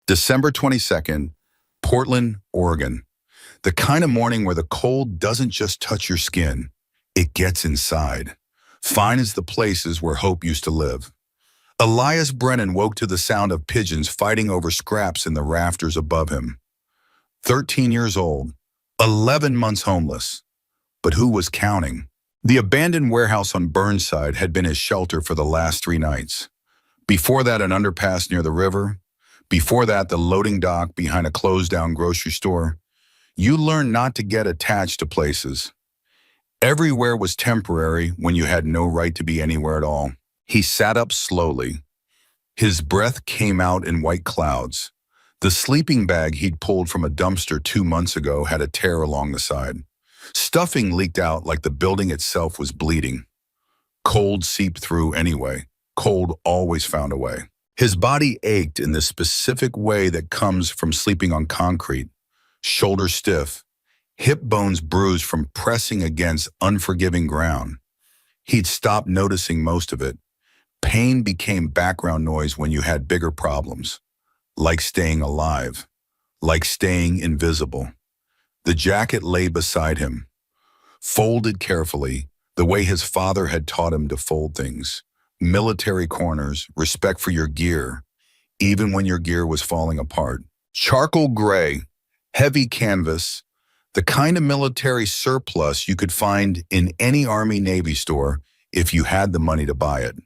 December 22nd, Portland, Oregon. The kind of morning where the cold doesn't just touch your skin, it gets inside. Fine as the places where hope used to live. Elias Brennan woke to the sound of pigeons fighting over scraps in the rafters above him. 13 years old, 11 months homeless. But who was counting? The abandoned warehouse on Burnside had been his shelter for the last 3 nights. Before that, an underpass near the river. Before that, the loading dock behind a closed-down grocery store. You learn not to get attached to places. Everywhere was temporary when you had no right to be anywhere at all. He sat up slowly. His breath came out in white clouds. The sleeping bag he'd pulled from a dumpster 2 months ago had a tear along the side. Stuffing leaked out like the building itself was bleeding. Cold seeped through anyway. Cold always found a way. His body ached in the specific way that comes from sleeping on concrete. Shoulders stiff, hip bones bruised from pressing against unforgiving ground. He'd stopped noticing most of it. Pain became background noise when you had bigger problems, like staying alive, like staying invisible. The jacket lay beside him, folded carefully, the way his father had taught him to fold things. Military corners, respect for your gear, even when your gear was falling apart. Charcoal gray, heavy canvas, the kind of military surplus you could find in any Army-Navy store if you had the money to buy it,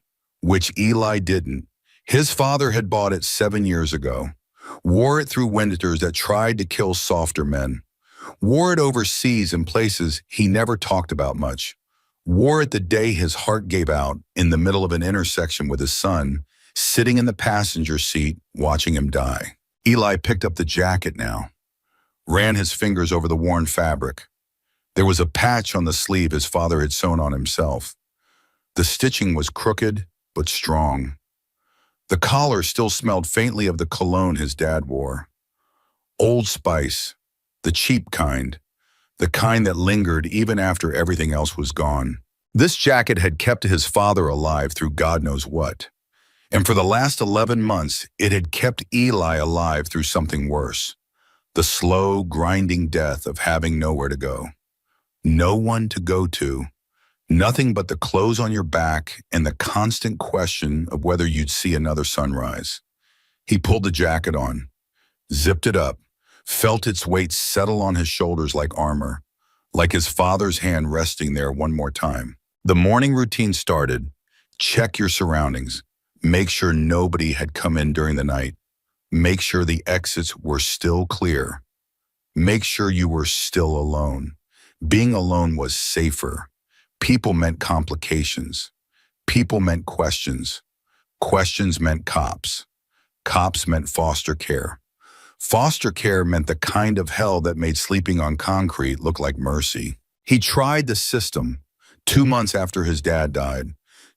which Eli didn't. His father had bought it 7 years ago, wore it through winters that tried to kill softer men, wore it overseas in places he never talked about much, wore it the day his heart gave out in the middle of an intersection with his son, sitting in the passenger seat watching him die. Eli picked up the jacket now, ran his fingers over the worn fabric. There was a patch on the sleeve his father had sewn on himself. The stitching was crooked but strong. The collar still smelled faintly of the cologne his dad wore. Old Spice, the cheap kind, the kind that lingered even after everything else was gone. This jacket had kept his father alive through God knows what. And for the last 11 months, it had kept Eli alive through something worse. The slow, grinding death of having nowhere to go. No one to go to. Nothing but the clothes on your back and the constant question of whether you'd see another sunrise. He pulled the jacket on, zipped it up, felt its weight settle on his shoulders like armor, like his father's hand resting there one more time. The morning routine started. Check your surroundings. Make sure nobody had come in during the night. Make sure the exits were still clear. Make sure you were still alone. Being alone was safer. People meant complications. People meant questions. Questions meant cops. Cops meant foster care. Foster care meant the kind of hell that made sleeping on concrete look like mercy. He tried the system 2 months after his dad died.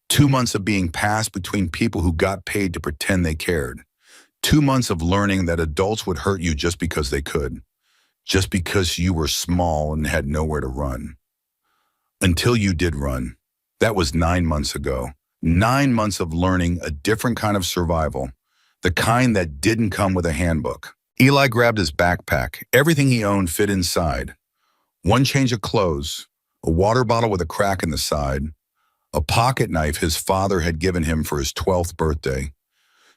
2 months of being passed between people who got paid to pretend they cared. 2 months of learning that adults would hurt you just because they could. Just because you were small and had nowhere to run. Until you did run. That was 9 months ago. 9 months of learning a different kind of survival. The kind that didn't come with a handbook. Eli grabbed his backpack. Everything he owned fit inside. One change of clothes, a water bottle with a crack in the side, a pocket knife his father had given him for his 12th birthday,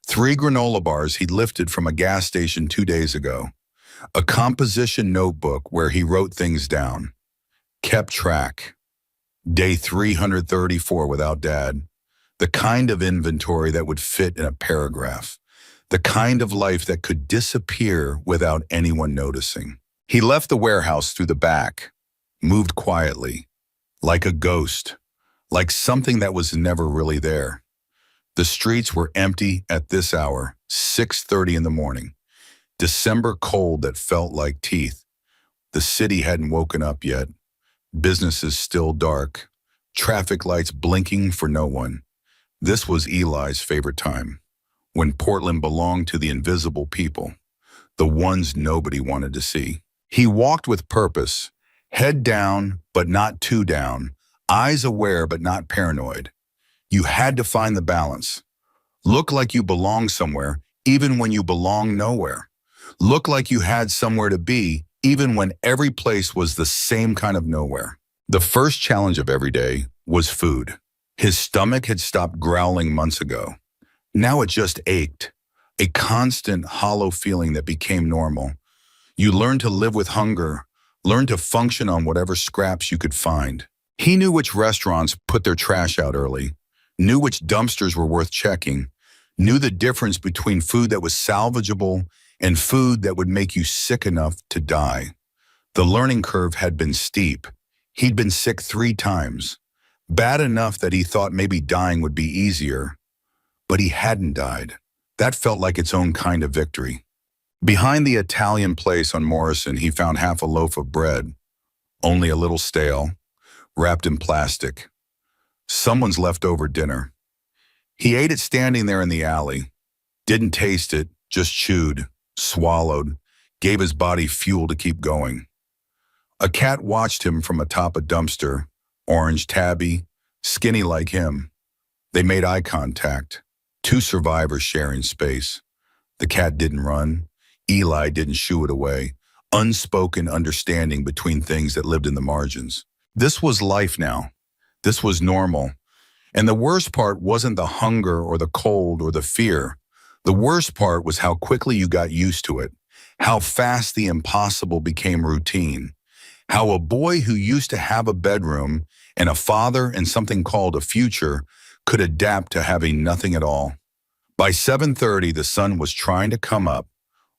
3 granola bars he'd lifted from a gas station 2 days ago, a composition notebook where he wrote things down, kept track. Day 334 without Dad, the kind of inventory that would fit in a paragraph. The kind of life that could disappear without anyone noticing. He left the warehouse through the back, moved quietly, like a ghost, like something that was never really there. The streets were empty at this hour, 6:30 in the morning. December cold that felt like teeth. The city hadn't woken up yet. Businesses still dark. Traffic lights blinking for no one. This was Eli's favorite time. When Portland belonged to the invisible people, the ones nobody wanted to see. He walked with purpose, head down but not too down, eyes aware but not paranoid. You had to find the balance. Look like you belonged somewhere, even when you belong nowhere. Look like you had somewhere to be, even when every place was the same kind of nowhere. The first challenge of every day was food. His stomach had stopped growling months ago. Now it just ached, a constant hollow feeling that became normal. You learn to live with hunger, learn to function on whatever scraps you could find. He knew which restaurants put their trash out early, knew which dumpsters were worth checking, knew the difference between food that was salvageable and food that would make you sick enough to die. The learning curve had been steep. He'd been sick 3 times, bad enough that he thought maybe dying would be easier, but he hadn't died. That felt like its own kind of victory. Behind the Italian place on Morrison, he found half a loaf of bread, only a little stale, wrapped in plastic. Someone's leftover dinner. He ate it standing there in the alley, didn't taste it, just chewed, swallowed, gave his body fuel to keep going. A cat watched him from atop a dumpster, orange tabby, skinny like him. They made eye contact, 2 survivors sharing space. The cat didn't run. Eli didn't shoo it away. Unspoken understanding between things that lived in the margins. This was life now. This was normal. And the worst part wasn't the hunger or the cold or the fear. The worst part was how quickly you got used to it, how fast the impossible became routine, how a boy who used to have a bedroom and a father and something called a future could adapt to having nothing at all. By 7:30, the sun was trying to come up,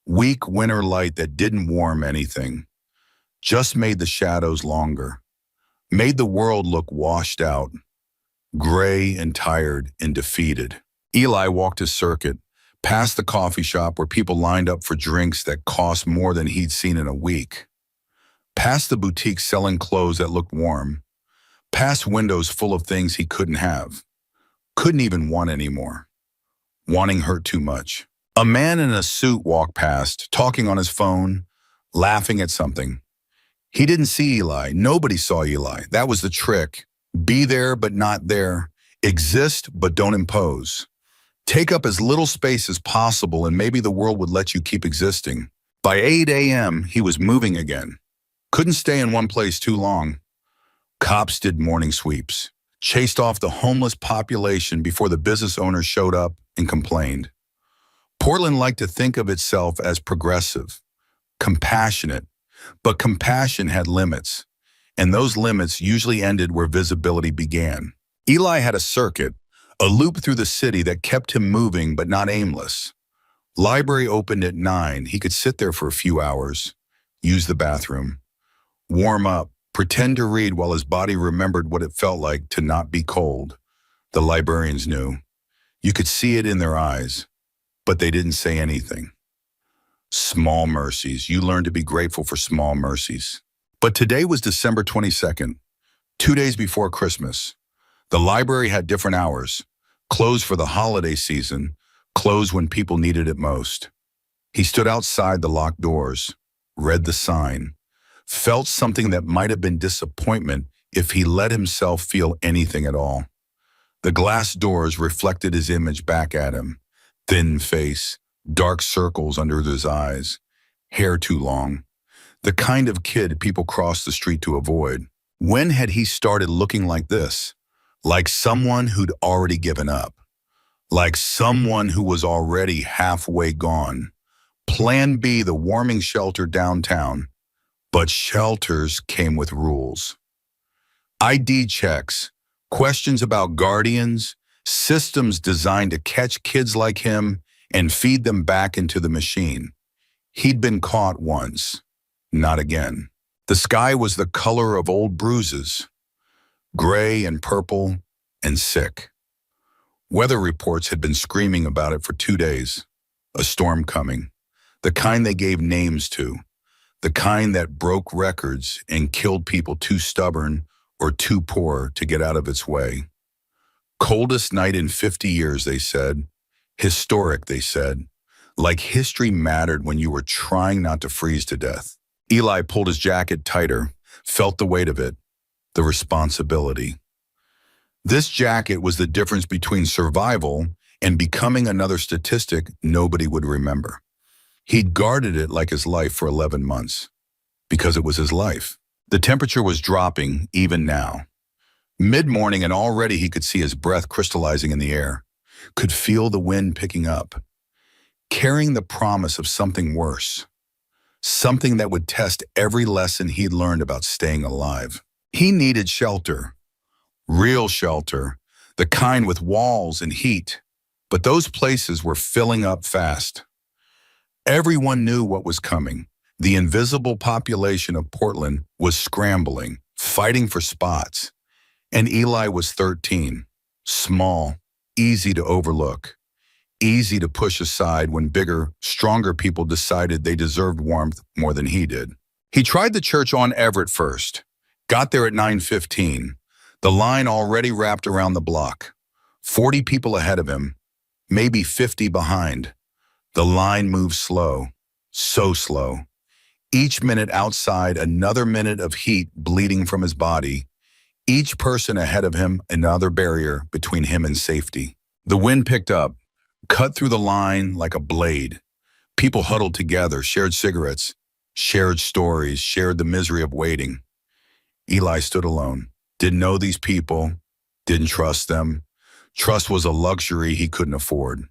weak winter light that didn't warm anything, just made the shadows longer, made the world look washed out, gray and tired and defeated. Eli walked his circuit, past the coffee shop where people lined up for drinks that cost more than he'd seen in a week, past the boutique selling clothes that looked warm, past windows full of things he couldn't have, couldn't even want anymore. Wanting hurt too much. A man in a suit walked past, talking on his phone, laughing at something. He didn't see Eli. Nobody saw Eli. That was the trick. Be there but not there. Exist but don't impose. Take up as little space as possible and maybe the world would let you keep existing. By 8 a.m., he was moving again. Couldn't stay in one place too long. Cops did morning sweeps, chased off the homeless population before the business owners showed up and complained. Portland liked to think of itself as progressive, compassionate, but compassion had limits, and those limits usually ended where visibility began. Eli had a circuit, a loop through the city that kept him moving but not aimless. Library opened at 9. He could sit there for a few hours, use the bathroom, warm up, pretend to read while his body remembered what it felt like to not be cold. The librarians knew. You could see it in their eyes, but they didn't say anything. Small mercies. You learn to be grateful for small mercies. But today was December 22nd, 2 days before Christmas. The library had different hours, closed for the holiday season, closed when people needed it most. He stood outside the locked doors, read the sign, felt something that might have been disappointment if he let himself feel anything at all. The glass doors reflected his image back at him. Thin face, dark circles under his eyes, hair too long. The kind of kid people cross the street to avoid. When had he started looking like this? Like someone who'd already given up. Like someone who was already halfway gone. Plan B, the warming shelter downtown. But shelters came with rules. ID checks, questions about guardians, systems designed to catch kids like him and feed them back into the machine. He'd been caught once, not again. The sky was the color of old bruises, gray and purple and sick. Weather reports had been screaming about it for 2 days. A storm coming, the kind they gave names to, the kind that broke records and killed people too stubborn or too poor to get out of its way. Coldest night in 50 years, they said. Historic, they said. Like history mattered when you were trying not to freeze to death. Eli pulled his jacket tighter, felt the weight of it, the responsibility. This jacket was the difference between survival and becoming another statistic nobody would remember. He'd guarded it like his life for 11 months, because it was his life. The temperature was dropping even now. Mid-morning, and already he could see his breath crystallizing in the air, could feel the wind picking up, carrying the promise of something worse, something that would test every lesson he'd learned about staying alive. He needed shelter, real shelter, the kind with walls and heat, but those places were filling up fast. Everyone knew what was coming. The invisible population of Portland was scrambling, fighting for spots. And Eli was 13, small, easy to overlook, easy to push aside when bigger, stronger people decided they deserved warmth more than he did. He tried the church on Everett first, got there at 9:15, the line already wrapped around the block, 40 people ahead of him, maybe 50 behind. The line moved slow, so slow. Each minute outside, another minute of heat bleeding from his body. Each person ahead of him, another barrier between him and safety. The wind picked up, cut through the line like a blade. People huddled together, shared cigarettes, shared stories, shared the misery of waiting. Eli stood alone, didn't know these people, didn't trust them. Trust was a luxury he couldn't afford.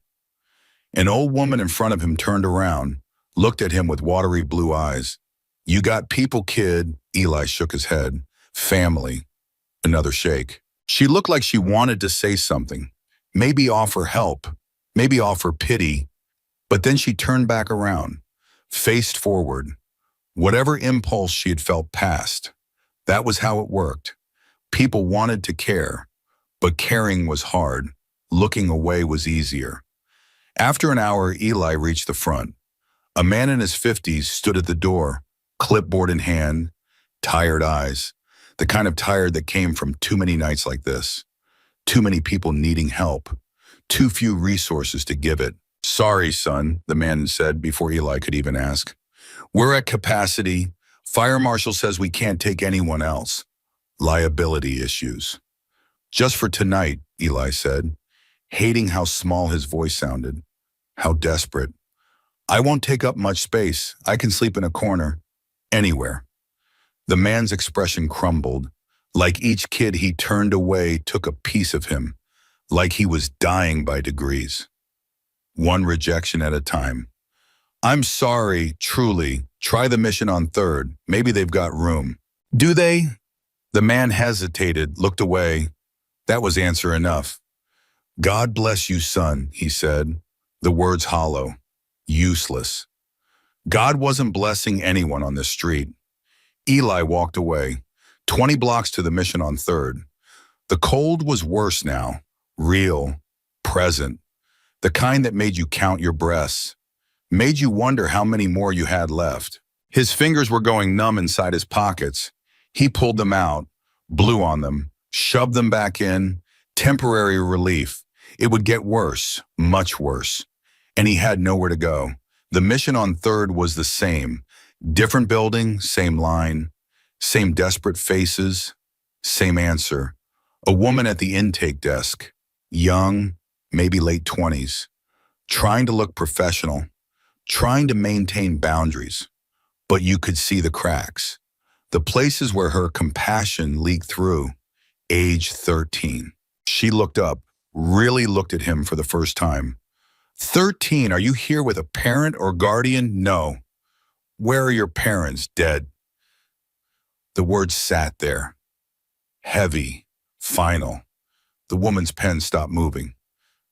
An old woman in front of him turned around, looked at him with watery blue eyes. "You got people, kid." Eli shook his head. "Family." Another shake. She looked like she wanted to say something, maybe offer help, maybe offer pity, but then she turned back around, faced forward. Whatever impulse she had felt passed. That was how it worked. People wanted to care, but caring was hard. Looking away was easier. After an hour, Eli reached the front. A man in his 50s stood at the door, clipboard in hand, tired eyes. The kind of tired that came from too many nights like this. Too many people needing help. Too few resources to give it. "Sorry, son," the man said before Eli could even ask. "We're at capacity. Fire marshal says we can't take anyone else. Liability issues." "Just for tonight," Eli said, hating how small his voice sounded, how desperate. "I won't take up much space. I can sleep in a corner. Anywhere." The man's expression crumbled, like each kid he turned away took a piece of him, like he was dying by degrees. One rejection at a time. "I'm sorry, truly. Try the mission on 3rd. Maybe they've got room." "Do they?" The man hesitated, looked away. That was answer enough. "God bless you, son," he said, the words hollow, useless. God wasn't blessing anyone on this street. Eli walked away, 20 blocks to the mission on 3rd. The cold was worse now, real, present, the kind that made you count your breaths, made you wonder how many more you had left. His fingers were going numb inside his pockets. He pulled them out, blew on them, shoved them back in, temporary relief. It would get worse, much worse, and he had nowhere to go. The mission on 3rd was the same. Different building, same line, same desperate faces, same answer. A woman at the intake desk, young, maybe late 20s, trying to look professional, trying to maintain boundaries, but you could see the cracks, the places where her compassion leaked through. Age 13. She looked up, really looked at him for the first time. 13, are you here with a parent or guardian? No. Where are your parents? Dead. The words sat there. Heavy. Final. The woman's pen stopped moving.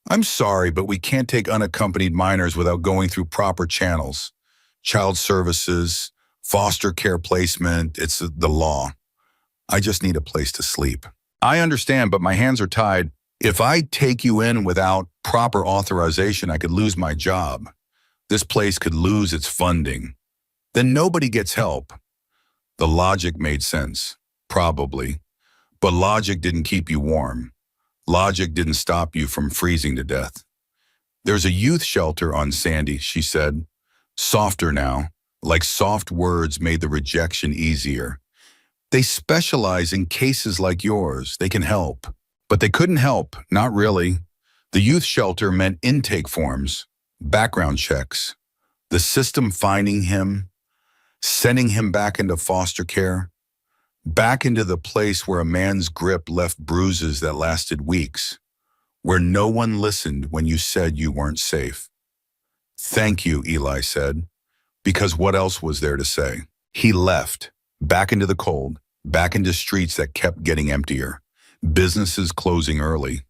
"I'm sorry, but we can't take unaccompanied minors without going through proper channels. Child services, foster care placement, it's the law. I just need a place to sleep." "I understand, but my hands are tied. If I take you in without proper authorization, I could lose my job. This place could lose its funding. Then nobody gets help." The logic made sense, probably. But logic didn't keep you warm. Logic didn't stop you from freezing to death. "There's a youth shelter on Sandy," she said. Softer now, like soft words made the rejection easier. "They specialize in cases like yours. They can help." But they couldn't help, not really. The youth shelter meant intake forms, background checks, the system finding him, sending him back into foster care, back into the place where a man's grip left bruises that lasted weeks, where no one listened when you said you weren't safe. Thank you, Eli said, because what else was there to say? He left, back into the cold, back into streets that kept getting emptier, businesses closing early,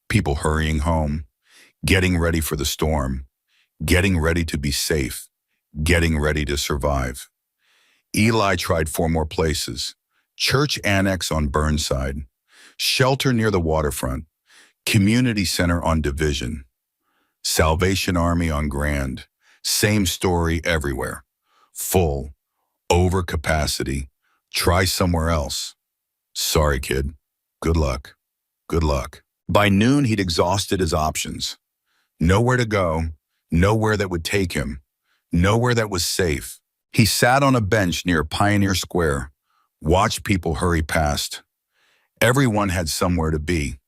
people hurrying home, getting ready for the storm, getting ready to be safe, getting ready to survive. Eli tried 4 more places: church annex on Burnside, shelter near the waterfront, community center on Division, Salvation Army on Grand. Same story everywhere. Full, over capacity. Try somewhere else. Sorry, kid. Good luck. Good luck. By noon, he'd exhausted his options. Nowhere to go, nowhere that would take him, nowhere that was safe. He sat on a bench near Pioneer Square, watched people hurry past. Everyone had somewhere to be.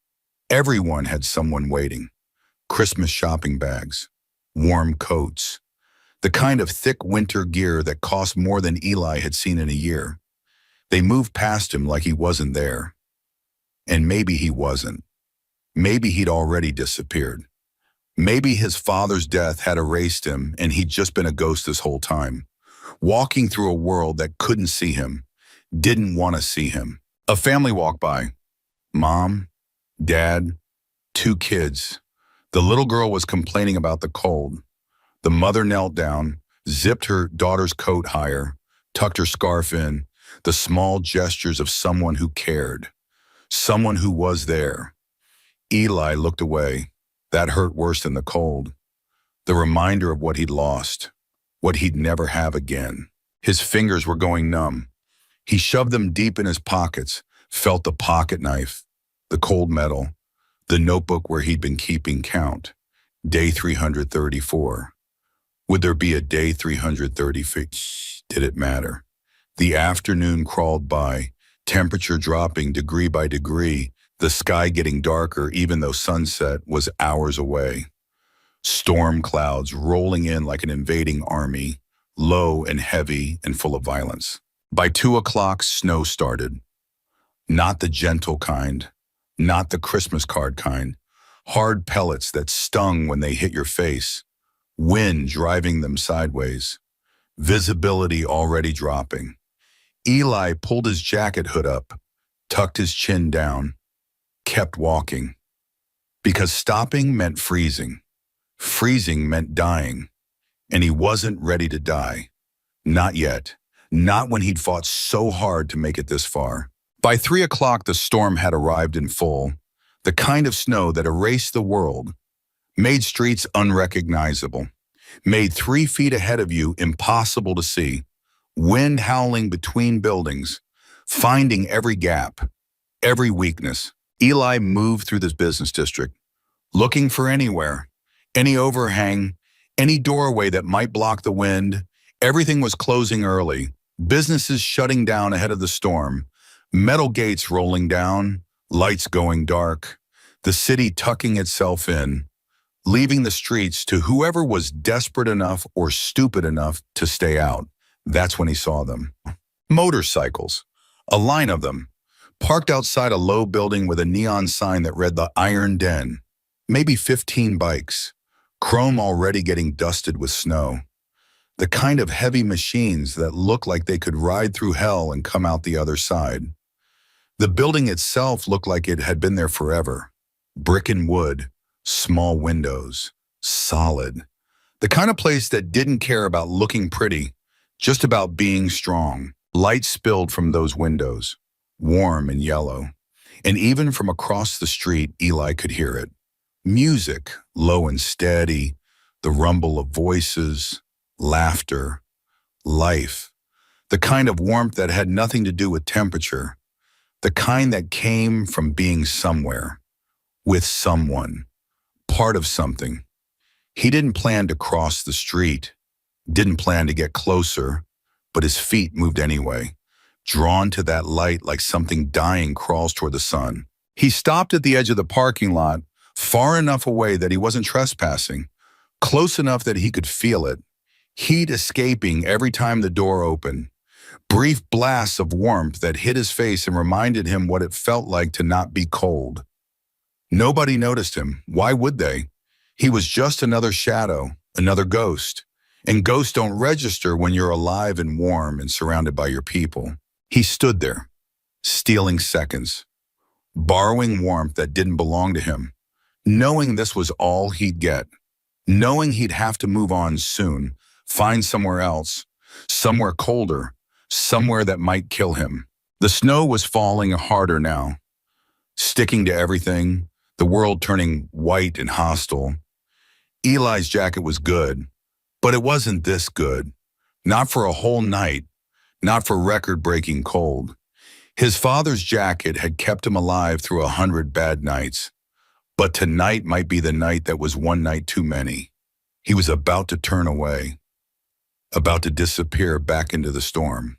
Everyone had someone waiting. Christmas shopping bags, warm coats, the kind of thick winter gear that cost more than Eli had seen in a year. They moved past him like he wasn't there. And maybe he wasn't. Maybe he'd already disappeared. Maybe his father's death had erased him and he'd just been a ghost this whole time, walking through a world that couldn't see him, didn't want to see him. A family walked by. Mom, Dad, 2 kids. The little girl was complaining about the cold. The mother knelt down, zipped her daughter's coat higher, tucked her scarf in, the small gestures of someone who cared, someone who was there. Eli looked away. That hurt worse than the cold. The reminder of what he'd lost, what he'd never have again. His fingers were going numb. He shoved them deep in his pockets, felt the pocket knife, the cold metal, the notebook where he'd been keeping count. Day 334. Would there be a day 334? Did it matter? The afternoon crawled by, temperature dropping degree by degree, the sky getting darker even though sunset was hours away. Storm clouds rolling in like an invading army, low and heavy and full of violence. By 2 o'clock, snow started. Not the gentle kind, not the Christmas card kind. Hard pellets that stung when they hit your face. Wind driving them sideways. Visibility already dropping. Eli pulled his jacket hood up, tucked his chin down, kept walking. Because stopping meant freezing. Freezing meant dying. And he wasn't ready to die. Not yet. Not when he'd fought so hard to make it this far. By 3 o'clock, the storm had arrived in full. The kind of snow that erased the world, made streets unrecognizable, made 3 feet ahead of you impossible to see, wind howling between buildings, finding every gap, every weakness. Eli moved through this business district, looking for anywhere, any overhang, any doorway that might block the wind. Everything was closing early, businesses shutting down ahead of the storm, metal gates rolling down, lights going dark, the city tucking itself in, leaving the streets to whoever was desperate enough or stupid enough to stay out. That's when he saw them. Motorcycles, a line of them, parked outside a low building with a neon sign that read the Iron Den. Maybe 15 bikes, chrome already getting dusted with snow. The kind of heavy machines that looked like they could ride through hell and come out the other side. The building itself looked like it had been there forever. Brick and wood, small windows, solid. The kind of place that didn't care about looking pretty, just about being strong. Light spilled from those windows, warm and yellow. And even from across the street, Eli could hear it. Music, low and steady, the rumble of voices, laughter, life. The kind of warmth that had nothing to do with temperature. The kind that came from being somewhere, with someone, part of something. He didn't plan to cross the street, didn't plan to get closer, but his feet moved anyway, drawn to that light like something dying crawls toward the sun. He stopped at the edge of the parking lot, far enough away that he wasn't trespassing, close enough that he could feel it, heat escaping every time the door opened, brief blasts of warmth that hit his face and reminded him what it felt like to not be cold. Nobody noticed him. Why would they? He was just another shadow, another ghost. And ghosts don't register when you're alive and warm and surrounded by your people. He stood there, stealing seconds, borrowing warmth that didn't belong to him, knowing this was all he'd get, knowing he'd have to move on soon, find somewhere else, somewhere colder, somewhere that might kill him. The snow was falling harder now, sticking to everything, the world turning white and hostile. Eli's jacket was good, but it wasn't this good. Not for a whole night, not for record-breaking cold. His father's jacket had kept him alive through 100 bad nights. But tonight might be the night that was one night too many. He was about to turn away, about to disappear back into the storm,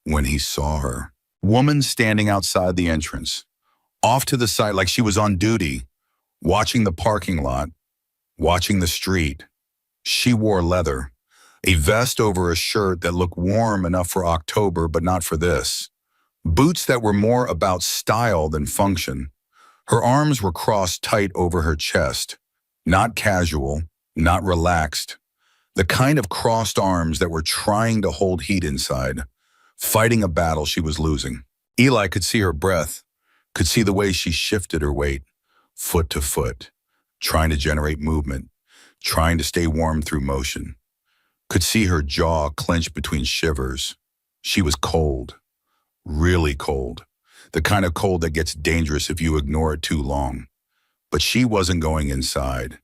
when he saw her. Woman standing outside the entrance, off to the side like she was on duty, watching the parking lot, watching the street. She wore leather, a vest over a shirt that looked warm enough for October but not for this. Boots that were more about style than function. Her arms were crossed tight over her chest, not casual, not relaxed. The kind of crossed arms that were trying to hold heat inside, fighting a battle she was losing. Eli could see her breath, could see the way she shifted her weight, foot to foot, trying to generate movement, trying to stay warm through motion. Could see her jaw clench between shivers. She was cold, really cold. The kind of cold that gets dangerous if you ignore it too long. But she wasn't going inside.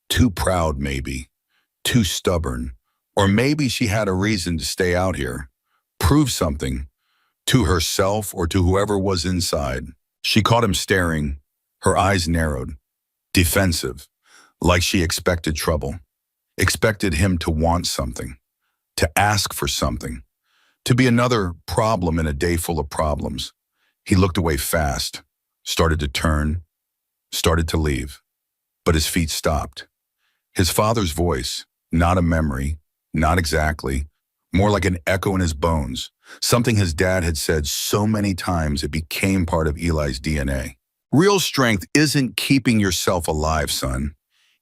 Too proud, maybe. Too stubborn. Or maybe she had a reason to stay out here. Prove something. To herself or to whoever was inside. She caught him staring. Her eyes narrowed. Defensive. Like she expected trouble. Expected him to want something. To ask for something. To be another problem in a day full of problems. He looked away fast, started to turn, started to leave. But his feet stopped. His father's voice, not a memory, not exactly, more like an echo in his bones, something his dad had said so many times it became part of Eli's DNA. Real strength isn't keeping yourself alive, son.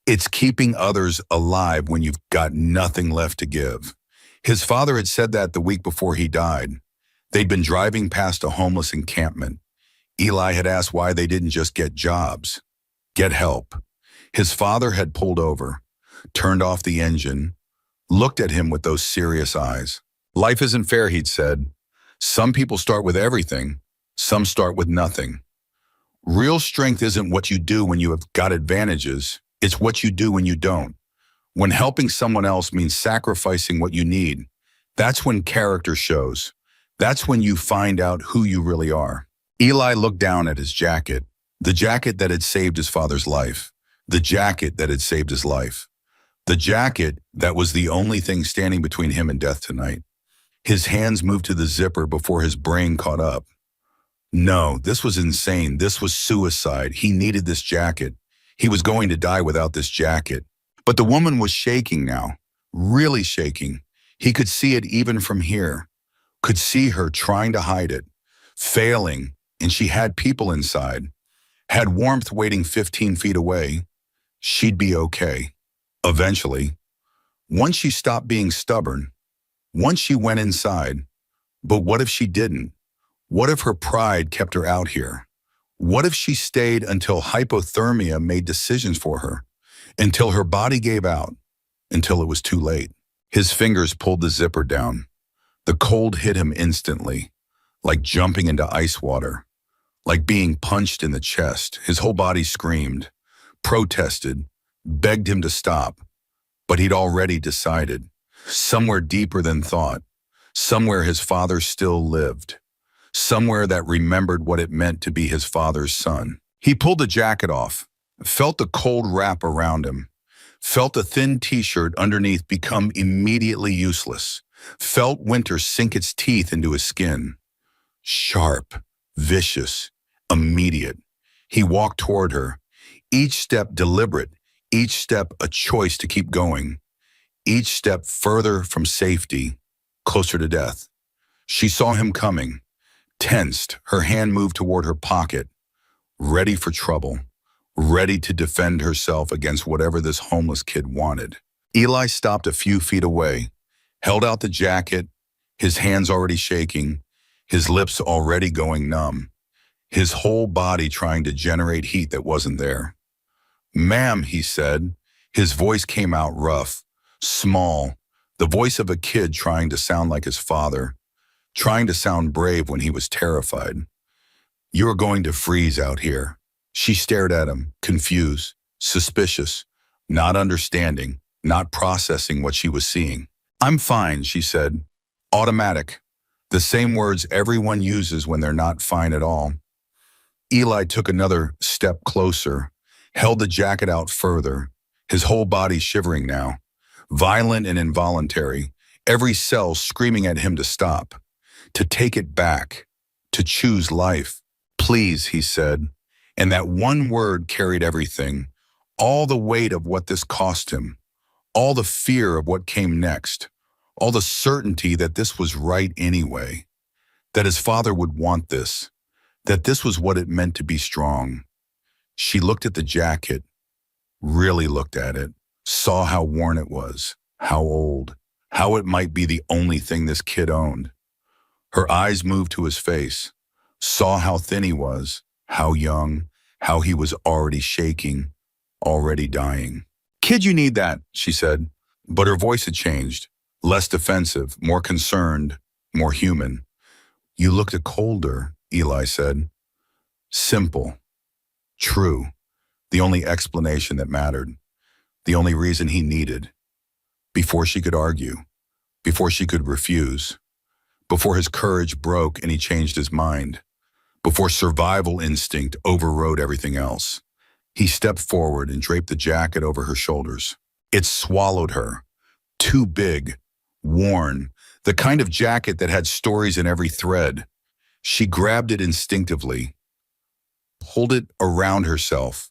It's keeping others alive when you've got nothing left to give. His father had said that the week before he died. They'd been driving past a homeless encampment. Eli had asked why they didn't just get jobs, get help. His father had pulled over, turned off the engine, looked at him with those serious eyes. Life isn't fair, he'd said. Some people start with everything, some start with nothing. Real strength isn't what you do when you have got advantages, it's what you do when you don't. When helping someone else means sacrificing what you need, that's when character shows. That's when you find out who you really are. Eli looked down at his jacket, the jacket that had saved his father's life, the jacket that had saved his life, the jacket that was the only thing standing between him and death tonight. His hands moved to the zipper before his brain caught up. No, this was insane. This was suicide. He needed this jacket. He was going to die without this jacket. But the woman was shaking now, really shaking. He could see it even from here. Could see her trying to hide it, failing, and she had people inside, had warmth waiting 15 feet away. She'd be okay, eventually. Once she stopped being stubborn, once she went inside. But what if she didn't? What if her pride kept her out here? What if she stayed until hypothermia made decisions for her, until her body gave out, until it was too late? His fingers pulled the zipper down. The cold hit him instantly, like jumping into ice water, like being punched in the chest. His whole body screamed, protested, begged him to stop. But he'd already decided, somewhere deeper than thought, somewhere his father still lived, somewhere that remembered what it meant to be his father's son. He pulled the jacket off, felt the cold wrap around him, felt a thin t-shirt underneath become immediately useless, felt winter sink its teeth into his skin. Sharp, vicious, immediate. He walked toward her. Each step deliberate, each step a choice to keep going, each step further from safety, closer to death. She saw him coming, tensed, her hand moved toward her pocket, ready for trouble, ready to defend herself against whatever this homeless kid wanted. Eli stopped a few feet away, held out the jacket, his hands already shaking, his lips already going numb, his whole body trying to generate heat that wasn't there. "Ma'am," he said. His voice came out rough, small, the voice of a kid trying to sound like his father, trying to sound brave when he was terrified. "You're going to freeze out here." She stared at him, confused, suspicious, not understanding, not processing what she was seeing. "I'm fine," she said. Automatic. The same words everyone uses when they're not fine at all. Eli took another step closer, held the jacket out further, his whole body shivering now, violent and involuntary, every cell screaming at him to stop, to take it back, to choose life. "Please," he said, and that one word carried everything, all the weight of what this cost him, all the fear of what came next, all the certainty that this was right anyway, that his father would want this, that this was what it meant to be strong. She looked at the jacket, really looked at it, saw how worn it was, how old, how it might be the only thing this kid owned. Her eyes moved to his face, saw how thin he was, how young, how he was already shaking, already dying. "Kid, you need that," she said, but her voice had changed, less defensive, more concerned, more human. "You looked colder," Eli said. Simple, true, the only explanation that mattered, the only reason he needed. Before she could argue, before she could refuse, before his courage broke and he changed his mind, before survival instinct overrode everything else, he stepped forward and draped the jacket over her shoulders. It swallowed her, too big, worn, the kind of jacket that had stories in every thread. She grabbed it instinctively, pulled it around herself.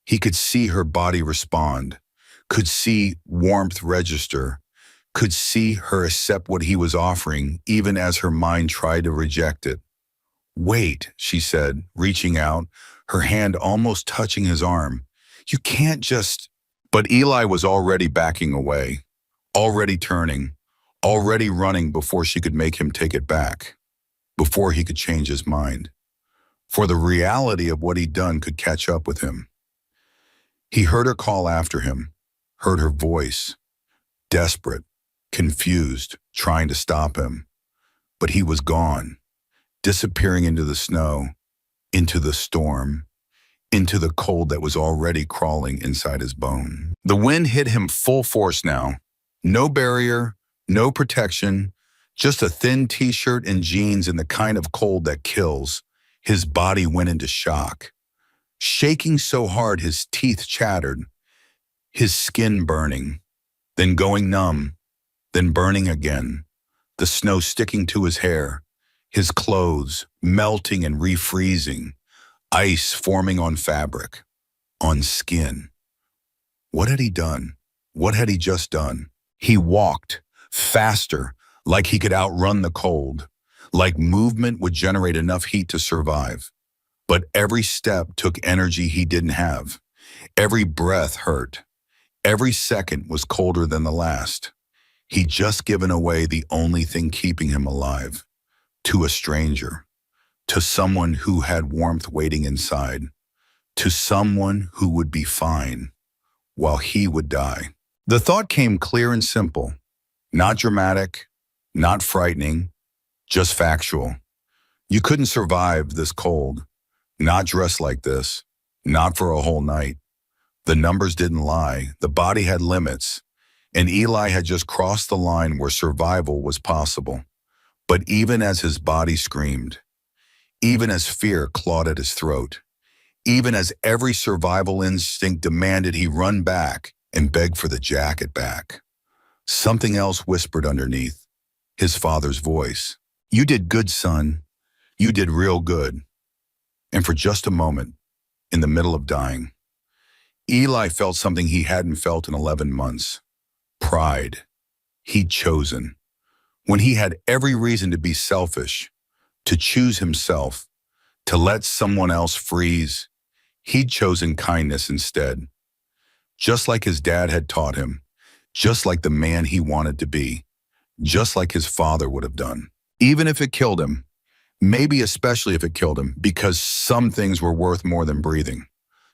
He could see her body respond, could see warmth register, could see her accept what he was offering, even as her mind tried to reject it. "Wait," she said, reaching out, her hand almost touching his arm. "You can't just—" But Eli was already backing away, already turning, already running before she could make him take it back, before he could change his mind. For the reality of what he'd done could catch up with him. He heard her call after him, heard her voice, desperate, confused, trying to stop him. But he was gone, disappearing into the snow, into the storm, into the cold that was already crawling inside his bone. The wind hit him full force now. No barrier, no protection, just a thin t-shirt and jeans in the kind of cold that kills. His body went into shock, shaking so hard his teeth chattered, his skin burning, then going numb, then burning again, the snow sticking to his hair, his clothes melting and refreezing, ice forming on fabric, on skin. What had he done? What had he just done? He walked, faster, like he could outrun the cold, like movement would generate enough heat to survive. But every step took energy he didn't have. Every breath hurt. Every second was colder than the last. He'd just given away the only thing keeping him alive. To a stranger. To someone who had warmth waiting inside. To someone who would be fine, while he would die. The thought came clear and simple. Not dramatic, not frightening, just factual. You couldn't survive this cold, not dressed like this, not for a whole night. The numbers didn't lie, the body had limits, and Eli had just crossed the line where survival was possible. But even as his body screamed, even as fear clawed at his throat, even as every survival instinct demanded he run back and beg for the jacket back, something else whispered underneath, his father's voice. "You did good, son. You did real good." And for just a moment, in the middle of dying, Eli felt something he hadn't felt in 11 months. Pride. He'd chosen. When he had every reason to be selfish, to choose himself, to let someone else freeze, he'd chosen kindness instead. Just like his dad had taught him, just like the man he wanted to be, just like his father would have done. Even if it killed him, maybe especially if it killed him, because some things were worth more than breathing.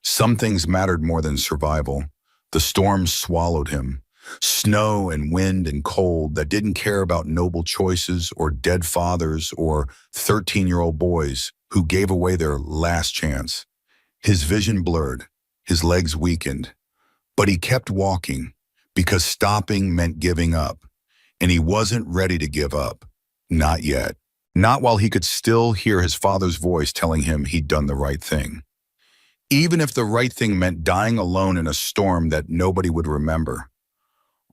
Some things mattered more than survival. The storm swallowed him. Snow and wind and cold that didn't care about noble choices or dead fathers or 13-year-old boys who gave away their last chance. His vision blurred, his legs weakened, but he kept walking because stopping meant giving up, and he wasn't ready to give up. Not yet. Not while he could still hear his father's voice telling him he'd done the right thing. Even if the right thing meant dying alone in a storm that nobody would remember.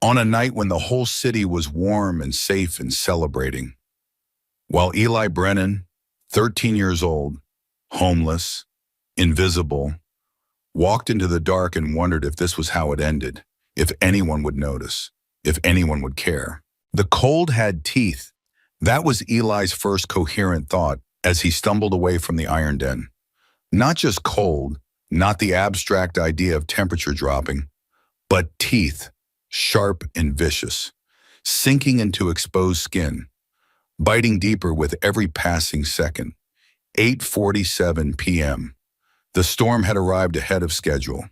On a night when the whole city was warm and safe and celebrating. While Eli Brennan, 13 years old, homeless, invisible, walked into the dark and wondered if this was how it ended, if anyone would notice, if anyone would care. The cold had teeth. That was Eli's first coherent thought as he stumbled away from the iron den. Not just cold, not the abstract idea of temperature dropping, but teeth, sharp and vicious, sinking into exposed skin, biting deeper with every passing second. 8:47 p.m. The storm had arrived ahead of schedule,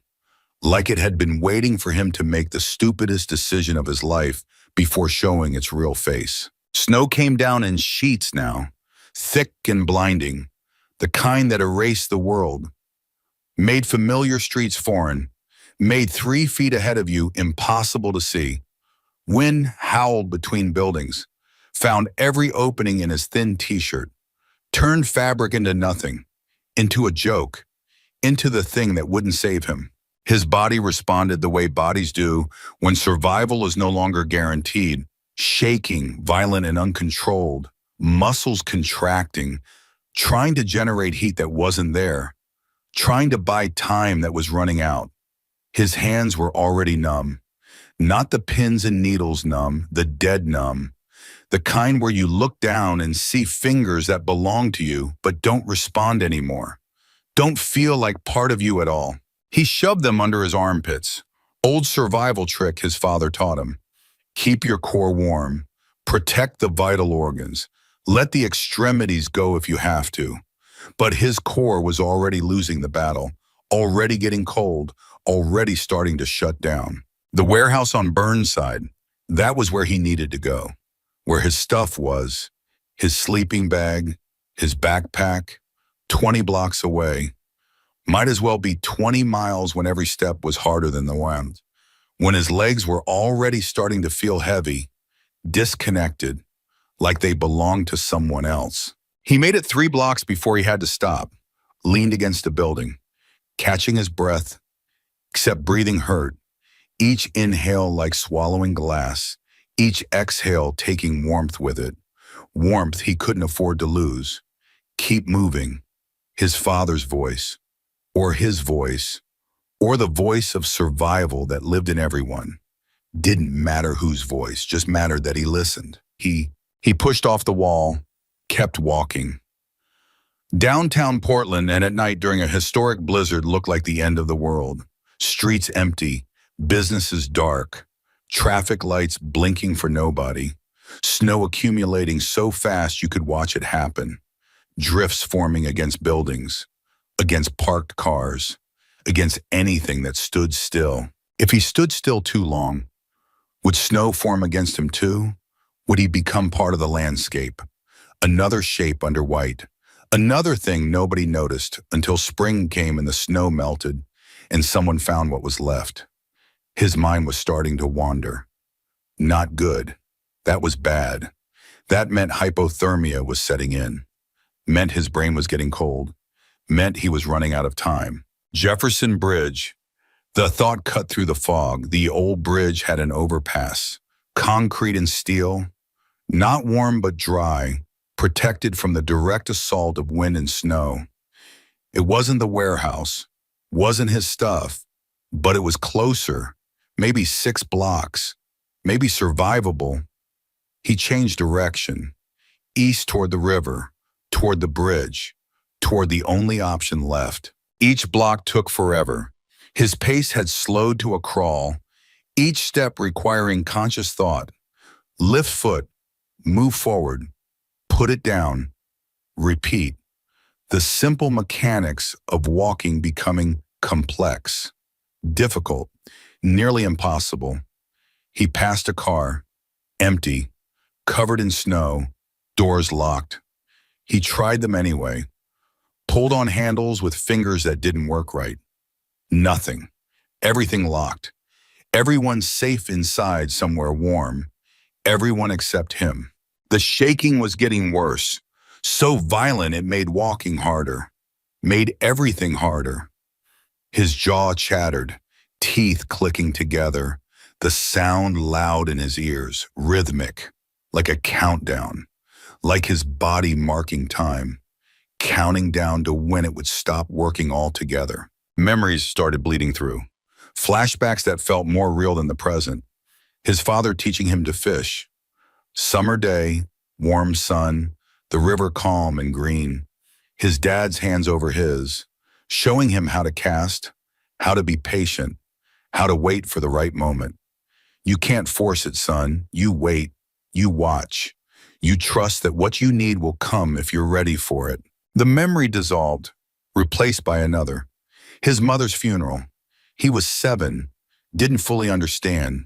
like it had been waiting for him to make the stupidest decision of his life before showing its real face. Snow came down in sheets now, thick and blinding, the kind that erased the world, made familiar streets foreign, made 3 feet ahead of you impossible to see. Wind howled between buildings, found every opening in his thin t-shirt, turned fabric into nothing, into a joke, into the thing that wouldn't save him. His body responded the way bodies do when survival is no longer guaranteed, shaking, violent and uncontrolled, muscles contracting, trying to generate heat that wasn't there, trying to buy time that was running out. His hands were already numb. Not the pins and needles numb, the dead numb. The kind where you look down and see fingers that belong to you but don't respond anymore. Don't feel like part of you at all. He shoved them under his armpits. Old survival trick his father taught him. Keep your core warm. Protect the vital organs. Let the extremities go if you have to. But his core was already losing the battle, already getting cold, already starting to shut down. The warehouse on Burnside, that was where he needed to go, where his stuff was, his sleeping bag, his backpack, 20 blocks away. Might as well be 20 miles when every step was harder than the wind. When his legs were already starting to feel heavy, disconnected, like they belonged to someone else. He made it 3 blocks before he had to stop, leaned against a building, catching his breath, except breathing hurt. Each inhale like swallowing glass, each exhale taking warmth with it. Warmth he couldn't afford to lose. Keep moving. His father's voice, or his voice, or the voice of survival that lived in everyone. Didn't matter whose voice, just mattered that he listened. He pushed off the wall, kept walking. Downtown Portland and at night during a historic blizzard looked like the end of the world. Streets empty, businesses dark, traffic lights blinking for nobody, snow accumulating so fast you could watch it happen, drifts forming against buildings, against parked cars, against anything that stood still. If he stood still too long, would snow form against him too? Would he become part of the landscape? Another shape under white, another thing nobody noticed until spring came and the snow melted and someone found what was left. His mind was starting to wander. Not good. That was bad. That meant hypothermia was setting in. Meant his brain was getting cold. Meant he was running out of time. Jefferson Bridge. The thought cut through the fog. The old bridge had an overpass. Concrete and steel. Not warm but dry. Protected from the direct assault of wind and snow. It wasn't the warehouse. Wasn't his stuff. but it was closer, maybe 6 blocks, maybe survivable. He changed direction, east toward the river, toward the bridge, toward the only option left. Each block took forever. His pace had slowed to a crawl, each step requiring conscious thought. Lift foot, move forward, put it down, repeat. The simple mechanics of walking becoming complex, difficult, nearly impossible. He passed a car, empty, covered in snow, doors locked. He tried them anyway, pulled on handles with fingers that didn't work right. Nothing. Everything locked. Everyone safe inside somewhere warm. Everyone except him. The shaking was getting worse, so violent it made walking harder, made everything harder. His jaw chattered, teeth clicking together, the sound loud in his ears, rhythmic, like a countdown, like his body marking time, counting down to when it would stop working altogether. Memories started bleeding through, flashbacks that felt more real than the present. His father teaching him to fish. Summer day, warm sun, the river calm and green. His dad's hands over his, showing him how to cast, how to be patient, how to wait for the right moment. You can't force it, son. You wait. You watch. You trust that what you need will come if you're ready for it. The memory dissolved, replaced by another. His mother's funeral. He was 7, didn't fully understand,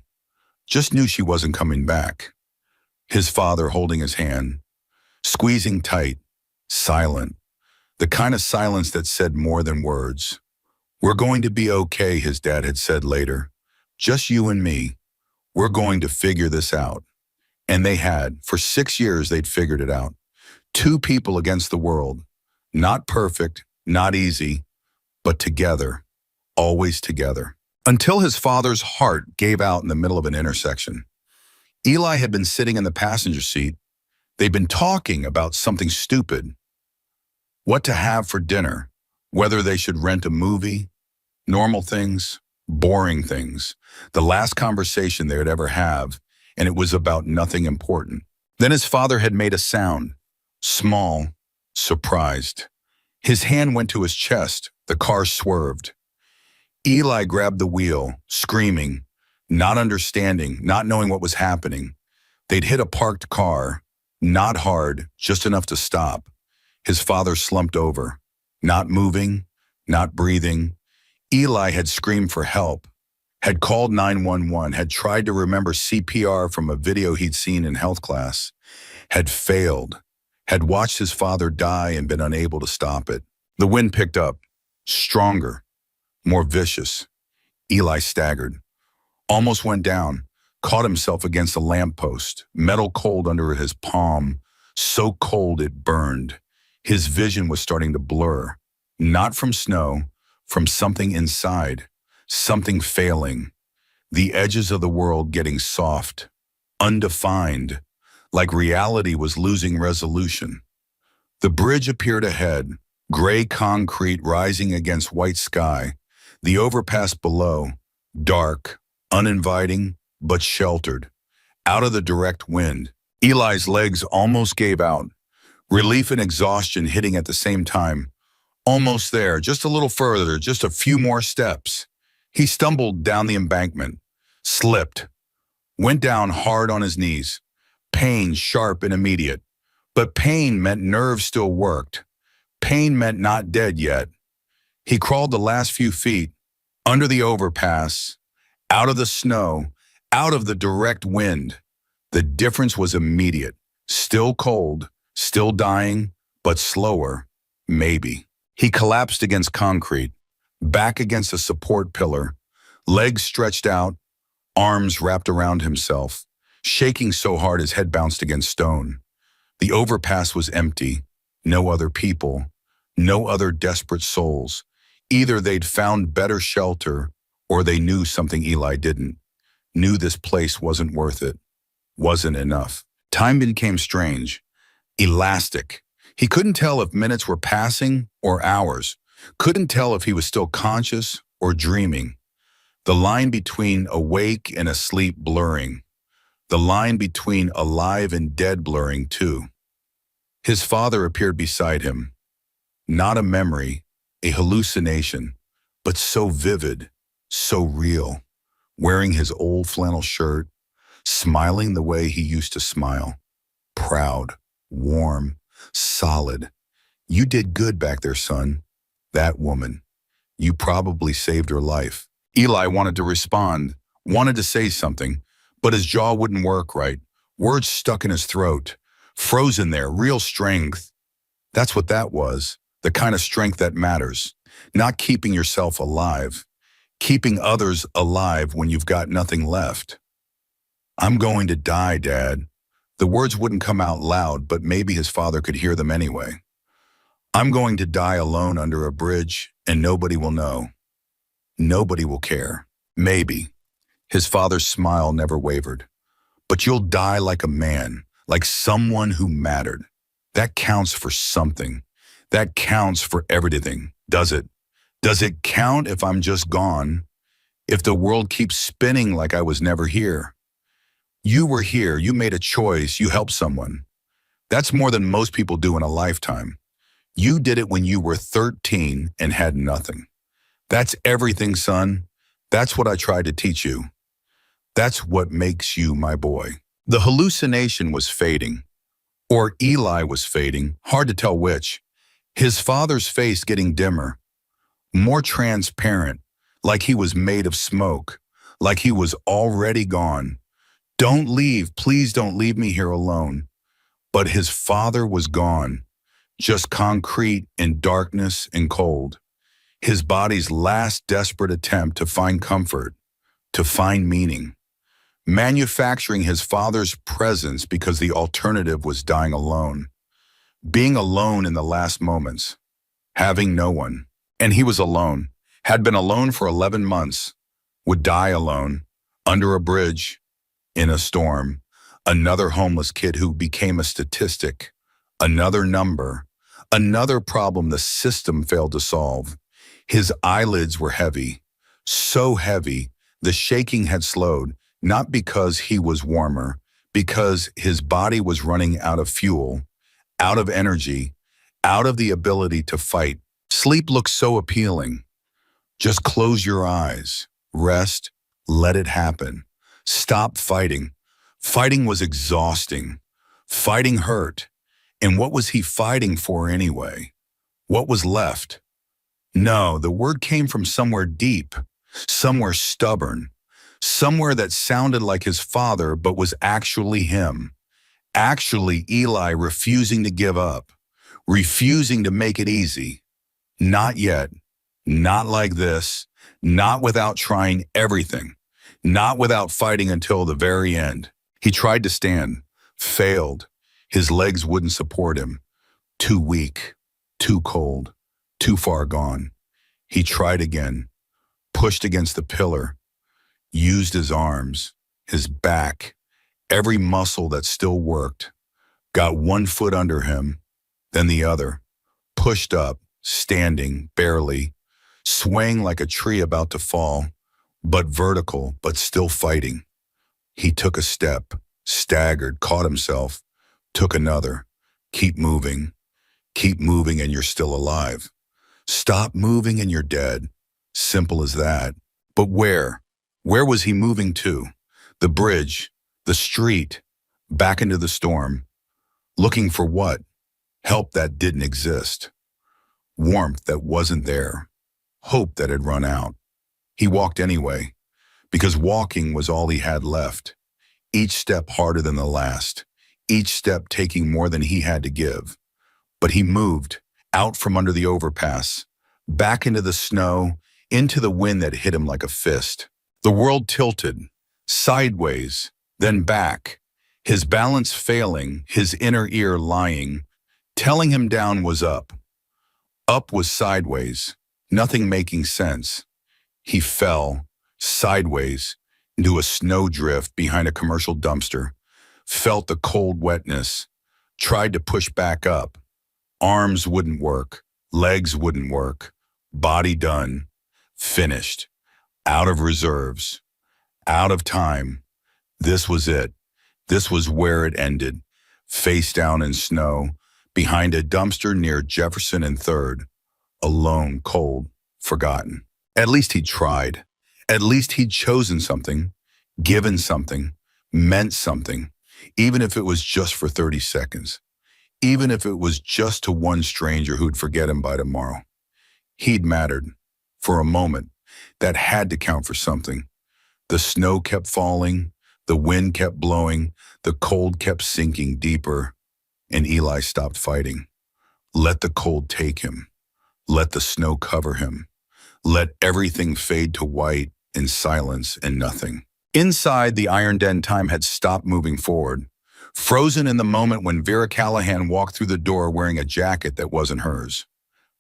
just knew she wasn't coming back. His father holding his hand, squeezing tight, silent, the kind of silence that said more than words. We're going to be okay, his dad had said later. Just you and me. We're going to figure this out. And they had. For 6 years, they'd figured it out. 2 people against the world. Not perfect, not easy, but together, always together. Until his father's heart gave out in the middle of an intersection. Eli had been sitting in the passenger seat. They'd been talking about something stupid. What to have for dinner, whether they should rent a movie, normal things, boring things. The last conversation they would ever have, and it was about nothing important. Then his father had made a sound, small, surprised. His hand went to his chest. The car swerved. Eli grabbed the wheel, screaming, not understanding, not knowing what was happening. They'd hit a parked car, not hard, just enough to stop. His father slumped over, not moving, not breathing. Eli had screamed for help, had called 911, had tried to remember CPR from a video he'd seen in health class, had failed, had watched his father die and been unable to stop it. The wind picked up, stronger, more vicious. Eli staggered, almost went down, caught himself against a lamppost, metal cold under his palm, so cold it burned. His vision was starting to blur, not from snow, from something inside, something failing, the edges of the world getting soft, undefined, like reality was losing resolution. The bridge appeared ahead, gray concrete rising against white sky, the overpass below, dark, uninviting, but sheltered, out of the direct wind. Eli's legs almost gave out, relief and exhaustion hitting at the same time. Almost there, just a little further, just a few more steps. He stumbled down the embankment, slipped, went down hard on his knees. Pain sharp and immediate, but pain meant nerves still worked. Pain meant not dead yet. He crawled the last few feet, under the overpass, out of the snow, out of the direct wind. The difference was immediate. Still cold, still dying, but slower, maybe. He collapsed against concrete, back against a support pillar, legs stretched out, arms wrapped around himself, shaking so hard his head bounced against stone. The overpass was empty, no other people, no other desperate souls. Either they'd found better shelter, or they knew something Eli didn't, knew this place wasn't worth it, wasn't enough. Time became strange, elastic. He couldn't tell if minutes were passing or hours, couldn't tell if he was still conscious or dreaming. The line between awake and asleep blurring. The line between alive and dead blurring too. His father appeared beside him. Not a memory, a hallucination, but so vivid, so real. Wearing his old flannel shirt, smiling the way he used to smile. Proud, warm, solid. You did good back there, son. That woman. You probably saved her life. Eli wanted to respond, wanted to say something, but his jaw wouldn't work right. Words stuck in his throat, frozen there, real strength. That's what that was, the kind of strength that matters. Not keeping yourself alive, keeping others alive when you've got nothing left. I'm going to die, Dad. The words wouldn't come out loud, but maybe his father could hear them anyway. I'm going to die alone under a bridge, and nobody will know. Nobody will care. Maybe. His father's smile never wavered. But you'll die like a man, like someone who mattered. That counts for something. That counts for everything, does it? Does it count if I'm just gone? If the world keeps spinning like I was never here? You were here, you made a choice, you helped someone. That's more than most people do in a lifetime. You did it when you were 13 and had nothing. That's everything, son. That's what I tried to teach you. That's what makes you my boy. The hallucination was fading. Or Eli was fading, hard to tell which. His father's face getting dimmer, more transparent, like he was made of smoke, like he was already gone. Don't leave, please don't leave me here alone. But his father was gone, just concrete in darkness and cold. His body's last desperate attempt to find comfort, to find meaning. Manufacturing his father's presence because the alternative was dying alone. Being alone in the last moments. Having no one. And he was alone. Had been alone for 11 months. Would die alone. Under a bridge. In a storm. Another homeless kid who became a statistic. Another number. Another problem the system failed to solve. His eyelids were heavy. So heavy, the shaking had slowed. Not because he was warmer, because his body was running out of fuel, out of energy, out of the ability to fight. Sleep looked so appealing. Just close your eyes, rest, let it happen. Stop fighting. Fighting was exhausting. Fighting hurt. And what was he fighting for anyway? What was left? No, the word came from somewhere deep, somewhere stubborn. Somewhere that sounded like his father but was actually him. Actually Eli refusing to give up. Refusing to make it easy. Not yet. Not like this. Not without trying everything. Not without fighting until the very end. He tried to stand. Failed. His legs wouldn't support him. Too weak. Too cold. Too far gone. He tried again. Pushed against the pillar. Used his arms, his back, every muscle that still worked. Got one foot under him, then the other. Pushed up, standing, barely. Swaying like a tree about to fall, but vertical, but still fighting. He took a step, staggered, caught himself, took another. Keep moving and you're still alive. Stop moving and you're dead. Simple as that. But where? Where was he moving to? The bridge, the street, back into the storm. Looking for what? Help that didn't exist. Warmth that wasn't there. Hope that had run out. He walked anyway, because walking was all he had left. Each step harder than the last. Each step taking more than he had to give. But he moved, out from under the overpass, back into the snow, into the wind that hit him like a fist. The world tilted, sideways, then back, his balance failing, his inner ear lying, telling him down was up. Up was sideways, nothing making sense. He fell, sideways, into a snowdrift behind a commercial dumpster, felt the cold wetness, tried to push back up. Arms wouldn't work, legs wouldn't work, body done, finished. out of reserves, out of time. This was it. This was where it ended. Face down in snow, behind a dumpster near Jefferson and 3rd, alone, cold, forgotten. At least he'd tried. At least he'd chosen something, given something, meant something, even if it was just for 30 seconds, even if it was just to one stranger who'd forget him by tomorrow. He'd mattered. For a moment, that had to count for something. The snow kept falling, the wind kept blowing, the cold kept sinking deeper, and Eli stopped fighting. Let the cold take him. Let the snow cover him. Let everything fade to white in silence and nothing. Inside, the Iron Den, time had stopped moving forward, frozen in the moment when Vera Callahan walked through the door wearing a jacket that wasn't hers.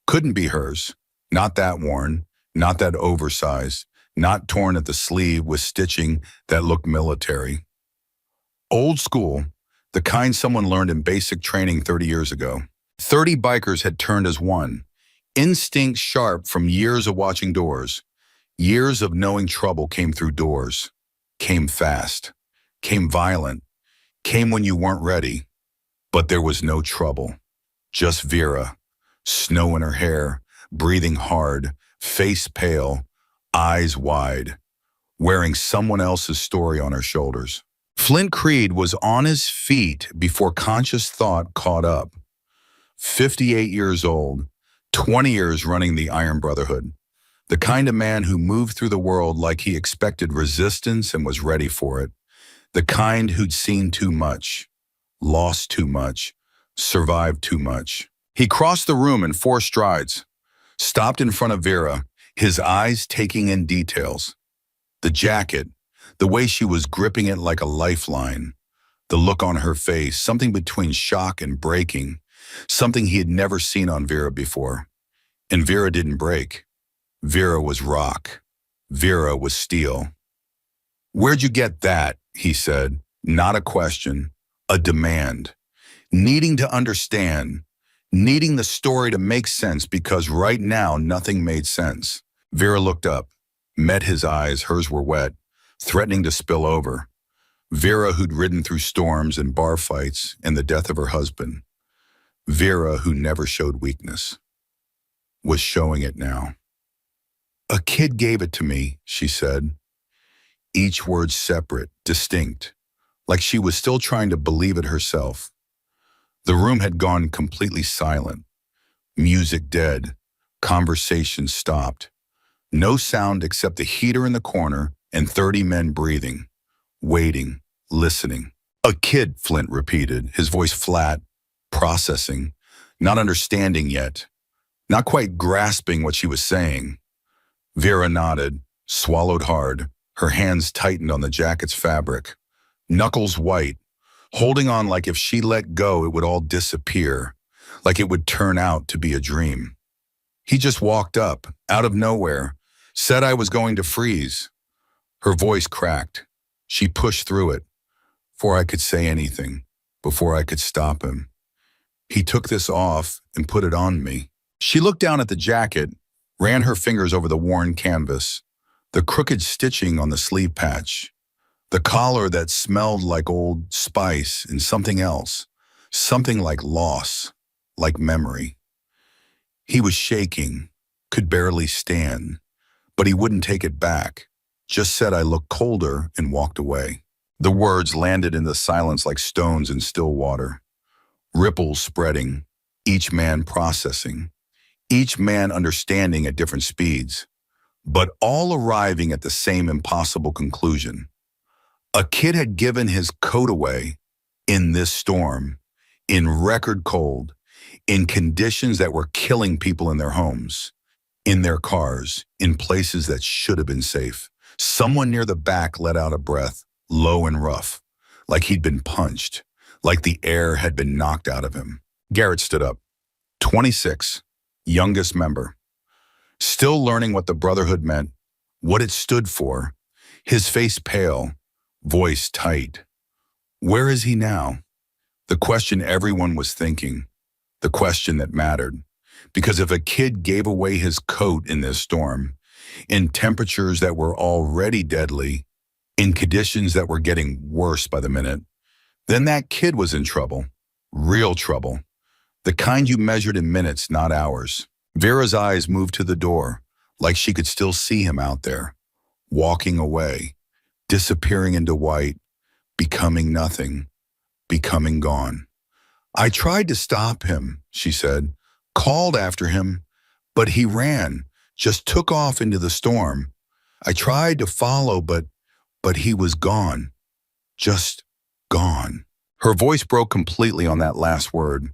Couldn't be hers. Not that worn, not that oversized, not torn at the sleeve with stitching that looked military. Old school, the kind someone learned in basic training 30 years ago. 30 bikers had turned as one, instinct sharp from years of watching doors. Years of knowing trouble came through doors, came fast, came violent, came when you weren't ready. But there was no trouble, just Vera, snow in her hair, breathing hard, face pale, eyes wide, wearing someone else's story on her shoulders. Flint Creed was on his feet before conscious thought caught up. 58 years old, 20 years running the Iron Brotherhood. The kind of man who moved through the world like he expected resistance and was ready for it. The kind who'd seen too much, lost too much, survived too much. He crossed the room in 4 strides, stopped in front of Vera, his eyes taking in details. The jacket, the way she was gripping it like a lifeline, the look on her face, something between shock and breaking, something he had never seen on Vera before. And Vera didn't break. Vera was rock. Vera was steel. "Where'd you get that?" he said. Not a question, a demand. Needing to understand, needing the story to make sense because right now nothing made sense. Vera looked up, met his eyes, hers were wet, threatening to spill over. Vera who'd ridden through storms and bar fights and the death of her husband. Vera who never showed weakness, was showing it now. "A kid gave it to me," she said. Each word separate, distinct, like she was still trying to believe it herself. The room had gone completely silent. Music dead. Conversation stopped. No sound except the heater in the corner and 30 men breathing, waiting, listening. "A kid," Flint repeated, his voice flat, processing, not understanding yet, not quite grasping what she was saying. Vera nodded, swallowed hard, her hands tightened on the jacket's fabric, knuckles white, holding on like if she let go it would all disappear, like it would turn out to be a dream. "He just walked up, out of nowhere, said I was going to freeze." Her voice cracked. She pushed through it. "Before I could say anything, before I could stop him. He took this off and put it on me." She looked down at the jacket, ran her fingers over the worn canvas, the crooked stitching on the sleeve patch, the collar that smelled like old spice and something else, something like loss, like memory. He was shaking, could barely stand, but he wouldn't take it back, just said I looked colder and walked away. The words landed in the silence like stones in still water, ripples spreading, each man processing, each man understanding at different speeds, but all arriving at the same impossible conclusion. A kid had given his coat away in this storm, in record cold, in conditions that were killing people in their homes, in their cars, in places that should have been safe. Someone near the back let out a breath, low and rough, like he'd been punched, like the air had been knocked out of him. Garrett stood up, 26, youngest member, still learning what the Brotherhood meant, what it stood for, his face pale, voice tight. Where is he now? The question everyone was thinking, the question that mattered. Because if a kid gave away his coat in this storm, in temperatures that were already deadly, in conditions that were getting worse by the minute, then that kid was in trouble. Real trouble. The kind you measured in minutes, not hours. Vera's eyes moved to the door, like she could still see him out there, walking away, disappearing into white, becoming nothing, becoming gone. I tried to stop him, she said, called after him, but he ran, just took off into the storm. I tried to follow, but he was gone, just gone. Her voice broke completely on that last word.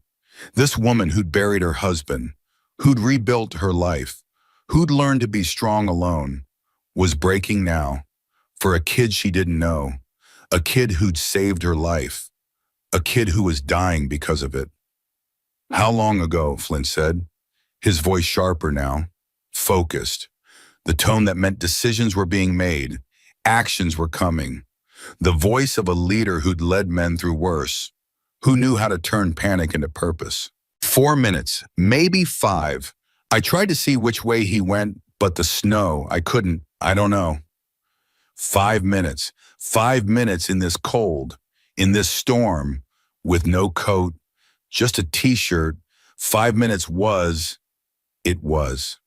This woman who'd buried her husband, who'd rebuilt her life, who'd learned to be strong alone, was breaking now for a kid she didn't know, a kid who'd saved her life, a kid who was dying because of it. How long ago, Flint said, his voice sharper now, focused, the tone that meant decisions were being made, actions were coming, the voice of a leader who'd led men through worse, who knew how to turn panic into purpose. 4 minutes, maybe 5. I tried to see which way he went, but the snow, I couldn't, I don't know. 5 minutes, 5 minutes in this cold, in this storm, with no coat, just a t-shirt. 5 minutes was, it was.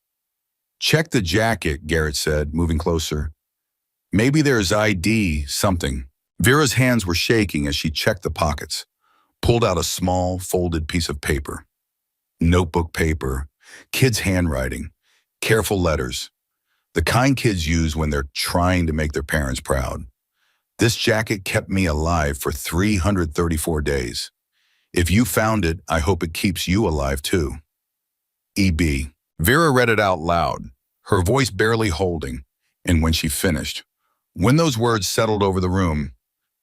Check the jacket, Garrett said, moving closer. Maybe there's ID, something. Vera's hands were shaking as she checked the pockets, pulled out a small, folded piece of paper. Notebook paper, kids' handwriting, careful letters, the kind kids use when they're trying to make their parents proud. This jacket kept me alive for 334 days. If you found it, I hope it keeps you alive too. E.B. Vera read it out loud, her voice barely holding, and when she finished, when those words settled over the room,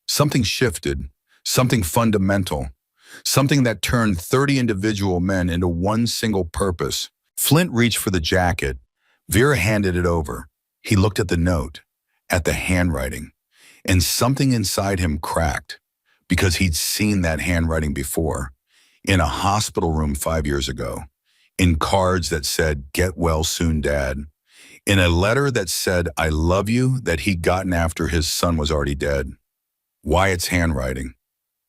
something shifted, something fundamental, something that turned 30 individual men into one single purpose. Flint reached for the jacket. Vera handed it over. He looked at the note, at the handwriting, and something inside him cracked because he'd seen that handwriting before, in a hospital room 5 years ago, in cards that said, "Get well soon, Dad," in a letter that said, "I love you," that he'd gotten after his son was already dead. Wyatt's handwriting,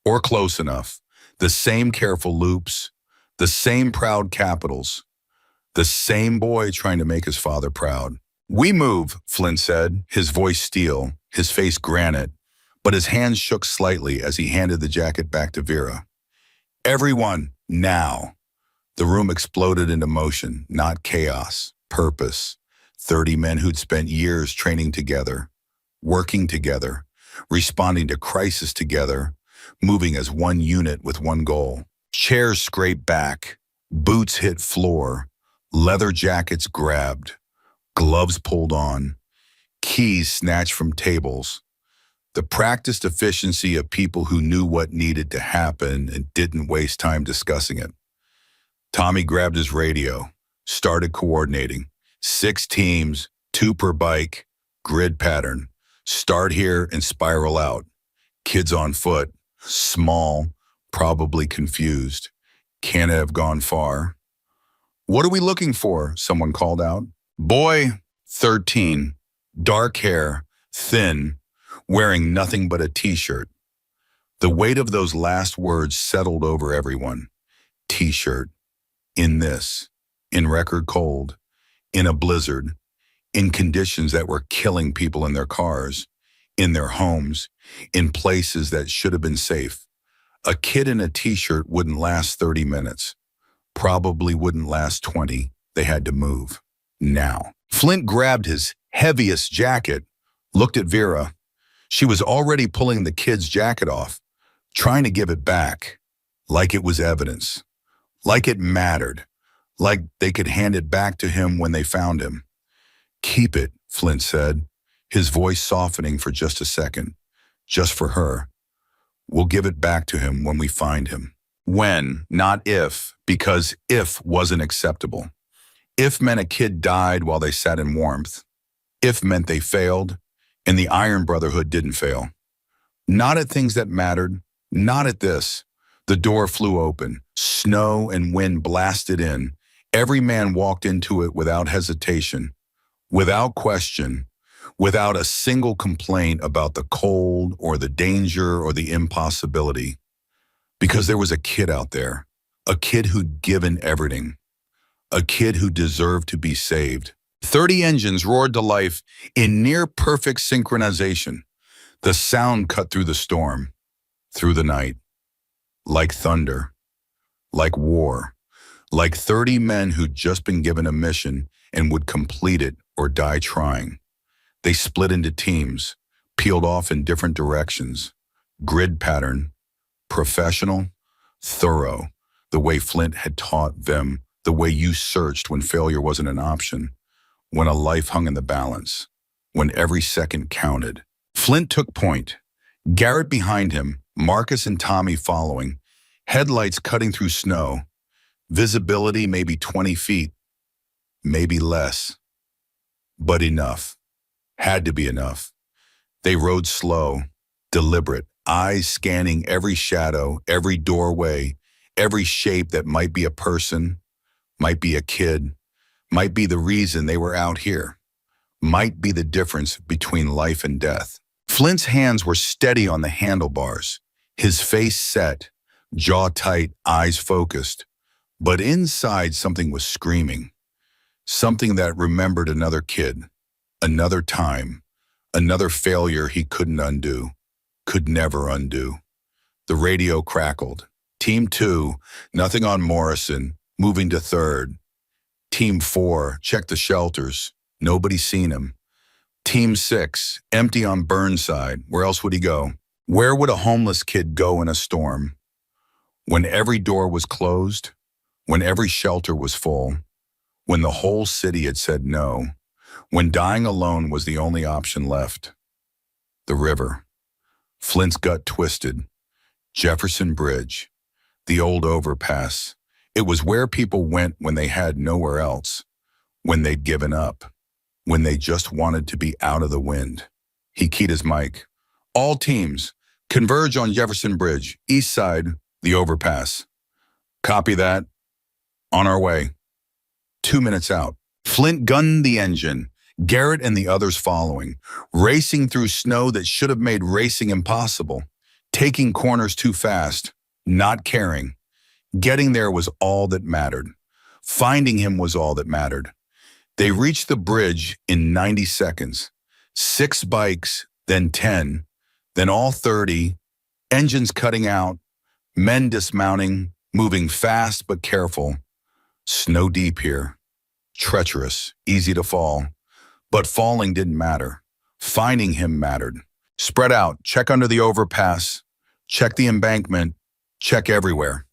or close enough, the same careful loops, the same proud capitals, the same boy trying to make his father proud. "We move," Flint said, his voice steel, his face granite, but his hands shook slightly as he handed the jacket back to Vera. "Everyone, now." The room exploded into motion, not chaos, purpose. 30 men who'd spent years training together, working together, responding to crisis together, moving as one unit with one goal. Chairs scraped back, boots hit floor, leather jackets grabbed, gloves pulled on, keys snatched from tables. The practiced efficiency of people who knew what needed to happen and didn't waste time discussing it. Tommy grabbed his radio, started coordinating. 6 teams, 2 per bike, grid pattern. Start here and spiral out. Kids on foot, small, probably confused. Can't have gone far. "What are we looking for?" someone called out. Boy, 13, dark hair, thin, wearing nothing but a t-shirt. The weight of those last words settled over everyone. T-shirt. In this. In record cold. In a blizzard. In conditions that were killing people in their cars. In their homes. In places that should have been safe. A kid in a t-shirt wouldn't last 30 minutes. Probably wouldn't last 20. They had to move. Now. Flint grabbed his heaviest jacket, looked at Vera. She was already pulling the kid's jacket off, trying to give it back, like it was evidence, like it mattered, like they could hand it back to him when they found him. "Keep it," Flint said, his voice softening for just a second, just for her. "We'll give it back to him when we find him." When, not if, because if wasn't acceptable. If meant a kid died while they sat in warmth. If meant they failed, and the Iron Brotherhood didn't fail. Not at things that mattered, not at this. The door flew open. Snow and wind blasted in. Every man walked into it without hesitation. Without question, without a single complaint about the cold or the danger or the impossibility, because there was a kid out there, a kid who'd given everything, a kid who deserved to be saved. 30 engines roared to life in near-perfect synchronization. The sound cut through the storm, through the night, like thunder, like war, like 30 men who'd just been given a mission and would complete it or die trying. They split into teams, peeled off in different directions. Grid pattern, professional, thorough, the way Flint had taught them, the way you searched when failure wasn't an option, when a life hung in the balance, when every second counted. Flint took point, Garrett behind him, Marcus and Tommy following, headlights cutting through snow, visibility maybe 20 feet, maybe less, but enough. Had to be enough. They rode slow, deliberate, eyes scanning every shadow, every doorway, every shape that might be a person, might be a kid, might be the reason they were out here, might be the difference between life and death. Flint's hands were steady on the handlebars, his face set, jaw tight, eyes focused. But inside something was screaming, something that remembered another kid, another time, another failure he couldn't undo, could never undo. The radio crackled. Team 2, nothing on Morrison, moving to third. Team 4, check the shelters, nobody seen him. Team 6, empty on Burnside, where else would he go? Where would a homeless kid go in a storm? When every door was closed, when every shelter was full, when the whole city had said no, when dying alone was the only option left. The river. Flint's gut twisted. Jefferson Bridge. The old overpass. It was where people went when they had nowhere else, when they'd given up, when they just wanted to be out of the wind. He keyed his mic. All teams, converge on Jefferson Bridge, east side, the overpass. Copy that. On our way. 2 minutes out. Flint gunned the engine, Garrett and the others following, racing through snow that should have made racing impossible, taking corners too fast, not caring. Getting there was all that mattered. Finding him was all that mattered. They reached the bridge in 90 seconds. 6 bikes, then 10, then all 30, engines cutting out, men dismounting, moving fast but careful. Snow deep here. Treacherous, easy to fall. But falling didn't matter. Finding him mattered. Spread out, check under the overpass, check the embankment, check everywhere.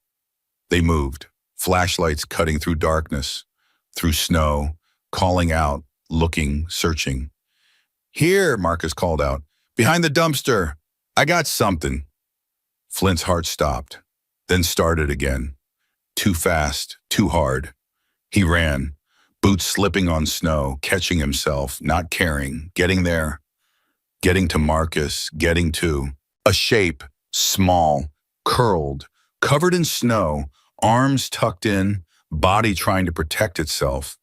They moved, flashlights cutting through darkness, through snow, calling out, looking, searching. Here, Marcus called out, behind the dumpster. I got something. Flint's heart stopped, then started again. Too fast, too hard. He ran, boots slipping on snow, catching himself, not caring, getting there, getting to Marcus, getting to a shape, small, curled, covered in snow, arms tucked in, body trying to protect itself,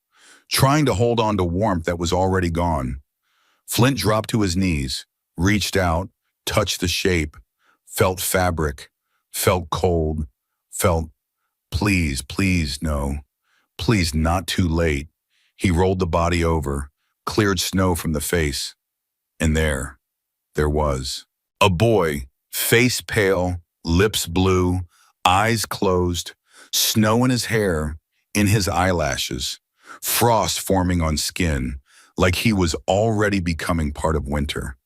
trying to hold on to warmth that was already gone. Flint dropped to his knees, reached out, touched the shape, felt fabric, felt cold, felt, please, please, no, please, not too late. He rolled the body over, cleared snow from the face, and there was a boy, face pale, lips blue, eyes closed, snow in his hair, in his eyelashes, frost forming on skin, like he was already becoming part of winter,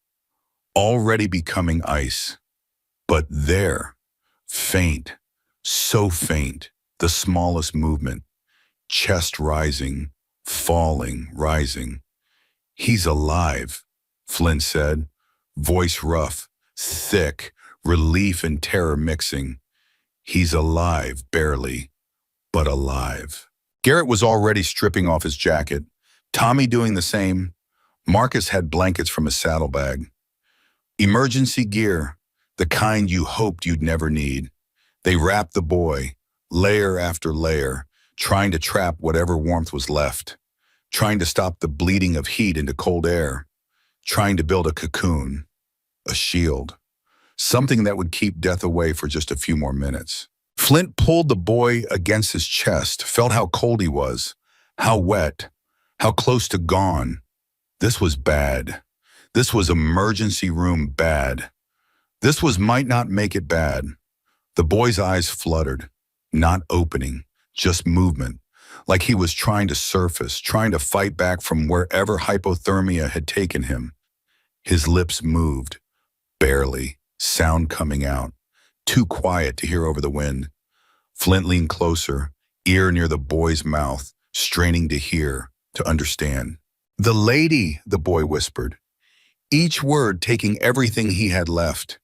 already becoming ice. But there, faint, so faint, the smallest movement, chest rising, falling, rising. He's alive, Flint said, voice rough, thick, relief and terror mixing. He's alive, barely, but alive. Garrett was already stripping off his jacket, Tommy doing the same. Marcus had blankets from his saddlebag. Emergency gear, the kind you hoped you'd never need. They wrapped the boy, layer after layer, trying to trap whatever warmth was left. trying to stop the bleeding of heat into cold air, trying to build a cocoon, a shield, something that would keep death away for just a few more minutes. Flint pulled the boy against his chest, felt how cold he was, how wet, how close to gone. This was bad. This was emergency room bad. This was might not make it bad. The boy's eyes fluttered, not opening, just movement, like he was trying to surface, trying to fight back from wherever hypothermia had taken him. His lips moved, barely, sound coming out, too quiet to hear over the wind. Flint leaned closer, ear near the boy's mouth, straining to hear, to understand. "The lady," the boy whispered, each word taking everything he had left,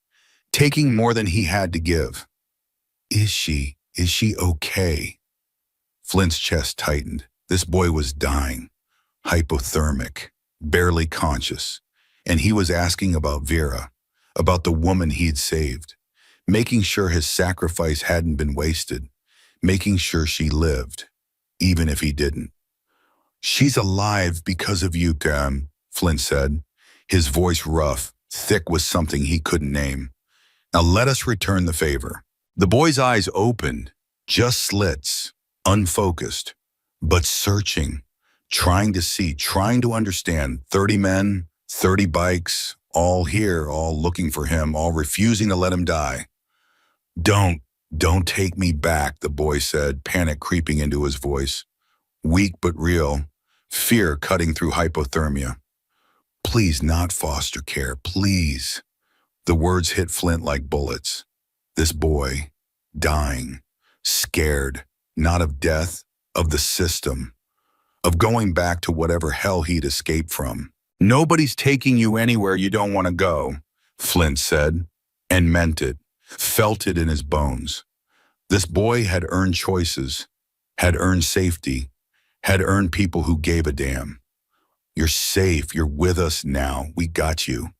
taking more than he had to give. Is she okay?" Flint's chest tightened. This boy was dying, hypothermic, barely conscious, and he was asking about Vera, about the woman he'd saved, making sure his sacrifice hadn't been wasted, making sure she lived, even if he didn't. "She's alive because of you, Dan," Flint said, his voice rough, thick with something he couldn't name. "Now let us return the favor." The boy's eyes opened, just slits, unfocused, but searching, trying to see, trying to understand. 30 men, 30 bikes, all here, all looking for him, all refusing to let him die. Don't take me back," the boy said, panic creeping into his voice. Weak but real, fear cutting through hypothermia. "Please, not foster care, please." The words hit Flint like bullets. This boy, dying, scared, not of death, of the system, of going back to whatever hell he'd escaped from. "Nobody's taking you anywhere you don't want to go," Flint said, and meant it, felt it in his bones. This boy had earned choices, had earned safety, had earned people who gave a damn. "You're safe, you're with us now, we got you."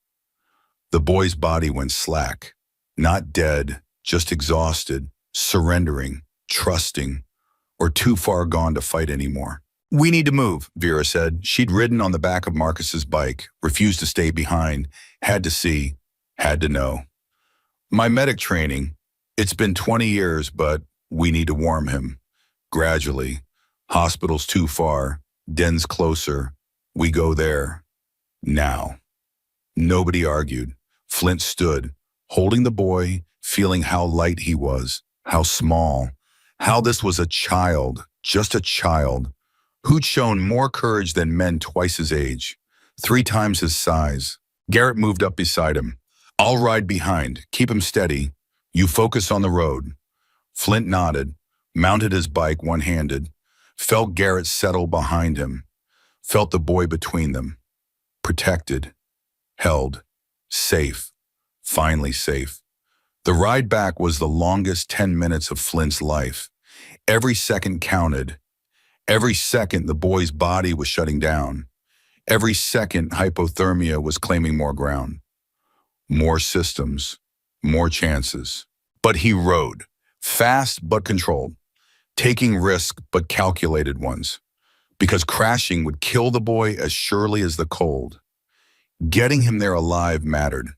The boy's body went slack, not dead, just exhausted, surrendering, trusting, or too far gone to fight anymore. "We need to move," Vera said. She'd ridden on the back of Marcus's bike, refused to stay behind, had to see, had to know. "My medic training, it's been 20 years, but we need to warm him. Gradually. Hospital's too far, den's closer. We go there. Now." Nobody argued. Flint stood, holding the boy, feeling how light he was, how small, how this was a child, just a child, who'd shown more courage than men twice his age, 3 times his size. Garrett moved up beside him. "I'll ride behind. Keep him steady. You focus on the road." Flint nodded, mounted his bike one-handed, felt Garrett settle behind him, felt the boy between them. Protected, held, safe, finally safe. The ride back was the longest 10 minutes of Flint's life. Every second counted. Every second the boy's body was shutting down. Every second hypothermia was claiming more ground. More systems, more chances. But he rode, fast but controlled, taking risks but calculated ones, because crashing would kill the boy as surely as the cold. Getting him there alive mattered.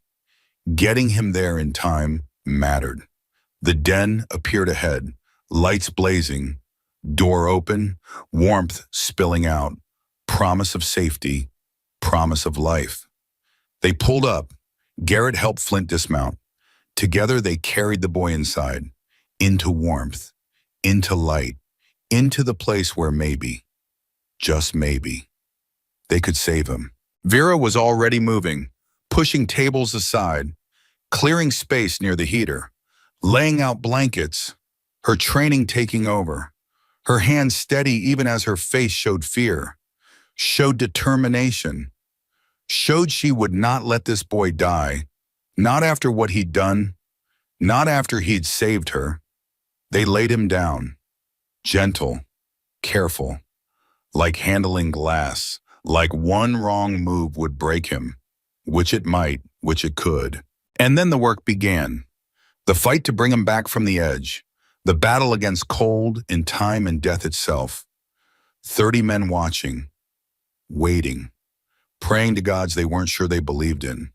Getting him there in time mattered. The den appeared ahead, lights blazing, door open, warmth spilling out, promise of safety, promise of life. They pulled up. Garrett helped Flint dismount. Together they carried the boy inside, into warmth, into light, into the place where maybe, just maybe, they could save him. Vera was already moving, pushing tables aside, clearing space near the heater, laying out blankets, her training taking over, her hands steady even as her face showed fear, showed determination, showed she would not let this boy die, not after what he'd done, not after he'd saved her. They laid him down, gentle, careful, like handling glass, like one wrong move would break him, which it might, which it could. And then the work began. The fight to bring him back from the edge, the battle against cold in time and death itself. 30 men watching, waiting, praying to gods they weren't sure they believed in,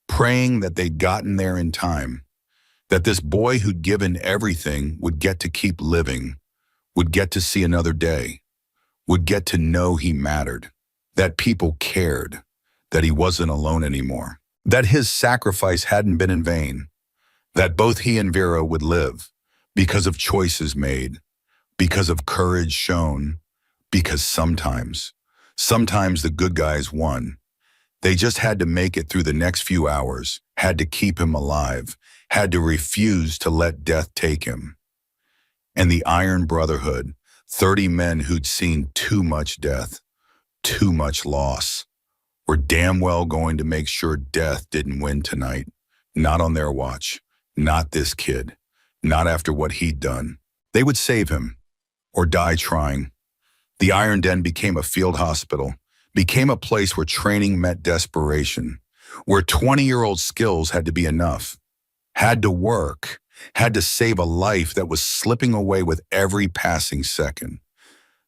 praying that they'd gotten there in time, that this boy who'd given everything would get to keep living, would get to see another day, would get to know he mattered, that people cared, that he wasn't alone anymore, that his sacrifice hadn't been in vain, that both he and Vera would live because of choices made, because of courage shown, because sometimes the good guys won. They just had to make it through the next few hours, had to keep him alive, had to refuse to let death take him. And the Iron Brotherhood, 30 men who'd seen too much death, too much loss, were damn well going to make sure death didn't win tonight. Not on their watch, not this kid, not after what he'd done. They would save him, or die trying. The Iron Den became a field hospital, became a place where training met desperation, where 20-year-old skills had to be enough, had to work, had to save a life that was slipping away with every passing second.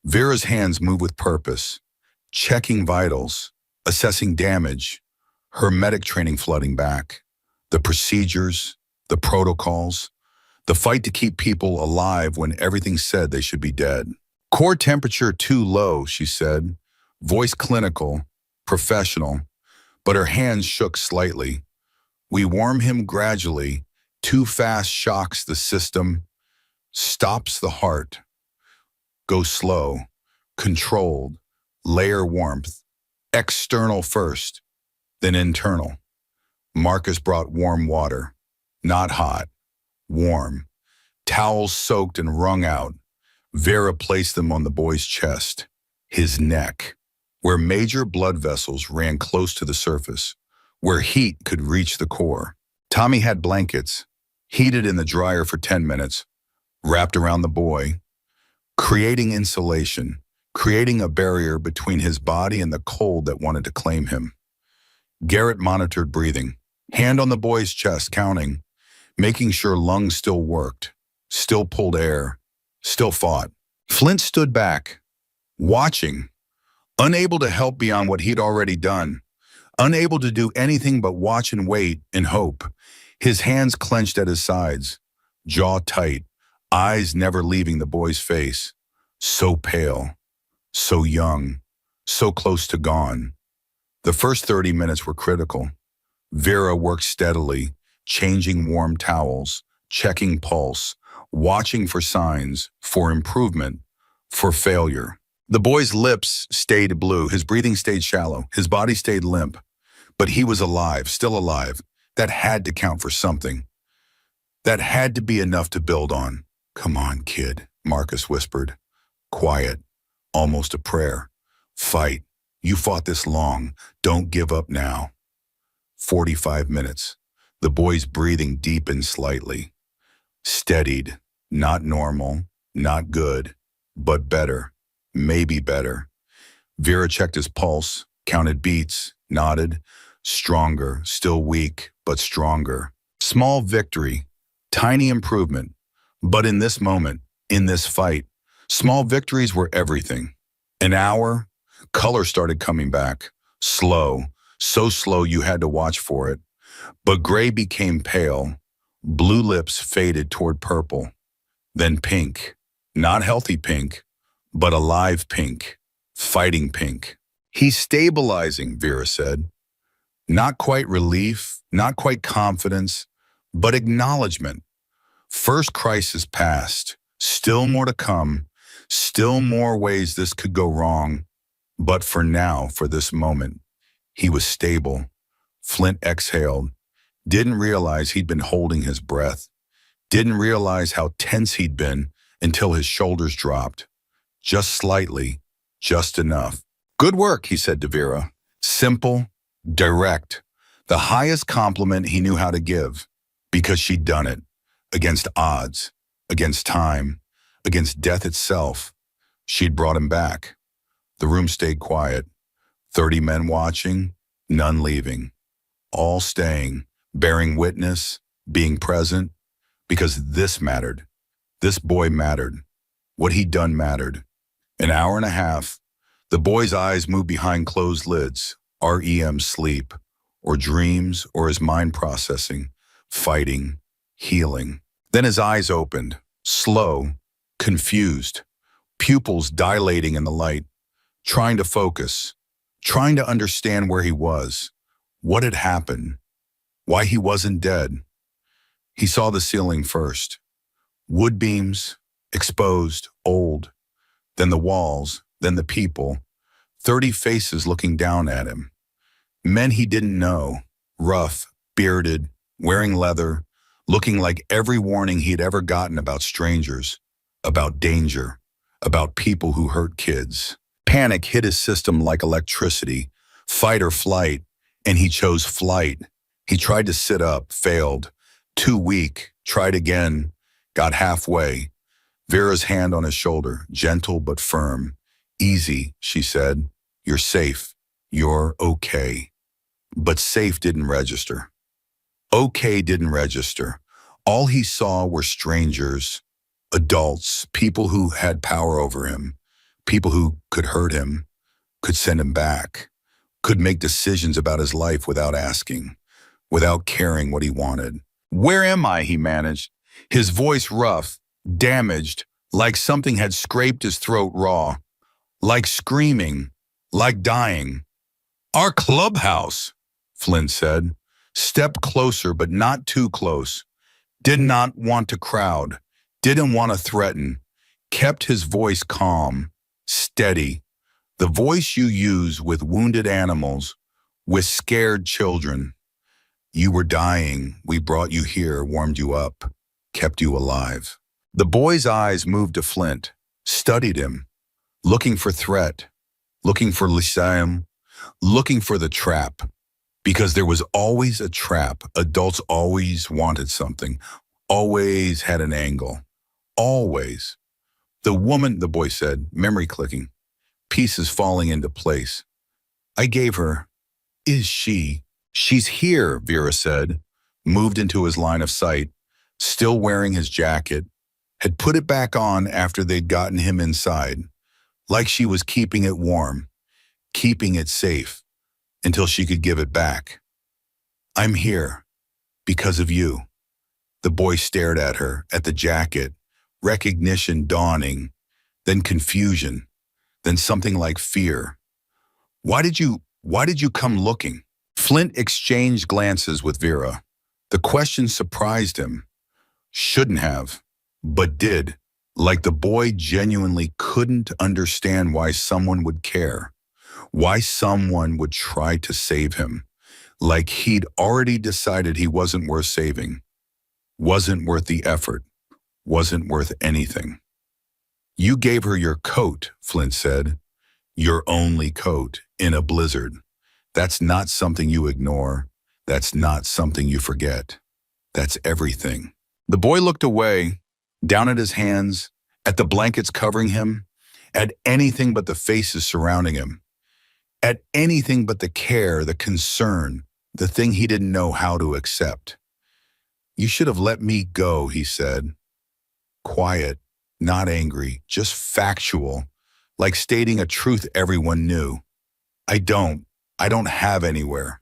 Vera's hands moved with purpose, checking vitals, assessing damage, her medic training flooding back, the procedures, the protocols, the fight to keep people alive when everything said they should be dead. Core temperature too low, she said, voice clinical, professional, but her hands shook slightly. We warm him gradually. Too fast shocks the system, stops the heart. Go slow, controlled, layer warmth. External first, then internal. Marcus brought warm water, not hot, warm. Towels soaked and wrung out. Vera placed them on the boy's chest, his neck, where major blood vessels ran close to the surface, where heat could reach the core. Tommy had blankets, heated in the dryer for 10 minutes, wrapped around the boy, creating insulation, creating a barrier between his body and the cold that wanted to claim him. Garrett monitored breathing, hand on the boy's chest, counting, making sure lungs still worked, still pulled air, still fought. Flint stood back, watching, unable to help beyond what he'd already done, unable to do anything but watch and wait and hope. His hands clenched at his sides, jaw tight, eyes never leaving the boy's face. So pale, so young, so close to gone. The first 30 minutes were critical. Vera worked steadily, changing warm towels, checking pulse, watching for signs, for improvement, for failure. The boy's lips stayed blue, his breathing stayed shallow, his body stayed limp. But he was alive, still alive. That had to count for something. That had to be enough to build on. Come on, kid, Marcus whispered. Quiet, almost a prayer. Fight. You fought this long. Don't give up now. 45 minutes. The boy's breathing deepened slightly. Steadied. Not normal, not good, but better. Maybe better. Vera checked his pulse, counted beats, nodded. Stronger, still weak, but stronger. Small victory, tiny improvement. But in this moment, in this fight, small victories were everything. An hour, color started coming back. Slow, so slow you had to watch for it. But gray became pale. Blue lips faded toward purple. Then pink. Not healthy pink, but alive pink. Fighting pink. He's stabilizing, Vera said. Not quite relief, not quite confidence, but acknowledgement. First crisis passed. Still more to come. Still more ways this could go wrong. But for now, for this moment, he was stable. Flint exhaled. Didn't realize he'd been holding his breath. Didn't realize how tense he'd been until his shoulders dropped. Just slightly, just enough. Good work, he said to Vera. Simple, direct. The highest compliment he knew how to give. Because she'd done it. Against odds. Against time. Against death itself. She'd brought him back. The room stayed quiet. 30 men watching, none leaving. All staying, bearing witness, being present. Because this mattered. This boy mattered. What he'd done mattered. An hour and a half. The boy's eyes moved behind closed lids, REM sleep, or dreams, or his mind processing, fighting, healing. Then his eyes opened, slow, confused, pupils dilating in the light, trying to focus, trying to understand where he was, what had happened, why he wasn't dead. He saw the ceiling first. Wood beams, exposed, old, then the walls, then the people, 30 faces looking down at him. Men he didn't know, rough, bearded, wearing leather, looking like every warning he'd ever gotten about strangers, about danger, about people who hurt kids. Panic hit his system like electricity, fight or flight, and he chose flight. He tried to sit up, failed. Too weak, tried again, got halfway. Vera's hand on his shoulder, gentle but firm. Easy, she said. You're safe. You're okay. But safe didn't register. Okay didn't register. All he saw were strangers, adults, people who had power over him, people who could hurt him, could send him back, could make decisions about his life without asking, without caring what he wanted. Where am I? He managed, his voice rough, damaged, like something had scraped his throat raw, like screaming, like dying. Our clubhouse, Flynn said. Stepped closer, but not too close. Did not want to crowd, didn't want to threaten. Kept his voice calm, steady. The voice you use with wounded animals, with scared children. You were dying, we brought you here, warmed you up, kept you alive. The boy's eyes moved to Flint, studied him, looking for threat, looking for Lyceum, looking for the trap. Because there was always a trap. Adults always wanted something, always had an angle, always. The woman, the boy said, memory clicking, pieces falling into place. I gave her, is she? She's here, Vera said, moved into his line of sight, still wearing his jacket, had put it back on after they'd gotten him inside, like she was keeping it warm, keeping it safe, until she could give it back. I'm here, because of you. The boy stared at her, at the jacket, recognition dawning, then confusion, then something like fear. Why did you come looking? Flint exchanged glances with Vera. The question surprised him. Shouldn't have, but did. Like the boy genuinely couldn't understand why someone would care, why someone would try to save him. Like he'd already decided he wasn't worth saving, wasn't worth the effort, wasn't worth anything. You gave her your coat, Flint said. Your only coat, in a blizzard. That's not something you ignore. That's not something you forget. That's everything. The boy looked away, down at his hands, at the blankets covering him, at anything but the faces surrounding him, at anything but the care, the concern, the thing he didn't know how to accept. You should have let me go, he said. Quiet, not angry, just factual, like stating a truth everyone knew. I don't have anywhere.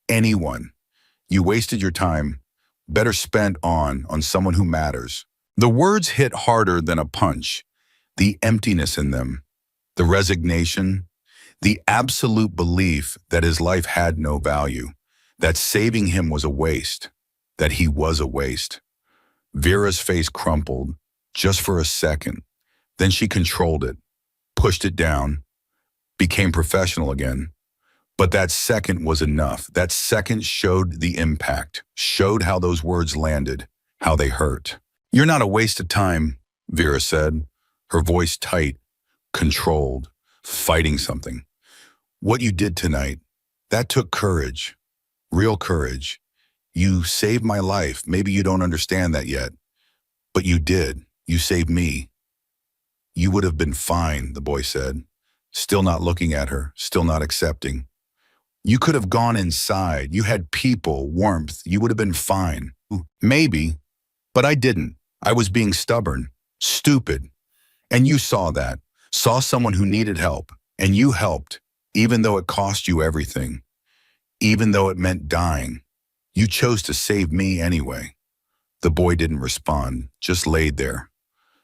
Anyone. You wasted your time, better spent on someone who matters. The words hit harder than a punch, the emptiness in them, the resignation, the absolute belief that his life had no value, that saving him was a waste, that he was a waste. Vera's face crumpled, just for a second. Then she controlled it, pushed it down, became professional again. But that second was enough. That second showed the impact, showed how those words landed, how they hurt. You're not a waste of time, Vera said, her voice tight, controlled, fighting something. What you did tonight, that took courage, real courage. You saved my life. Maybe you don't understand that yet, but you did. You saved me. You would have been fine, the boy said, still not looking at her, still not accepting. You could have gone inside. You had people, warmth. You would have been fine. Maybe, but I didn't. I was being stubborn, stupid. And you saw that, saw someone who needed help, And you helped, even though it cost you everything, even though it meant dying. You chose to save me anyway." The boy didn't respond, just laid there,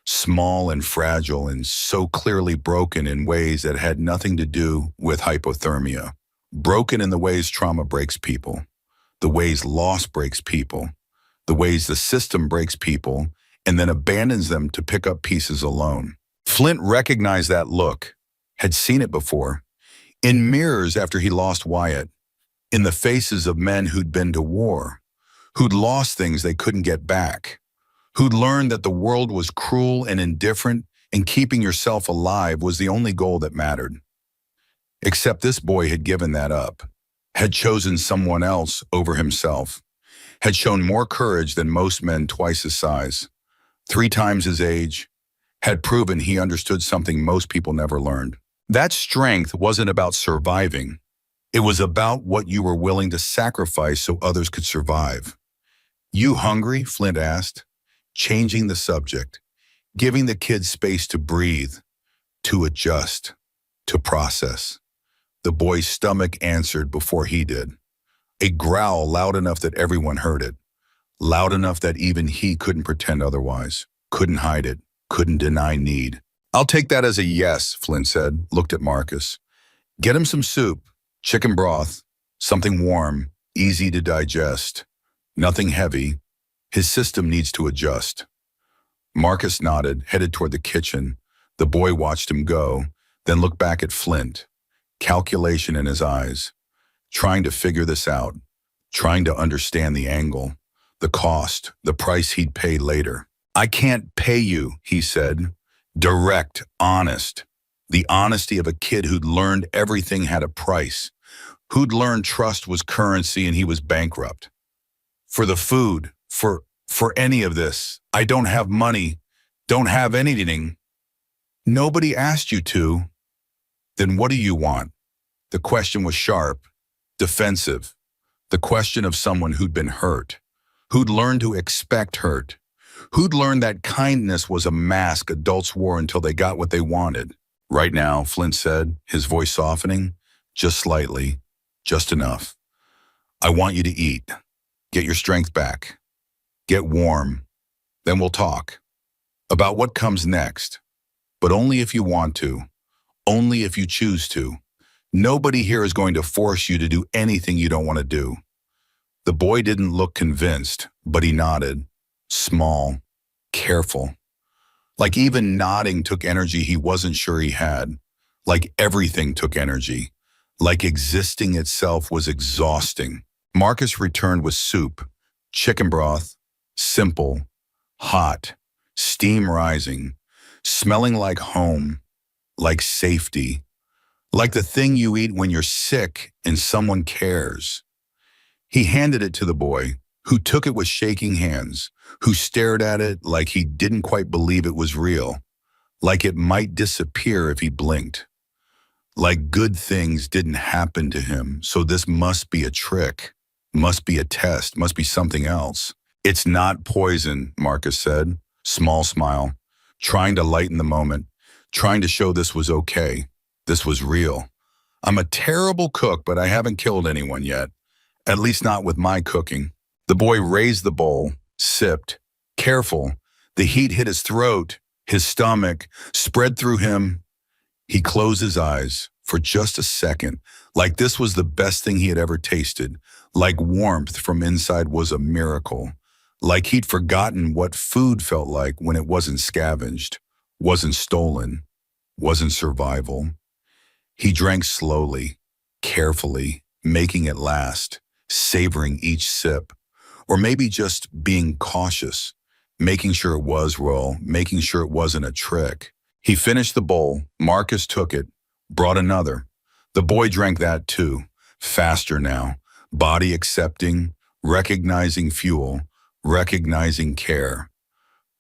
small and fragile and so clearly broken in ways that had nothing to do with hypothermia. Broken in the ways trauma breaks people, the ways loss breaks people, the ways the system breaks people and then abandons them to pick up pieces alone. Flint recognized that look, had seen it before, in mirrors after he lost Wyatt, in the faces of men who'd been to war, who'd lost things they couldn't get back, who'd learned that the world was cruel and indifferent and keeping yourself alive was the only goal that mattered. Except this boy had given that up, had chosen someone else over himself, had shown more courage than most men twice his size, 3 times his age, had proven he understood something most people never learned. That strength wasn't about surviving. It was about what you were willing to sacrifice so others could survive. "You hungry?" Flint asked, changing the subject, giving the kid space to breathe, to adjust, to process. The boy's stomach answered before he did. A growl loud enough that everyone heard it, loud enough that even he couldn't pretend otherwise, couldn't hide it, couldn't deny need. "I'll take that as a yes," Flint said, looked at Marcus. "Get him some soup, chicken broth, something warm, easy to digest. Nothing heavy. His system needs to adjust." Marcus nodded, headed toward the kitchen. The boy watched him go, then looked back at Flint, calculation in his eyes, trying to figure this out, trying to understand the angle, the cost, the price he'd pay later. "I can't pay you," he said, direct, honest. The honesty of a kid who'd learned everything had a price, who'd learned trust was currency and he was bankrupt. "For the food, for any of this, I don't have money, don't have anything." "Nobody asked you to." "Then what do you want?" The question was sharp, defensive, the question of someone who'd been hurt, who'd learned to expect hurt, who'd learned that kindness was a mask adults wore until they got what they wanted. "Right now," Flint said, his voice softening, just slightly, just enough. "I want you to eat. Get your strength back. Get warm. Then we'll talk about what comes next. But only if you want to. Only if you choose to. Nobody here is going to force you to do anything you don't want to do." The boy didn't look convinced, but he nodded. Small, careful. Like even nodding took energy he wasn't sure he had. Like everything took energy. Like existing itself was exhausting. Marcus returned with soup, chicken broth, simple, hot, steam rising, smelling like home, like safety, like the thing you eat when you're sick and someone cares. He handed it to the boy, who took it with shaking hands, who stared at it like he didn't quite believe it was real, like it might disappear if he blinked. Like good things didn't happen to him, so this must be a trick, must be a test, must be something else. "It's not poison," Marcus said, small smile, trying to lighten the moment, trying to show this was okay, this was real. "I'm a terrible cook, but I haven't killed anyone yet, at least not with my cooking." The boy raised the bowl, sipped, careful. The heat hit his throat, his stomach, spread through him. He closed his eyes for just a second, like this was the best thing he had ever tasted, like warmth from inside was a miracle, like he'd forgotten what food felt like when it wasn't scavenged, wasn't stolen, wasn't survival. He drank slowly, carefully, making it last, savoring each sip, or maybe just being cautious, making sure it was raw, making sure it wasn't a trick. He finished the bowl. Marcus took it, brought another. The boy drank that too, faster now, body accepting, recognizing fuel, recognizing care.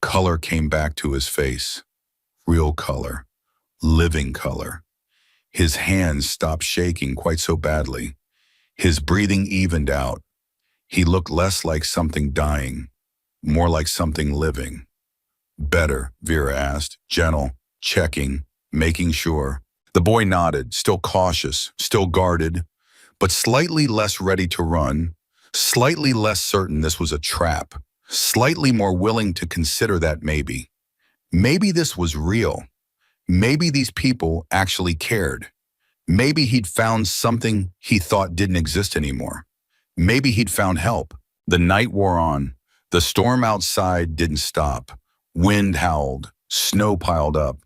Color came back to his face, real color, living color. His hands stopped shaking quite so badly. His breathing evened out. He looked less like something dying, more like something living. "Better?" Vera asked, gentle, checking, making sure. The boy nodded, still cautious, still guarded, but slightly less ready to run, slightly less certain this was a trap, slightly more willing to consider that maybe. Maybe this was real. Maybe these people actually cared. Maybe he'd found something he thought didn't exist anymore. Maybe he'd found help. The night wore on. The storm outside didn't stop. Wind howled. Snow piled up.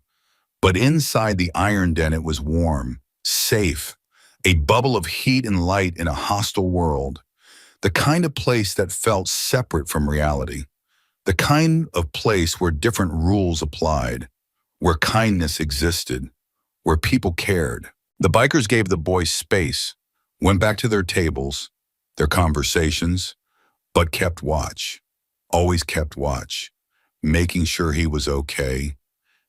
But inside the iron den it was warm, safe, a bubble of heat and light in a hostile world. The kind of place that felt separate from reality. The kind of place where different rules applied, where kindness existed, where people cared. The bikers gave the boys space, went back to their tables, their conversations, but kept watch, always kept watch, making sure he was okay,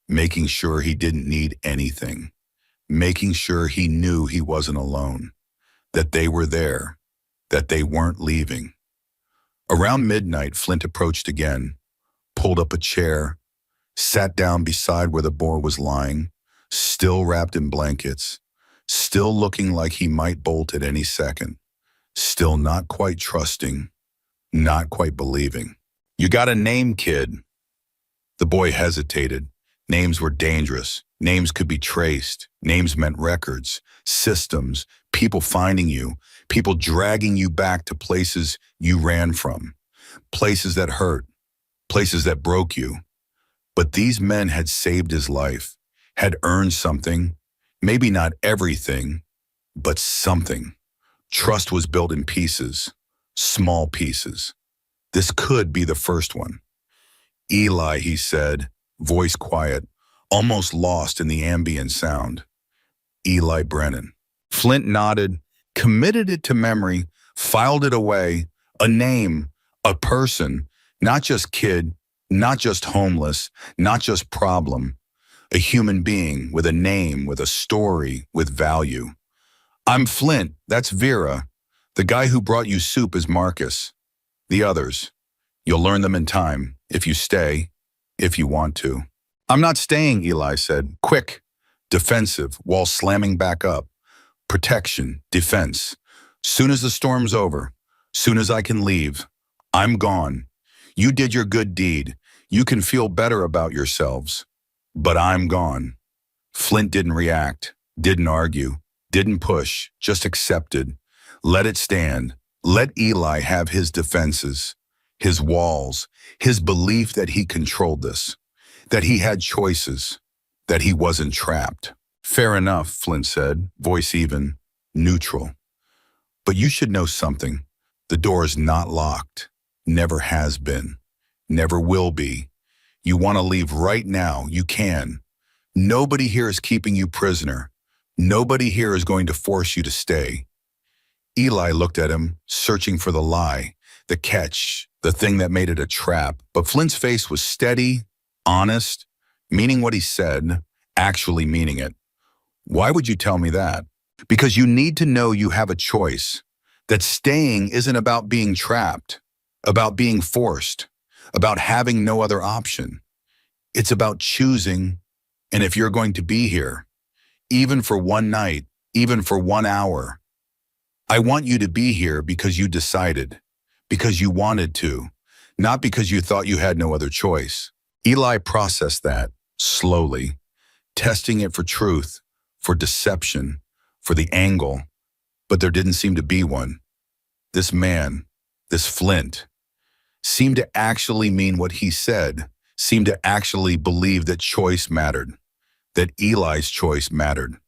making sure he didn't need anything, making sure he knew he wasn't alone, that they were there, that they weren't leaving. Around midnight, Flint approached again, pulled up a chair, sat down beside where the boy was lying, still wrapped in blankets, still looking like he might bolt at any second, still not quite trusting, not quite believing. "You got a name, kid." The boy hesitated. Names were dangerous. Names could be traced. Names meant records, systems, people finding you, people dragging you back to places you ran from, places that hurt, places that broke you. But these men had saved his life, had earned something, maybe not everything, but something. Trust was built in pieces, small pieces. This could be the first one. "Eli," he said, voice quiet, almost lost in the ambient sound. "Eli Brennan." Flint nodded, committed it to memory, filed it away. A name, a person, not just kid, not just homeless, not just problem. A human being with a name, with a story, with value. "I'm Flint, that's Vera. The guy who brought you soup is Marcus. The others, you'll learn them in time, if you stay, if you want to." "I'm not staying," Eli said, quick, defensive, wall slamming back up. Protection, defense. "Soon as the storm's over, soon as I can leave, I'm gone. You did your good deed. You can feel better about yourselves. But I'm gone." Flint didn't react, didn't argue, didn't push, just accepted. Let it stand. Let Eli have his defenses, his walls, his belief that he controlled this, that he had choices, that he wasn't trapped. "Fair enough," Flint said, voice even, neutral. "But you should know something. The door is not locked. Never has been. Never will be. You want to leave right now, you can. Nobody here is keeping you prisoner. Nobody here is going to force you to stay." Eli looked at him, searching for the lie, the catch, the thing that made it a trap. But Flint's face was steady, honest, meaning what he said, actually meaning it. "Why would you tell me that?" "Because you need to know you have a choice, that staying isn't about being trapped, about being forced, about having no other option. It's about choosing, and if you're going to be here, even for one night, even for 1 hour, I want you to be here because you decided, because you wanted to, not because you thought you had no other choice." Eli processed that, slowly, testing it for truth, for deception, for the angle, but there didn't seem to be one. This man, this Flint, seemed to actually mean what he said, seemed to actually believe that choice mattered, that Eli's choice mattered.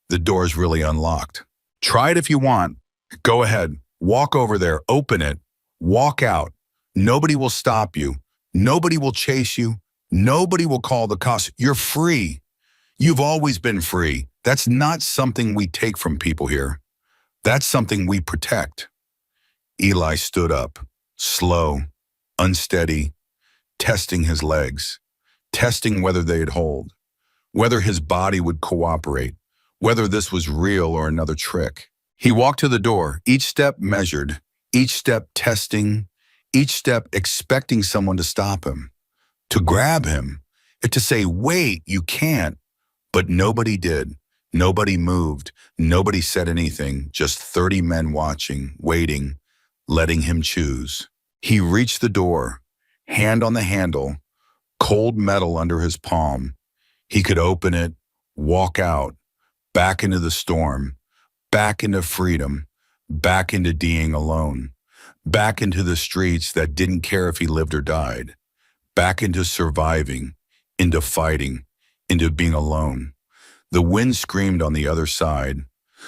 "The door's really unlocked. Try it if you want. Go ahead. Walk over there. Open it. Walk out. Nobody will stop you. Nobody will chase you. Nobody will call the cops. You're free. You've always been free. That's not something we take from people here. That's something we protect." Eli stood up, slow, unsteady, testing his legs, testing whether they'd hold, whether his body would cooperate, whether this was real or another trick. He walked to the door, each step measured, each step testing, each step expecting someone to stop him, to grab him, to say, "Wait, you can't." But nobody did. Nobody moved. Nobody said anything. Just 30 men watching, waiting, letting him choose. He reached the door, hand on the handle, cold metal under his palm. He could open it, walk out, back into the storm, back into freedom, back into being alone, back into the streets that didn't care if he lived or died, back into surviving, into fighting, into being alone. The wind screamed on the other side,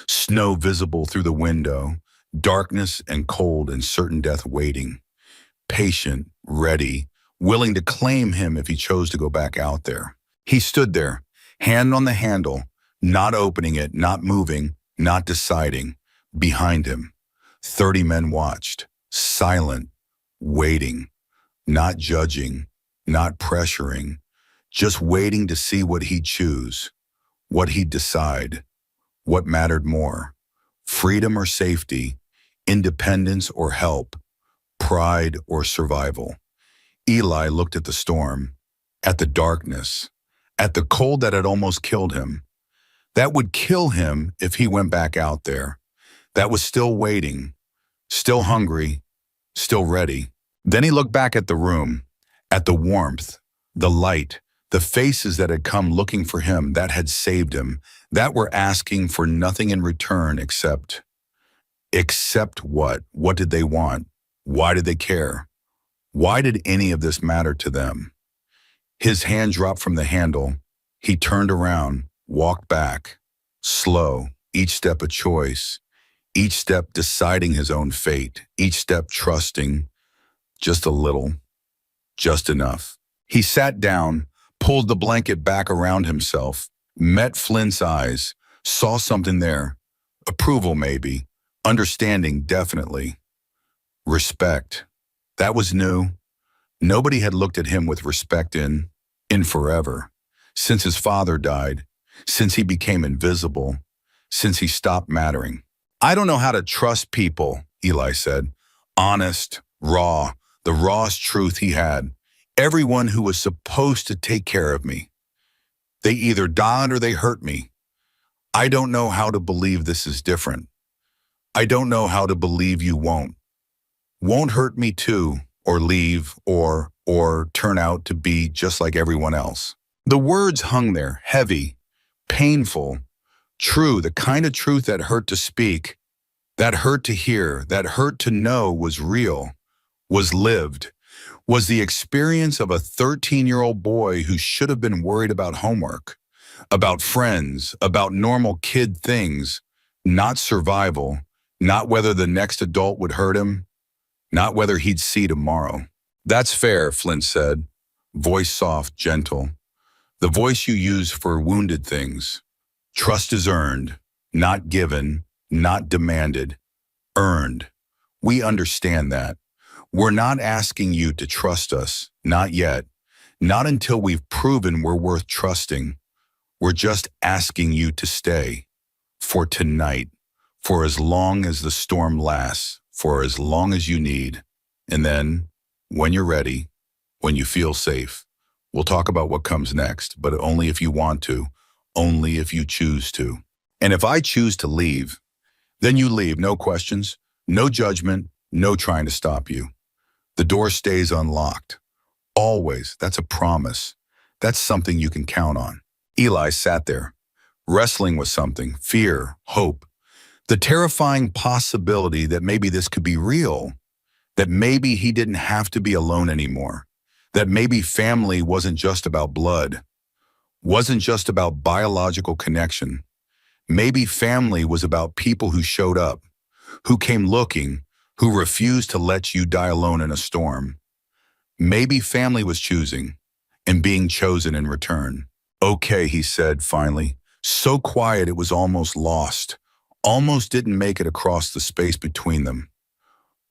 snow visible through the window, darkness and cold and certain death waiting, patient, ready, willing to claim him if he chose to go back out there. He stood there, hand on the handle, not opening it, not moving, not deciding. Behind him, 30 men watched, silent, waiting, not judging, not pressuring, just waiting to see what he'd choose, what he'd decide, what mattered more, freedom or safety, independence or help, pride or survival. Eli looked at the storm, at the darkness, at the cold that had almost killed him. That would kill him if he went back out there. That was still waiting, still hungry, still ready. Then he looked back at the room, at the warmth, the light, the faces that had come looking for him, that had saved him, that were asking for nothing in return except what? What did they want? Why did they care? Why did any of this matter to them? His hand dropped from the handle. He turned around, walked back, slow, each step a choice, each step deciding his own fate, each step trusting, just a little, just enough. He sat down, pulled the blanket back around himself, met Flint's eyes, saw something there. Approval maybe, understanding definitely. Respect. That was new. Nobody had looked at him with respect in forever. Since his father died, since he became invisible, since he stopped mattering. I don't know how to trust people, Eli said. Honest, raw, the rawest truth he had. Everyone who was supposed to take care of me. They either died or they hurt me. I don't know how to believe this is different. I don't know how to believe you won't hurt me too, or leave, or turn out to be just like everyone else. The words hung there, heavy, painful, true, the kind of truth that hurt to speak, that hurt to hear, that hurt to know was real, was lived, was the experience of a 13-year-old boy who should have been worried about homework, about friends, about normal kid things, not survival, not whether the next adult would hurt him, not whether he'd see tomorrow. That's fair, Flint said, voice soft, gentle. The voice you use for wounded things. Trust is earned, not given, not demanded. Earned. We understand that. We're not asking you to trust us, not yet. Not until we've proven we're worth trusting. We're just asking you to stay. For tonight. For as long as the storm lasts. For as long as you need. And then, when you're ready, when you feel safe, we'll talk about what comes next, but only if you want to, only if you choose to. And if I choose to leave, then you leave, no questions, no judgment, no trying to stop you. The door stays unlocked. Always, that's a promise. That's something you can count on. Eli sat there, wrestling with something, fear, hope, the terrifying possibility that maybe this could be real, that maybe he didn't have to be alone anymore, that maybe family wasn't just about blood, wasn't just about biological connection. Maybe family was about people who showed up, who came looking, who refused to let you die alone in a storm. Maybe family was choosing and being chosen in return. Okay, he said finally, so quiet it was almost lost, almost didn't make it across the space between them.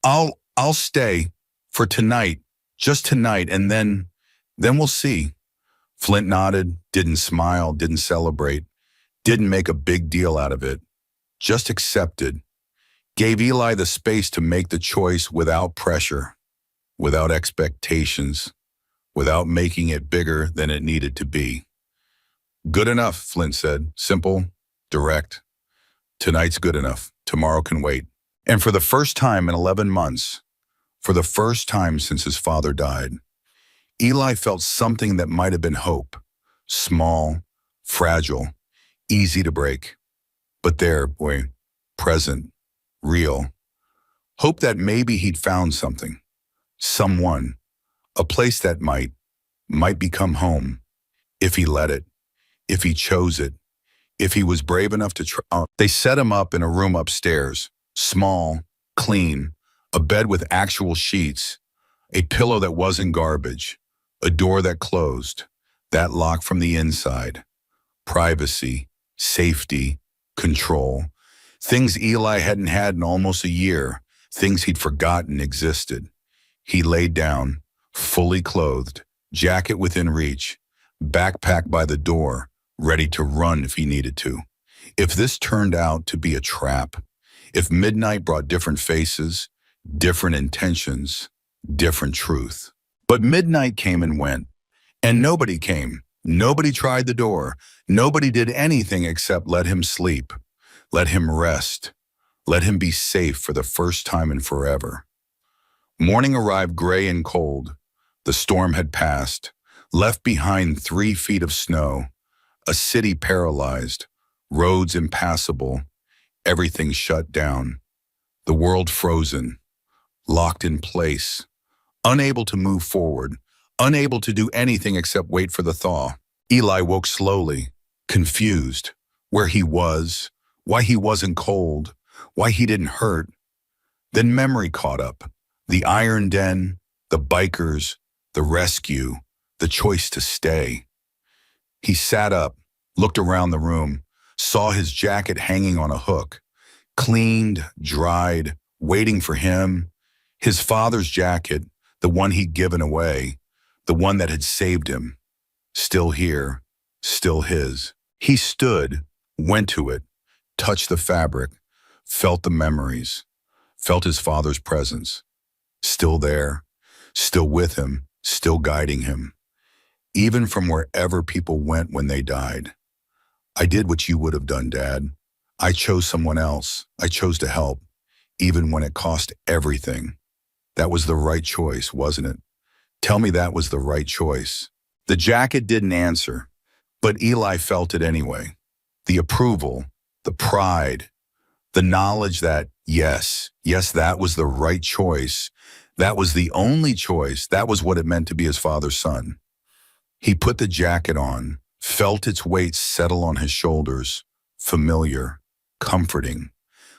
I'll stay for tonight, just tonight, and then we'll see. Flint nodded, didn't smile, didn't celebrate, didn't make a big deal out of it, just accepted. Gave Eli the space to make the choice without pressure, without expectations, without making it bigger than it needed to be. Good enough, Flint said. Simple, direct. Tonight's good enough. Tomorrow can wait. And for the first time in 11 months, for the first time since his father died, Eli felt something that might have been hope. Small, fragile, easy to break. But there, boy, present, real. Hope that maybe he'd found something, someone, a place that might become home, if he let it, if he chose it, if he was brave enough to try. They set him up in a room upstairs, small, clean, a bed with actual sheets, a pillow that wasn't garbage, a door that closed, that lock from the inside, privacy, safety, control, things Eli hadn't had in almost a year, things he'd forgotten existed. He laid down, fully clothed, jacket within reach, backpack by the door, ready to run if he needed to. If this turned out to be a trap, if midnight brought different faces, different intentions, different truth. But midnight came and went, and nobody came. Nobody tried the door. Nobody did anything except let him sleep, let him rest, let him be safe for the first time in forever. Morning arrived gray and cold. The storm had passed, left behind 3 feet of snow, a city paralyzed, roads impassable, everything shut down, the world frozen, locked in place, unable to move forward, unable to do anything except wait for the thaw. Eli woke slowly, confused, where he was, why he wasn't cold, why he didn't hurt. Then memory caught up. The iron den, the bikers, the rescue, the choice to stay. He sat up, looked around the room, saw his jacket hanging on a hook, cleaned, dried, waiting for him. His father's jacket, the one he'd given away, the one that had saved him. Still here, still his. He stood, went to it, touched the fabric, felt the memories, felt his father's presence. Still there, still with him, still guiding him. Even from wherever people went when they died. I did what you would have done, Dad. I chose someone else. I chose to help, even when it cost everything. That was the right choice, wasn't it? Tell me that was the right choice. The jacket didn't answer, but Eli felt it anyway. The approval, the pride, the knowledge that, yes, that was the right choice. That was the only choice. That was what it meant to be his father's son. He put the jacket on, felt its weight settle on his shoulders, familiar, comforting,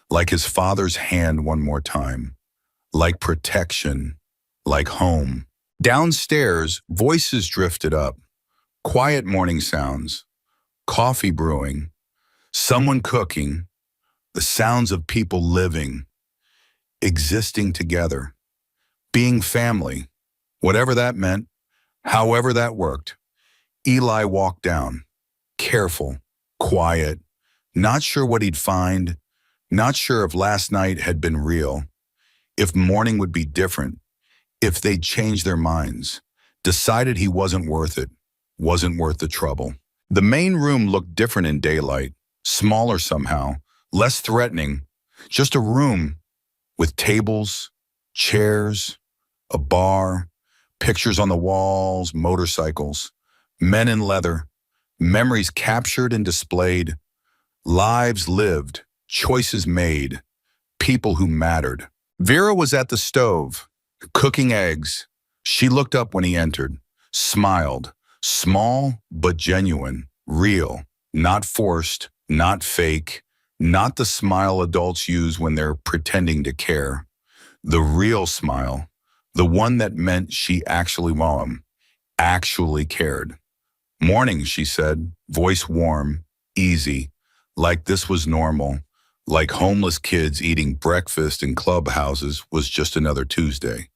like his father's hand one more time, like protection, like home. Downstairs, voices drifted up, quiet morning sounds, coffee brewing, someone cooking, the sounds of people living, existing together, being family, whatever that meant, however that worked. Eli walked down, careful, quiet, not sure what he'd find, not sure if last night had been real, if morning would be different, if they'd change their minds, decided he wasn't worth it, wasn't worth the trouble. The main room looked different in daylight, smaller somehow, less threatening, just a room with tables, chairs, a bar, pictures on the walls, motorcycles, men in leather, memories captured and displayed, lives lived, choices made, people who mattered. Vera was at the stove, cooking eggs. She looked up when he entered, smiled, small but genuine, real, not forced, not fake, not the smile adults use when they're pretending to care. The real smile, the one that meant she actually loved him, actually cared. Morning, she said, voice warm, easy, like this was normal, like homeless kids eating breakfast in clubhouses was just another Tuesday.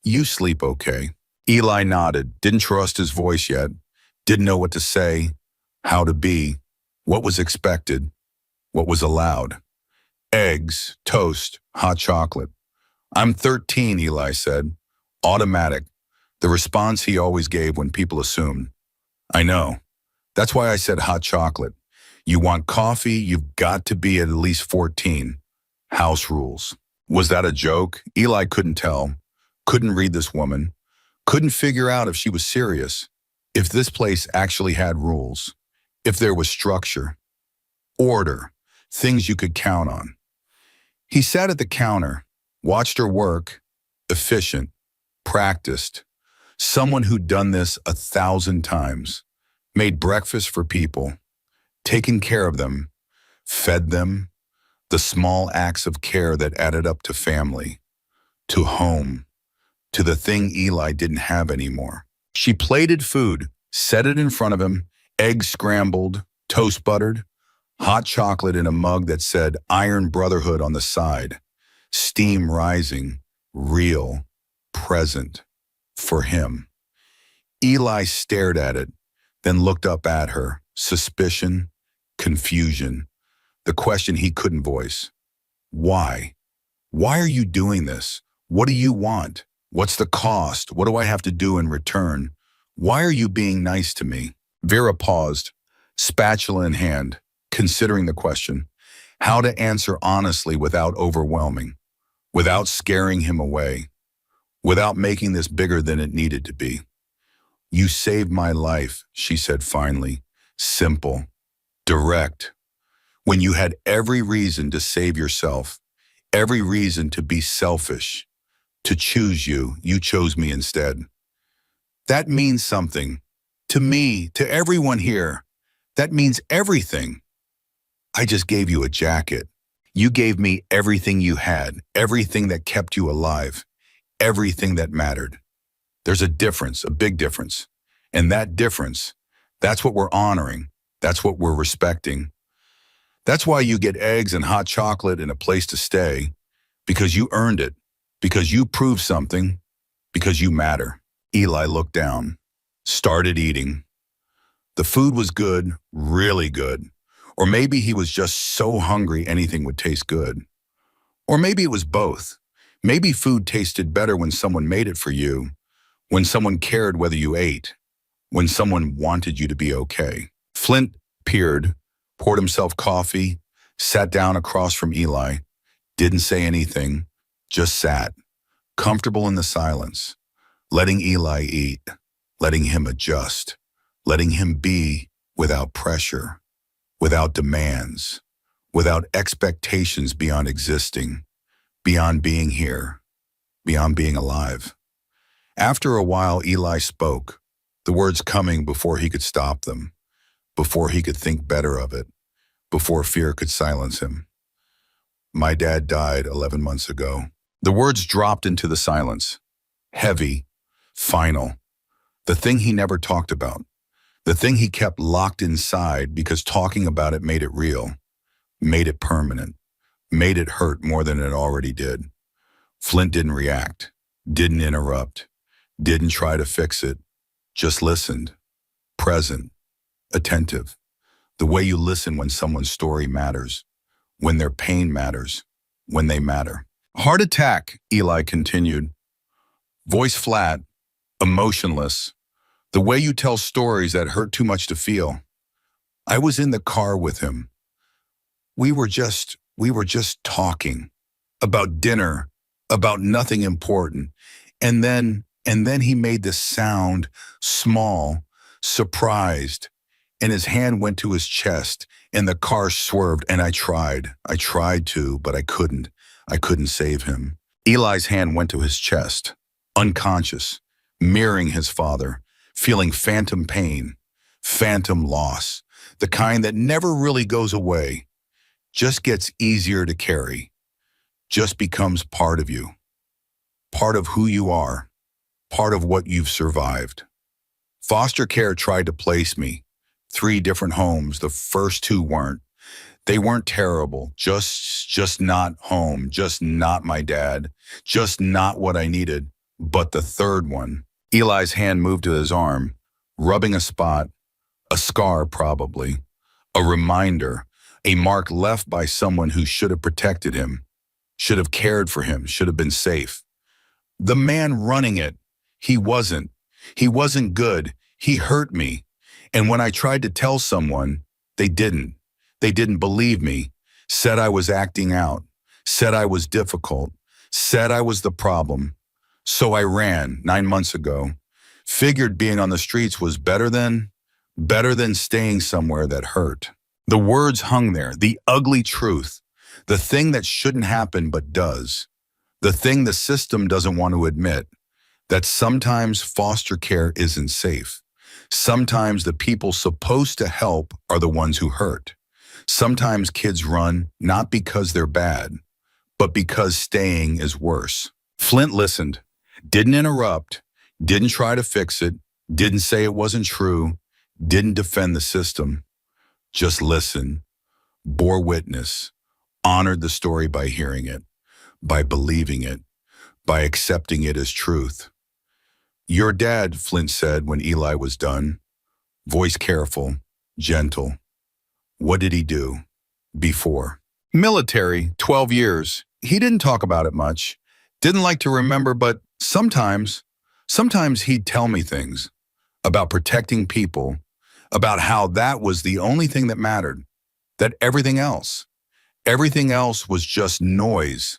You sleep okay? Eli nodded, didn't trust his voice yet, didn't know what to say, how to be, what was expected, what was allowed. Eggs, toast, hot chocolate. I'm 13, Eli said. Automatic, the response he always gave when people assumed. I know. That's why I said hot chocolate. You want coffee, you've got to be at least 14. House rules. Was that a joke? Eli couldn't tell, couldn't read this woman, couldn't figure out if she was serious, if this place actually had rules, if there was structure, order, things you could count on. He sat at the counter, watched her work, efficient, practiced, someone who'd done this 1,000 times, made breakfast for people, taken care of them, fed them, the small acts of care that added up to family, to home, to the thing Eli didn't have anymore. She plated food, set it in front of him, eggs scrambled, toast buttered, hot chocolate in a mug that said Iron Brotherhood on the side, steam rising, real, present, for him. Eli stared at it, then looked up at her, suspicion, confusion, the question he couldn't voice. Why? Why are you doing this? What do you want? What's the cost? What do I have to do in return? Why are you being nice to me? Vera paused, spatula in hand, considering the question, how to answer honestly without overwhelming, without scaring him away, without making this bigger than it needed to be. You saved my life, she said finally, simple, direct, when you had every reason to save yourself, every reason to be selfish, to choose you, you chose me instead. That means something. To me, to everyone here, that means everything. I just gave you a jacket. You gave me everything you had, everything that kept you alive, everything that mattered. There's a difference, a big difference. And that difference, that's what we're honoring. That's what we're respecting. That's why you get eggs and hot chocolate and a place to stay, because you earned it, because you proved something, because you matter. Eli looked down, started eating. The food was good, really good. Or maybe he was just so hungry anything would taste good. Or maybe it was both. Maybe food tasted better when someone made it for you, when someone cared whether you ate, when someone wanted you to be okay. Flint peered, poured himself coffee, sat down across from Eli, didn't say anything, just sat, comfortable in the silence, letting Eli eat, letting him adjust, letting him be without pressure, without demands, without expectations beyond existing, beyond being here, beyond being alive. After a while, Eli spoke, the words coming before he could stop them, before he could think better of it, before fear could silence him. My dad died 11 months ago. The words dropped into the silence, heavy, final, the thing he never talked about, the thing he kept locked inside because talking about it made it real, made it permanent, made it hurt more than it already did. Flint didn't react, didn't interrupt, didn't try to fix it, just listened, present, attentive, the way you listen when someone's story matters, when their pain matters, when they matter. Heart attack, Eli continued, voice flat, emotionless, the way you tell stories that hurt too much to feel. I was in the car with him. We were just talking about dinner, about nothing important. And then he made this sound, small, surprised, and his hand went to his chest and the car swerved and I tried to, but I couldn't save him. Eli's hand went to his chest, unconscious, mirroring his father, feeling phantom pain, phantom loss, the kind that never really goes away, just gets easier to carry, just becomes part of you, part of who you are, part of what you've survived. Foster care tried to place me, 3 different homes. The first 2 weren't. They weren't terrible, just not home, just not my dad, just not what I needed. But the third one, Eli's hand moved to his arm, rubbing a spot, a scar probably, a reminder, a mark left by someone who should have protected him, should have cared for him, should have been safe. The man running it, he wasn't good, he hurt me. And when I tried to tell someone, they didn't. They didn't believe me, said I was acting out, said I was difficult, said I was the problem. So I ran 9 months ago, figured being on the streets was better than staying somewhere that hurt. The words hung there, the ugly truth, the thing that shouldn't happen but does, the thing the system doesn't want to admit, that sometimes foster care isn't safe. Sometimes the people supposed to help are the ones who hurt. Sometimes kids run not because they're bad, but because staying is worse. Flint listened, didn't interrupt, didn't try to fix it, didn't say it wasn't true, didn't defend the system. Just listened, bore witness, honored the story by hearing it, by believing it, by accepting it as truth. Your dad, Flint said when Eli was done, voice careful, gentle. What did he do before? Military, 12 years. He didn't talk about it much, didn't like to remember, but sometimes he'd tell me things about protecting people, about how that was the only thing that mattered, that everything else was just noise,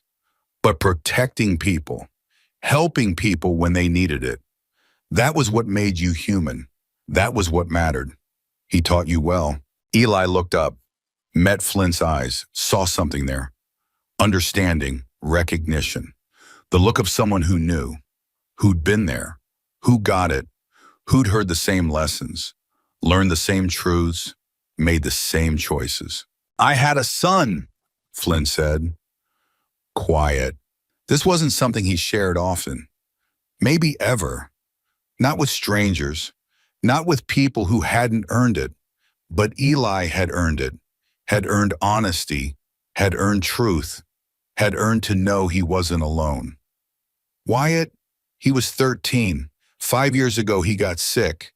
but protecting people, helping people when they needed it. That was what made you human. That was what mattered. He taught you well. Eli looked up, met Flint's eyes, saw something there. Understanding, recognition. The look of someone who knew, who'd been there, who got it, who'd heard the same lessons, learned the same truths, made the same choices. I had a son, Flint said. Quiet. This wasn't something he shared often. Maybe ever. Not with strangers, not with people who hadn't earned it, but Eli had earned it, had earned honesty, had earned truth, had earned to know he wasn't alone. Wyatt, he was 13. 5 years ago, he got sick.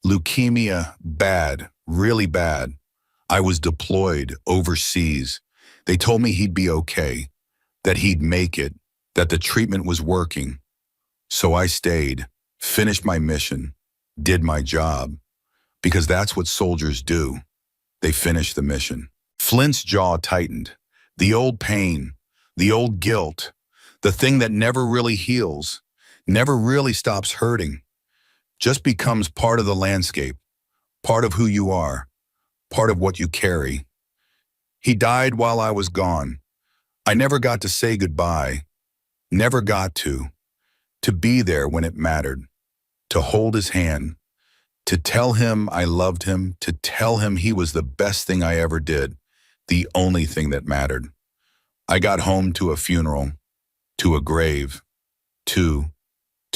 Leukemia, bad, really bad. I was deployed overseas. They told me he'd be okay, that he'd make it, that the treatment was working. So I stayed. Finished my mission, did my job, because that's what soldiers do. They finish the mission. Flint's jaw tightened. The old pain, the old guilt, the thing that never really heals, never really stops hurting, just becomes part of the landscape, part of who you are, part of what you carry. He died while I was gone. I never got to say goodbye, never got to be there when it mattered, to hold his hand, to tell him I loved him, to tell him he was the best thing I ever did, the only thing that mattered. I got home to a funeral, to a grave, to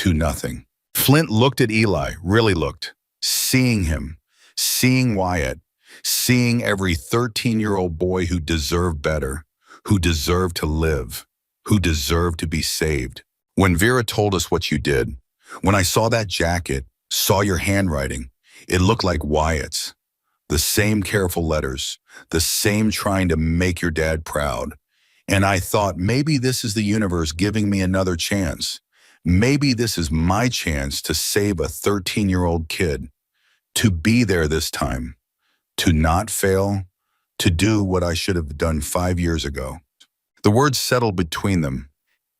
nothing. Flint looked at Eli, really looked, seeing him, seeing Wyatt, seeing every 13-year-old boy who deserved better, who deserved to live, who deserved to be saved. When Vera told us what you did, when I saw that jacket, saw your handwriting, it looked like Wyatt's. The same careful letters, the same trying to make your dad proud. And I thought, maybe this is the universe giving me another chance. Maybe this is my chance to save a 13-year-old kid, to be there this time, to not fail, to do what I should have done 5 years ago. The words settled between them,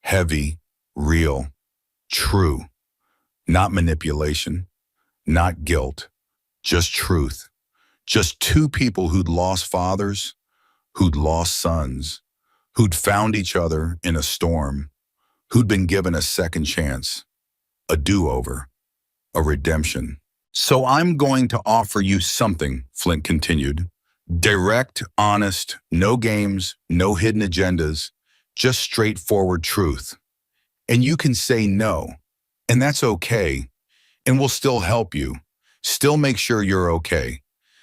heavy, real, true, not manipulation, not guilt, just truth. Just two people who'd lost fathers, who'd lost sons, who'd found each other in a storm, who'd been given a second chance, a do-over, a redemption. So I'm going to offer you something, Flint continued. Direct, honest, no games, no hidden agendas, just straightforward truth. And you can say no, and that's okay, and we'll still help you, still make sure you're okay,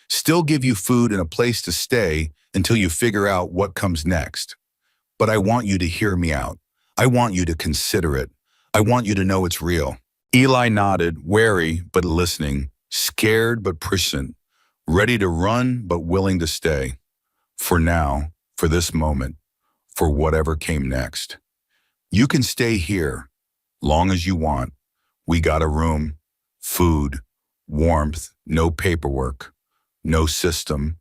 still give you food and a place to stay until you figure out what comes next. But I want you to hear me out. I want you to consider it. I want you to know it's real. Eli nodded, wary but listening, scared but prescient, ready to run but willing to stay. For now, for this moment, for whatever came next. You can stay here, long as you want. We got a room, food, warmth, no paperwork, no system,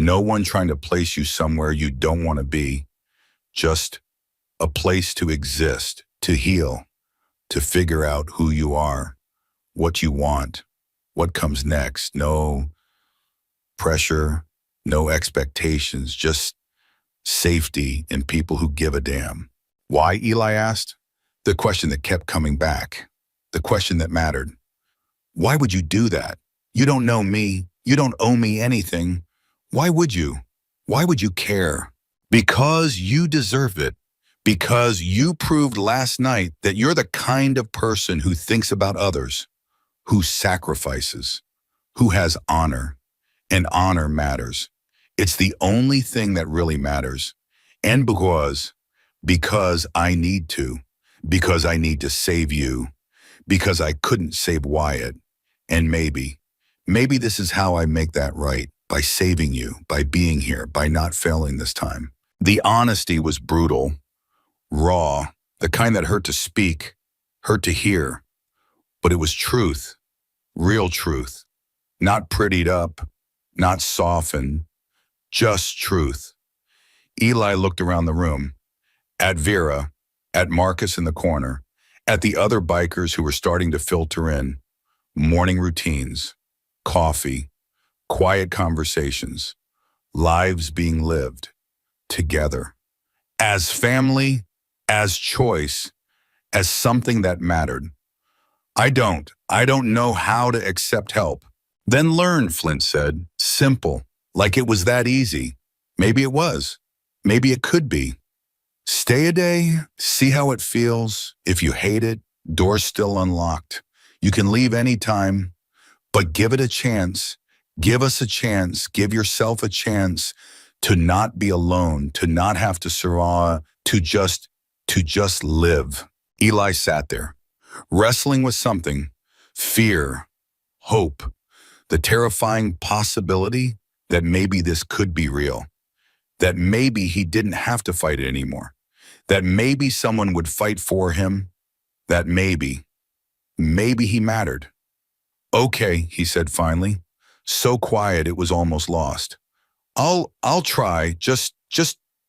No one trying to place you somewhere you don't want to be, just a place to exist, to heal, to figure out who you are, what you want, what comes next. No pressure, no expectations, just safety and people who give a damn. Why, Eli asked? The question that kept coming back. The question that mattered. Why would you do that? You don't know me. You don't owe me anything. Why would you? Why would you care? Because you deserve it. Because you proved last night that you're the kind of person who thinks about others, who sacrifices, who has honor. And honor matters. It's the only thing that really matters. And because I need to, because I need to save you, because I couldn't save Wyatt. And maybe this is how I make that right, by saving you, by being here, by not failing this time. The honesty was brutal, raw, the kind that hurt to speak, hurt to hear. But it was truth, real truth, not prettied up, not softened, just truth. Eli looked around the room, at Vera, at Marcus in the corner, at the other bikers who were starting to filter in. Morning routines, coffee, quiet conversations, lives being lived together. As family, as choice, as something that mattered. I don't know how to accept help. Then learn, Flint said. Simple, like it was that easy. Maybe it was. Maybe it could be. Stay a day, see how it feels. If you hate it, door's still unlocked. You can leave anytime, but give it a chance. Give us a chance. Give yourself a chance to not be alone, to not have to survive, to just live. Eli sat there, wrestling with something, fear, hope, the terrifying possibility that maybe this could be real, that maybe he didn't have to fight it anymore, that maybe someone would fight for him, that maybe he mattered. Okay, he said finally, so quiet it was almost lost. I'll try, just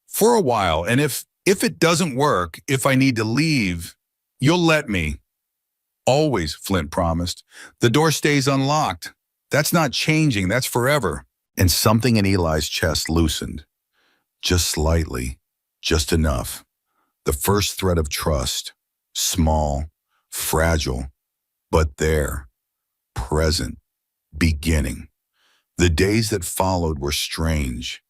for a while, and if it doesn't work, if I need to leave, you'll let me. Always, Flint promised. The door stays unlocked. That's not changing, that's forever. And something in Eli's chest loosened. Just slightly, just enough. The first thread of trust, small, fragile, but there, present, beginning. The days that followed were strange.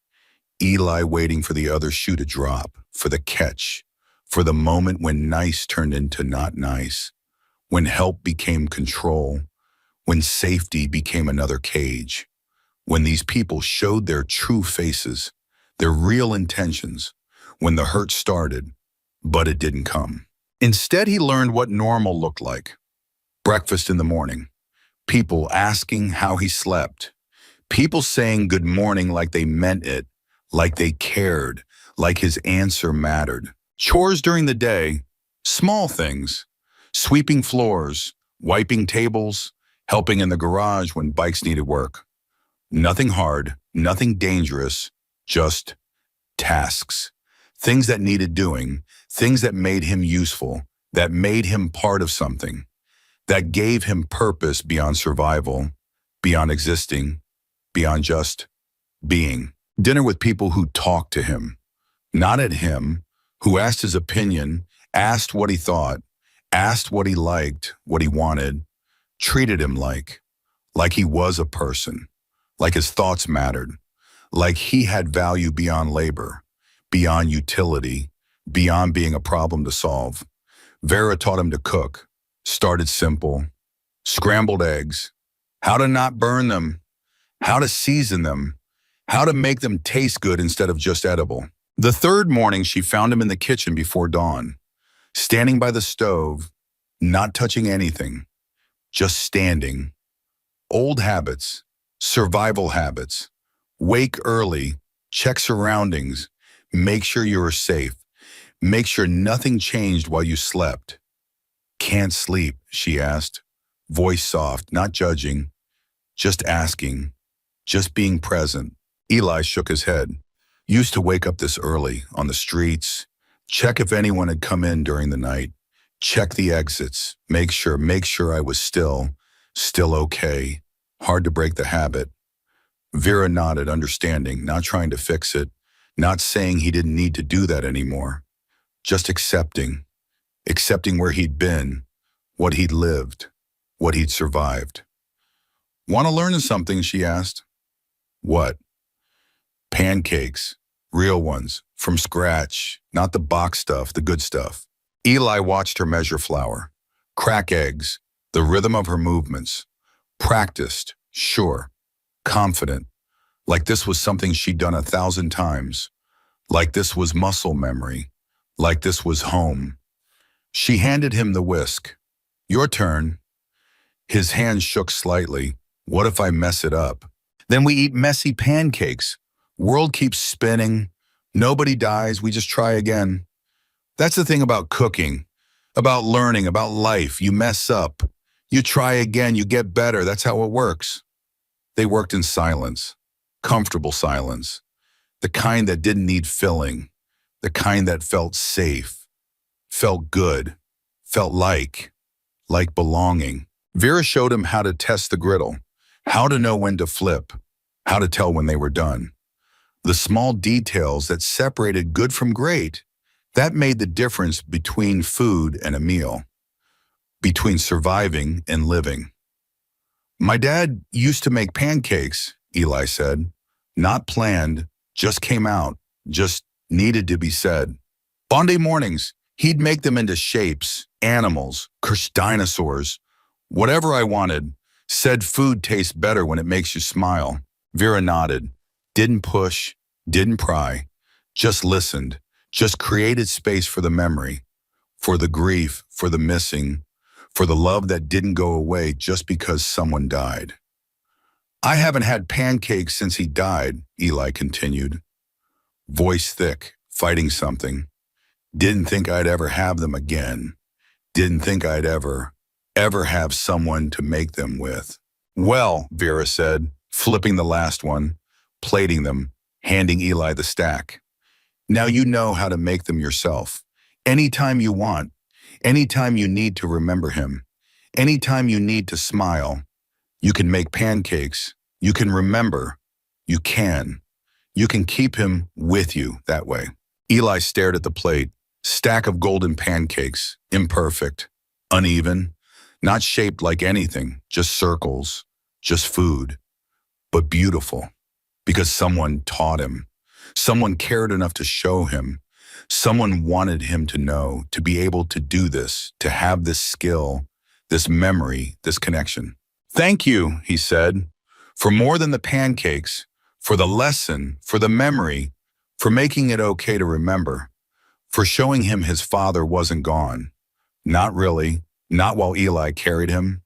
Eli waiting for the other shoe to drop, for the catch, for the moment when nice turned into not nice, when help became control, when safety became another cage, when these people showed their true faces, their real intentions, when the hurt started, but it didn't come. Instead, he learned what normal looked like. Breakfast in the morning, people asking how he slept, people saying good morning like they meant it, like they cared, like his answer mattered. Chores during the day, small things, sweeping floors, wiping tables, helping in the garage when bikes needed work. Nothing hard, nothing dangerous, just tasks. Things that needed doing, things that made him useful, that made him part of something, that gave him purpose beyond survival, beyond existing, beyond just being. Dinner with people who talked to him, not at him, who asked his opinion, asked what he thought, asked what he liked, what he wanted, treated him like he was a person, like his thoughts mattered, like he had value beyond labor, beyond utility, beyond being a problem to solve. Vera taught him to cook, started simple, scrambled eggs, how to not burn them, how to season them, how to make them taste good instead of just edible. The third morning, she found him in the kitchen before dawn, standing by the stove, not touching anything, just standing. Old habits, survival habits. Wake early, check surroundings, make sure you are safe, make sure nothing changed while you slept. Can't sleep, she asked, voice soft, not judging, just asking, just being present. Eli shook his head. Used to wake up this early, on the streets, check if anyone had come in during the night, check the exits, make sure I was still okay. Hard to break the habit. Vera nodded, understanding, not trying to fix it, not saying he didn't need to do that anymore, just accepting where he'd been, what he'd lived, what he'd survived. Want to learn something, she asked. What? Pancakes, real ones, from scratch, not the box stuff, the good stuff. Eli watched her measure flour, crack eggs, the rhythm of her movements. Practiced, sure, confident, like this was something she'd done 1,000 times, like this was muscle memory, like this was home. She handed him the whisk. Your turn. His hand shook slightly. What if I mess it up? Then we eat messy pancakes. World keeps spinning. Nobody dies. We just try again. That's the thing about cooking, about learning, about life. You mess up. You try again. You get better. That's how it works. They worked in silence, comfortable silence, the kind that didn't need filling, the kind that felt safe, felt good, felt like belonging. Vera showed him how to test the griddle, how to know when to flip, how to tell when they were done. The small details that separated good from great, that made the difference between food and a meal, between surviving and living. My dad used to make pancakes, Eli said. Not planned, just came out, just needed to be said. Sunday mornings, he'd make them into shapes, animals, cursed dinosaurs, whatever I wanted. Said food tastes better when it makes you smile. Vera nodded, didn't push, didn't pry, just listened, just created space for the memory, for the grief, for the missing, for the love that didn't go away just because someone died. I haven't had pancakes since he died, Eli continued, voice thick, fighting something. Didn't think I'd ever have them again. Didn't think I'd ever have someone to make them with. Well, Vera said, flipping the last one, plating them, handing Eli the stack. Now you know how to make them yourself. Anytime you want, anytime you need to remember him, anytime you need to smile, you can make pancakes, you can remember, you can keep him with you that way. Eli stared at the plate, stack of golden pancakes, imperfect, uneven, not shaped like anything, just circles, just food, but beautiful, because someone taught him, someone cared enough to show him, someone wanted him to know, to be able to do this, to have this skill, this memory, this connection. Thank you, he said, for more than the pancakes, for the lesson, for the memory, for making it okay to remember, for showing him his father wasn't gone. Not really, not while Eli carried him,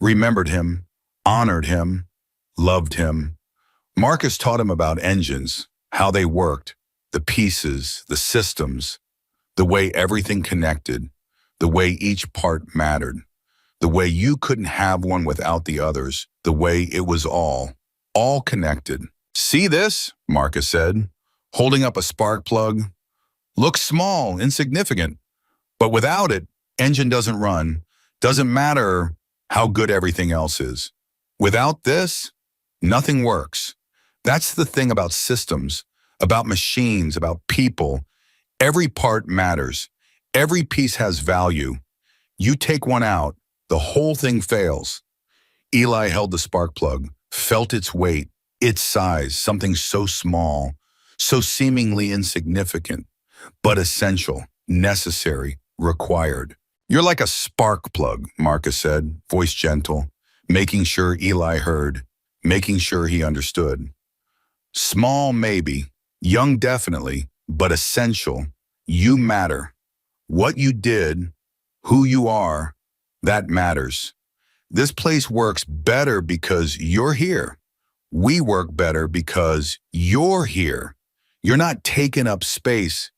remembered him, honored him, loved him. Marcus taught him about engines, how they worked, the pieces, the systems, the way everything connected, the way each part mattered, the way you couldn't have one without the others, the way it was all connected. See this? Marcus said, holding up a spark plug. Looks small, insignificant, but without it, engine doesn't run. Doesn't matter how good everything else is. Without this, nothing works. That's the thing about systems, about machines, about people. Every part matters. Every piece has value. You take one out, the whole thing fails. Eli held the spark plug, felt its weight, its size, something so small, so seemingly insignificant, but essential, necessary, required. You're like a spark plug, Marcus said, voice gentle, making sure Eli heard, making sure he understood. Small maybe, young definitely, but essential. You matter. What you did, who you are, that matters. This place works better because you're here. We work better because you're here. You're not taking up space.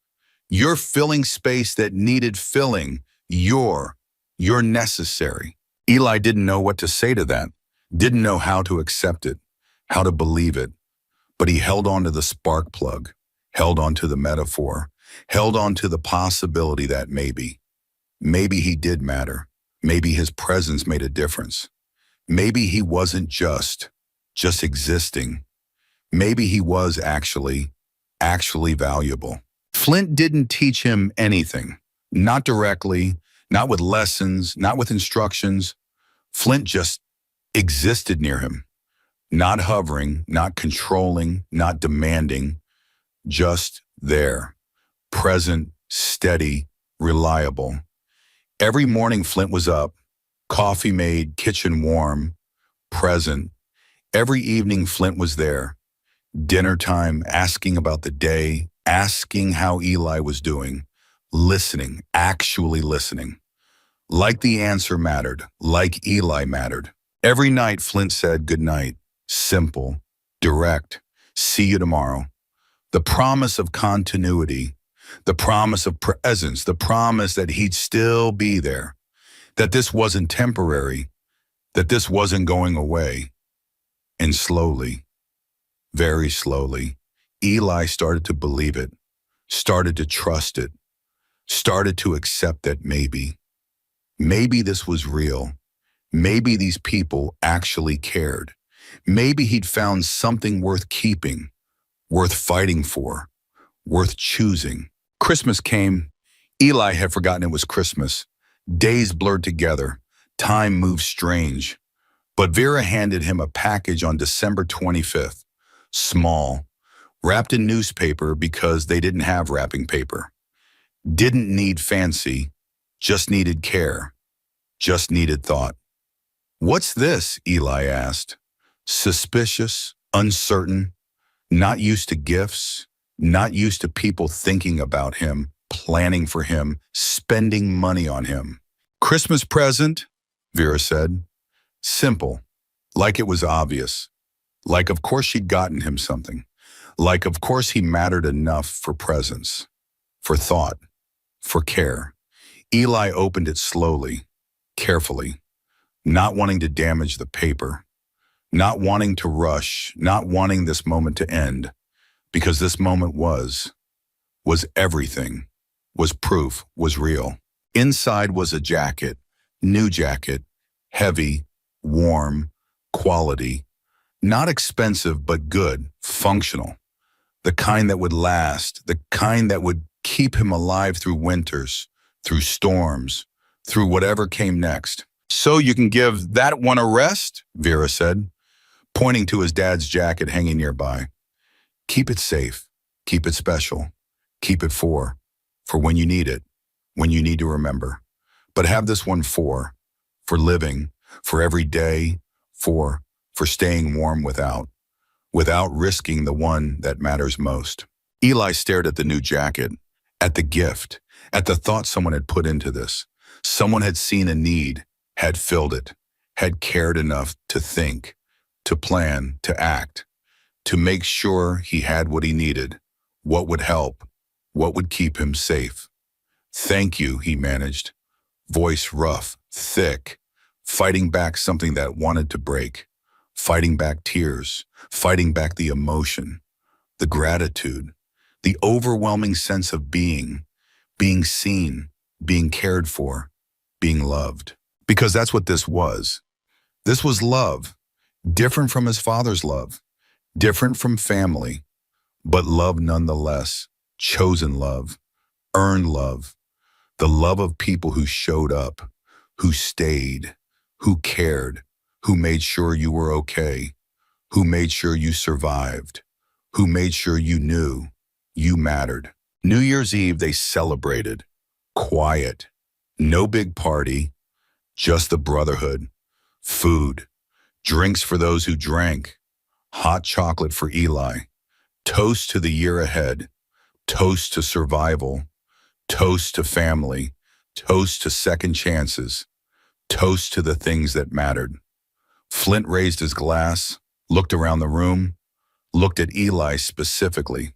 You're filling space that needed filling. You're necessary. Eli didn't know what to say to that, didn't know how to accept it, how to believe it. But he held on to the spark plug, held on to the metaphor, held on to the possibility that maybe he did matter. Maybe his presence made a difference. Maybe he wasn't just existing. Maybe he was actually valuable. Flint didn't teach him anything. Not directly, not with lessons, not with instructions. Flint just existed near him. Not hovering, not controlling, not demanding, just there. Present, steady, reliable. Every morning Flint was up, coffee made, kitchen warm, present. Every evening Flint was there. Dinner time, asking about the day, asking how Eli was doing, listening, actually listening. Like the answer mattered, like Eli mattered. Every night Flint said good night, simple, direct, see you tomorrow. The promise of continuity, the promise of presence, the promise that he'd still be there, that this wasn't temporary, that this wasn't going away. And slowly, very slowly, Eli started to believe it, started to trust it, started to accept that maybe this was real. Maybe these people actually cared. Maybe he'd found something worth keeping, worth fighting for, worth choosing. Christmas came. Eli had forgotten it was Christmas. Days blurred together. Time moved strange. But Vera handed him a package on December 25th. Small, wrapped in newspaper because they didn't have wrapping paper. Didn't need fancy, just needed care, just needed thought. "What's this?" Eli asked. Suspicious, uncertain, not used to gifts, not used to people thinking about him, planning for him, spending money on him. "Christmas present," Vera said. Simple, like it was obvious. Like of course she'd gotten him something. Like of course he mattered enough for presence, for thought, for care. Eli opened it slowly, carefully, not wanting to damage the paper, not wanting to rush, not wanting this moment to end, because this moment was everything, was proof, was real. Inside was a jacket, new jacket, heavy, warm, quality, not expensive but good, functional. The kind that would last, the kind that would keep him alive through winters, through storms, through whatever came next. "So you can give that one a rest," Vera said, pointing to his dad's jacket hanging nearby. "Keep it safe, keep it special, keep it for when you need it, when you need to remember. But have this one for living, for every day, for staying warm without risking the one that matters most." Eli stared at the new jacket, at the gift, at the thought someone had put into this. Someone had seen a need, had filled it, had cared enough to think, to plan, to act, to make sure he had what he needed, what would help, what would keep him safe. "Thank you," he managed, voice rough, thick, fighting back something that wanted to break, fighting back tears, fighting back the emotion, the gratitude, the overwhelming sense of being seen, being cared for, being loved. Because that's what this was. This was love, different from his father's love, different from family, but love nonetheless, chosen love, earned love, the love of people who showed up, who stayed, who cared, who made sure you were okay, who made sure you survived, who made sure you knew you mattered. New Year's Eve, they celebrated. Quiet. No big party. Just the Brotherhood. Food. Drinks for those who drank. Hot chocolate for Eli. Toast to the year ahead. Toast to survival. Toast to family. Toast to second chances. Toast to the things that mattered. Flint raised his glass, looked around the room, looked at Eli specifically,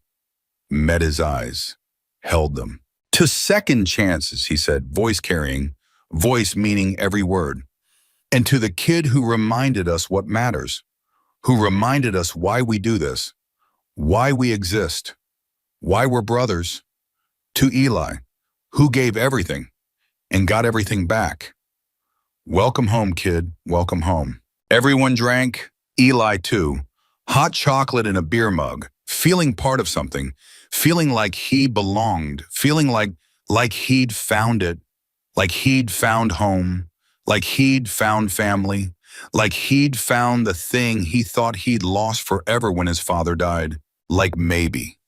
met his eyes, held them. "To second chances," he said, voice carrying, voice meaning every word. "And to the kid who reminded us what matters, who reminded us why we do this, why we exist, why we're brothers, to Eli, who gave everything and got everything back. Welcome home, kid, welcome home. Everyone drank, Eli too. Hot chocolate in a beer mug, feeling part of something, feeling like he belonged, feeling like he'd found it, like he'd found home, like he'd found family, like he'd found the thing he thought he'd lost forever when his father died. Like maybe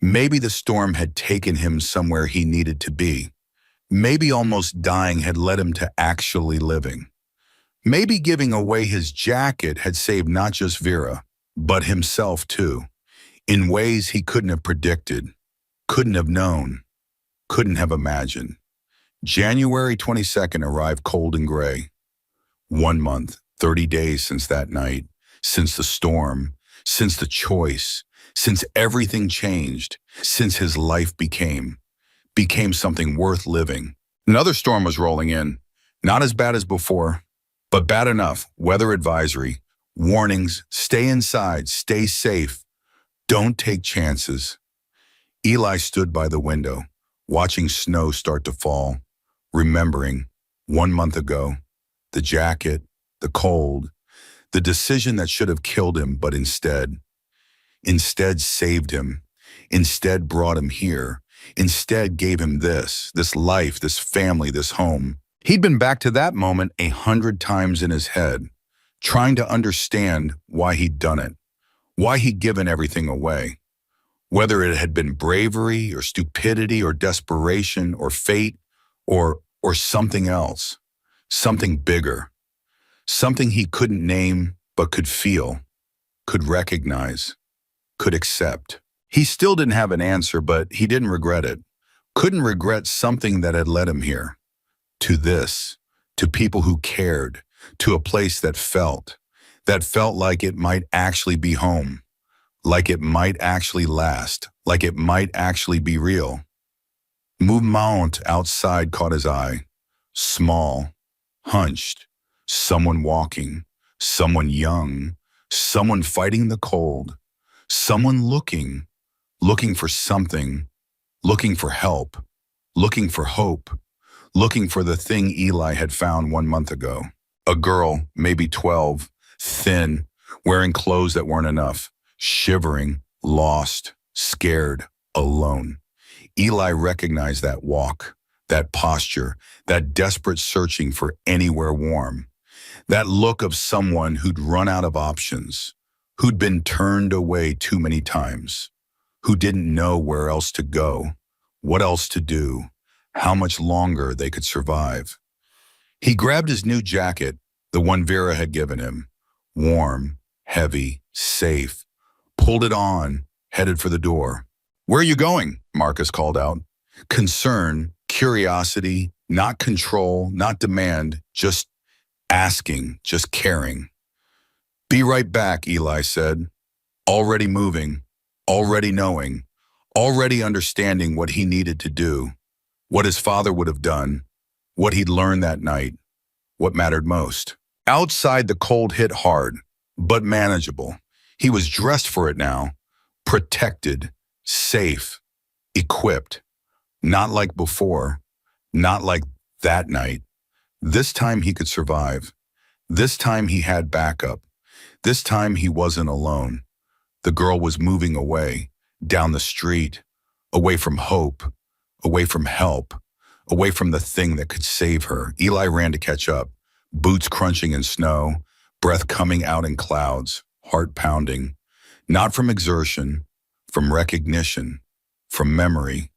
the storm had taken him somewhere he needed to be. Maybe almost dying had led him to actually living. Maybe giving away his jacket had saved not just Vera, but himself too, in ways he couldn't have predicted, couldn't have known, couldn't have imagined. January 22nd arrived cold and gray. 1 month, 30 days since that night, since the storm, since the choice, since everything changed, since his life became something worth living. Another storm was rolling in, not as bad as before, but bad enough. Weather advisory, warnings, stay inside, stay safe, don't take chances. Eli stood by the window, watching snow start to fall, remembering 1 month ago, the jacket, the cold, the decision that should have killed him, but instead saved him, instead brought him here, instead gave him this life, this family, this home. He'd been back to that moment 100 times in his head, trying to understand why he'd done it, why he'd given everything away. Whether it had been bravery or stupidity or desperation or fate or something else, something bigger, something he couldn't name but could feel, could recognize, could accept. He still didn't have an answer, but he didn't regret it. Couldn't regret something that had led him here. To this, to people who cared, to a place that felt like it might actually be home, like it might actually last, like it might actually be real. Movement outside caught his eye. Small, hunched, someone walking, someone young, someone fighting the cold, someone looking for something, looking for help, looking for hope, looking for the thing Eli had found 1 month ago. A girl, maybe 12, thin, wearing clothes that weren't enough, shivering, lost, scared, alone. Eli recognized that walk, that posture, that desperate searching for anywhere warm, that look of someone who'd run out of options, who'd been turned away too many times, who didn't know where else to go, what else to do, how much longer they could survive. He grabbed his new jacket, the one Vera had given him, warm, heavy, safe, pulled it on, headed for the door. "Where are you going?" Marcus called out. Concern, curiosity, not control, not demand, just asking, just caring. "Be right back," Eli said, already moving, already knowing, already understanding what he needed to do, what his father would have done, what he'd learned that night, what mattered most. Outside, the cold hit hard, but manageable. He was dressed for it now, protected, safe, equipped. Not like before, not like that night. This time he could survive. This time he had backup. This time he wasn't alone. The girl was moving away, down the street, away from hope, away from help, away from the thing that could save her. Eli ran to catch up, boots crunching in snow, breath coming out in clouds, heart pounding, not from exertion, from recognition, from memory,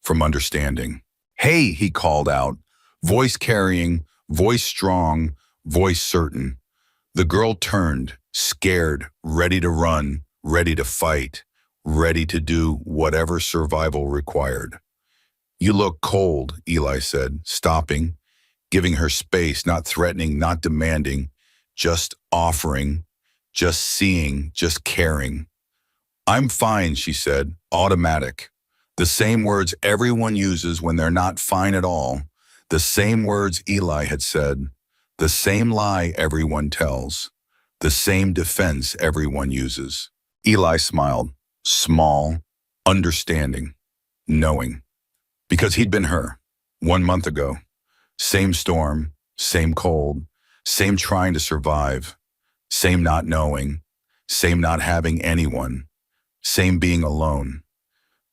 from understanding. "Hey," he called out, voice carrying, voice strong, voice certain. The girl turned, scared, ready to run, ready to fight, ready to do whatever survival required. "You look cold," Eli said, stopping, giving her space, not threatening, not demanding, just offering, just seeing, just caring. "I'm fine," she said, automatic. The same words everyone uses when they're not fine at all. The same words Eli had said. The same lie everyone tells. The same defense everyone uses. Eli smiled. small, understanding, knowing. Because he'd been her 1 month ago. Same storm, same cold, same trying to survive, same not knowing, same not having anyone, same being alone.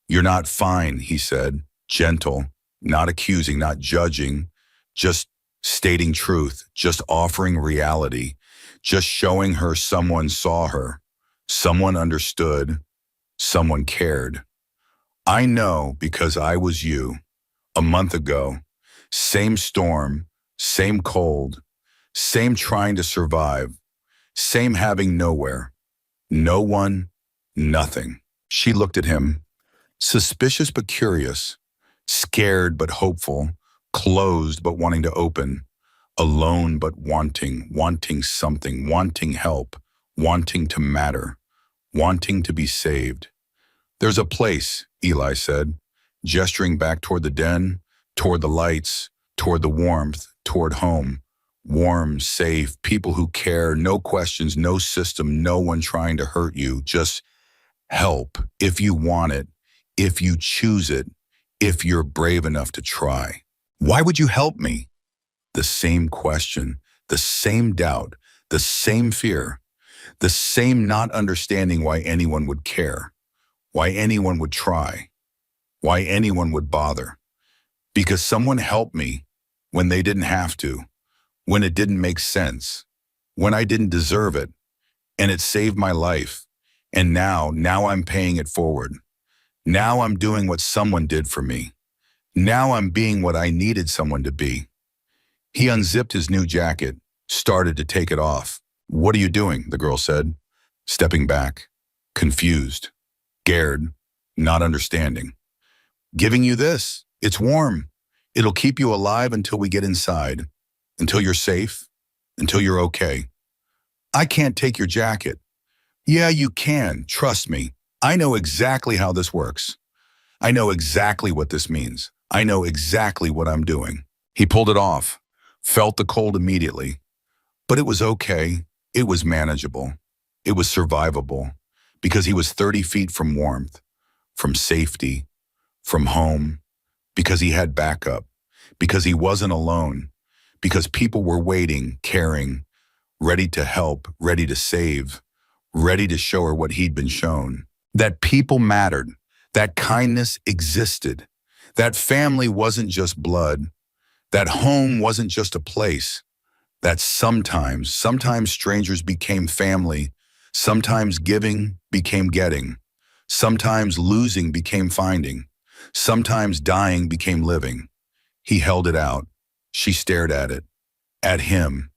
You're not fine, he said, gentle, not accusing, not judging, just stating truth, just offering reality, just showing her someone saw her, someone understood, someone cared. I know because I was you, a month ago, same storm, same cold, same trying to survive, same having nowhere, no one, nothing. She looked at him, suspicious but curious, scared but hopeful, closed but wanting to open, alone but wanting something, wanting help, wanting to matter, wanting to be saved. There's a place, Eli said, gesturing back toward the den, toward the lights, toward the warmth, toward home. Warm, safe, people who care, no questions, no system, no one trying to hurt you, just help if you want it, if you choose it, if you're brave enough to try. Why would you help me? The same question, the same doubt, the same fear, the same not understanding why anyone would care, why anyone would try, why anyone would bother. Because someone helped me when they didn't have to, when it didn't make sense, when I didn't deserve it, and it saved my life. And now I'm paying it forward. Now I'm doing what someone did for me. Now I'm being what I needed someone to be. He unzipped his new jacket, started to take it off. What are you doing? The girl said, stepping back, confused, scared, not understanding. Giving you this. It's warm. It'll keep you alive until we get inside, until you're safe, until you're okay. I can't take your jacket. Yeah, you can. Trust me. I know exactly how this works. I know exactly what this means. I know exactly what I'm doing. He pulled it off, felt the cold immediately. But it was okay. It was manageable. It was survivable because he was 30 feet from warmth, from safety, from home, because he had backup, because he wasn't alone, because people were waiting, caring, ready to help, ready to save, ready to show her what he'd been shown. That people mattered, that kindness existed, that family wasn't just blood, that home wasn't just a place, that sometimes strangers became family, sometimes giving became getting, sometimes losing became finding, sometimes dying became living. He held it out. She stared at it, at him,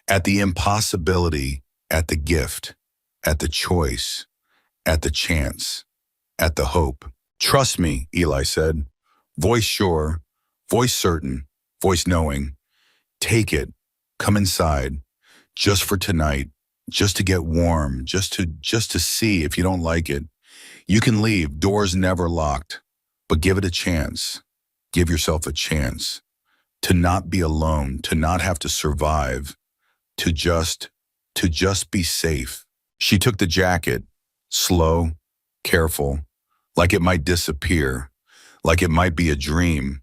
at the impossibility, at the gift, at the choice, at the chance, at the hope. Trust me, Eli said, voice sure, voice certain, voice knowing. Take it, come inside, just for tonight, just to get warm, just to see. If you don't like it, you can leave, doors never locked, but give it a chance. Give yourself a chance to not be alone, to not have to survive, to just be safe. She took the jacket, slow, careful, like it might disappear, like it might be a dream,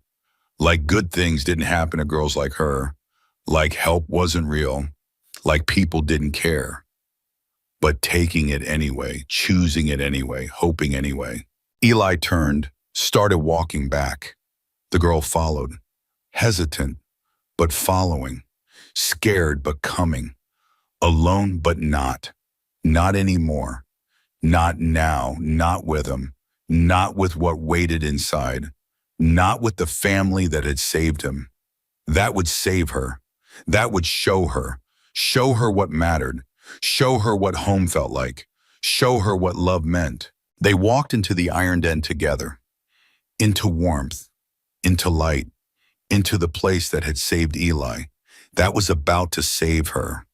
like good things didn't happen to girls like her, like help wasn't real, like people didn't care. But taking it anyway, choosing it anyway, hoping anyway. Eli turned, started walking back. The girl followed, hesitant, but following, scared but coming, alone but not anymore, not now, not with him, not with what waited inside, not with the family that had saved him. That would save her. That would show her what mattered, show her what home felt like, show her what love meant. They walked into the iron den together, into warmth, into light, into the place that had saved Eli, that was about to save her.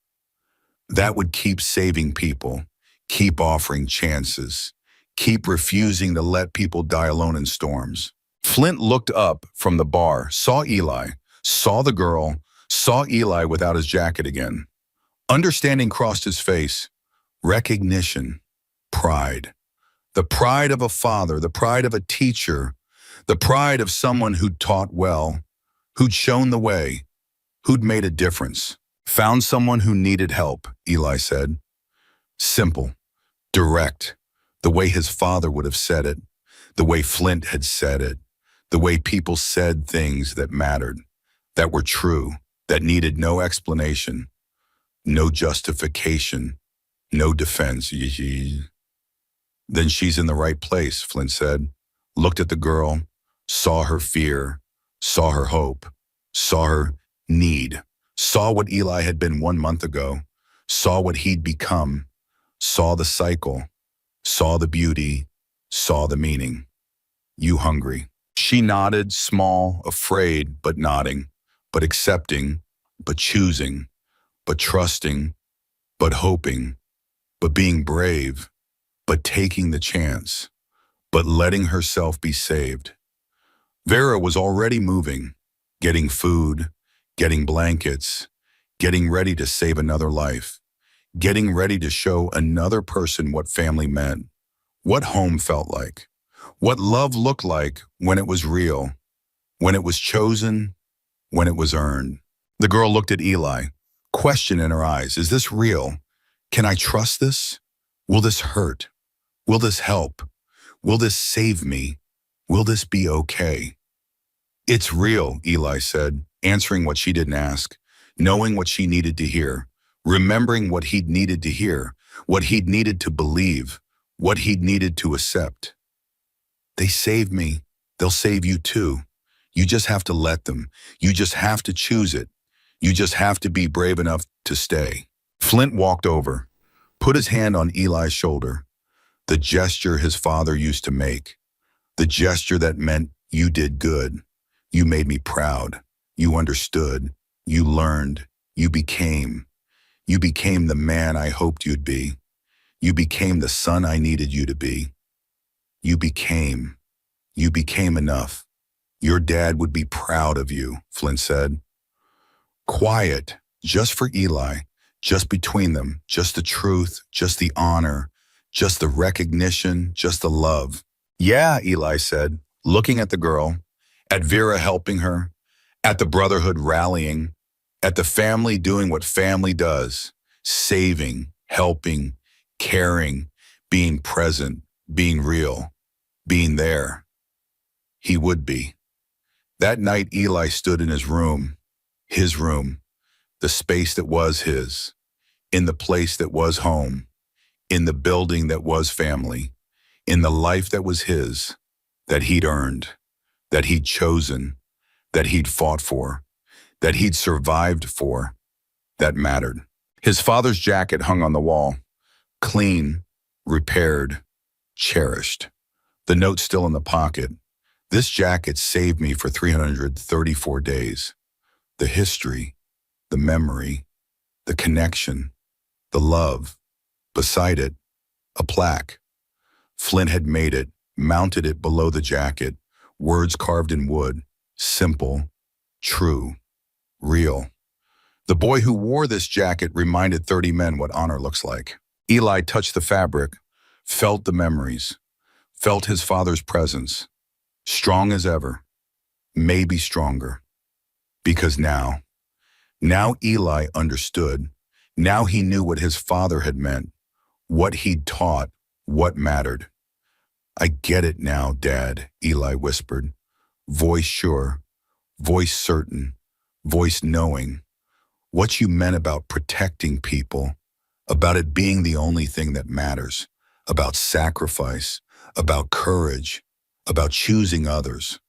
That would keep saving people, keep offering chances, keep refusing to let people die alone in storms. Flint looked up from the bar, saw Eli, saw the girl, saw Eli without his jacket again. Understanding crossed his face, recognition, pride. The pride of a father, the pride of a teacher, the pride of someone who'd taught well, who'd shown the way, who'd made a difference. Found someone who needed help, Eli said. Simple, direct, the way his father would have said it, the way Flint had said it, the way people said things that mattered, that were true, that needed no explanation, no justification, no defense. Then she's in the right place, Flint said. Looked at the girl, saw her fear, saw her hope, saw her need, saw what Eli had been 1 month ago, saw what he'd become, saw the cycle, saw the beauty, saw the meaning. You hungry? She nodded, small, afraid, but nodding, but accepting, but choosing, but trusting, but hoping, but being brave, but taking the chance, but letting herself be saved. Vera was already moving, getting food, getting blankets, getting ready to save another life, getting ready to show another person what family meant, what home felt like, what love looked like when it was real, when it was chosen, when it was earned. The girl looked at Eli, question in her eyes. Is this real? Can I trust this? Will this hurt? Will this help? Will this save me? Will this be okay? It's real, Eli said, answering what she didn't ask, knowing what she needed to hear, remembering what he'd needed to hear, what he'd needed to believe, what he'd needed to accept. They saved me. They'll save you too. You just have to let them. You just have to choose it. You just have to be brave enough to stay. Flint walked over, put his hand on Eli's shoulder, the gesture his father used to make, the gesture that meant you did good, you made me proud, you understood, you learned, you became the man I hoped you'd be, you became the son I needed you to be. You became enough. Your dad would be proud of you, Flint said. Quiet, just for Eli, just between them, just the truth, just the honor, just the recognition, just the love. Yeah, Eli said, looking at the girl, at Vera helping her, at the Brotherhood rallying, at the family doing what family does, saving, helping, caring, being present, being real, being there. He would be. That night, Eli stood in his room, the space that was his, in the place that was home, in the building that was family, in the life that was his, that he'd earned, that he'd chosen, that he'd fought for, that he'd survived for, that mattered. His father's jacket hung on the wall, clean, repaired, cherished. The note still in the pocket. This jacket saved me for 334 days. The history, the memory, the connection, the love. Beside it, a plaque. Flint had made it, mounted it below the jacket, words carved in wood, simple, true, real. The boy who wore this jacket reminded 30 men what honor looks like. Eli touched the fabric, felt the memories, felt his father's presence, strong as ever, maybe stronger. Because now Eli understood. Now he knew what his father had meant, what he'd taught, what mattered. I get it now, Dad, Eli whispered, voice sure, voice certain, voice knowing. What you meant about protecting people, about it being the only thing that matters, about sacrifice, about courage, about choosing others,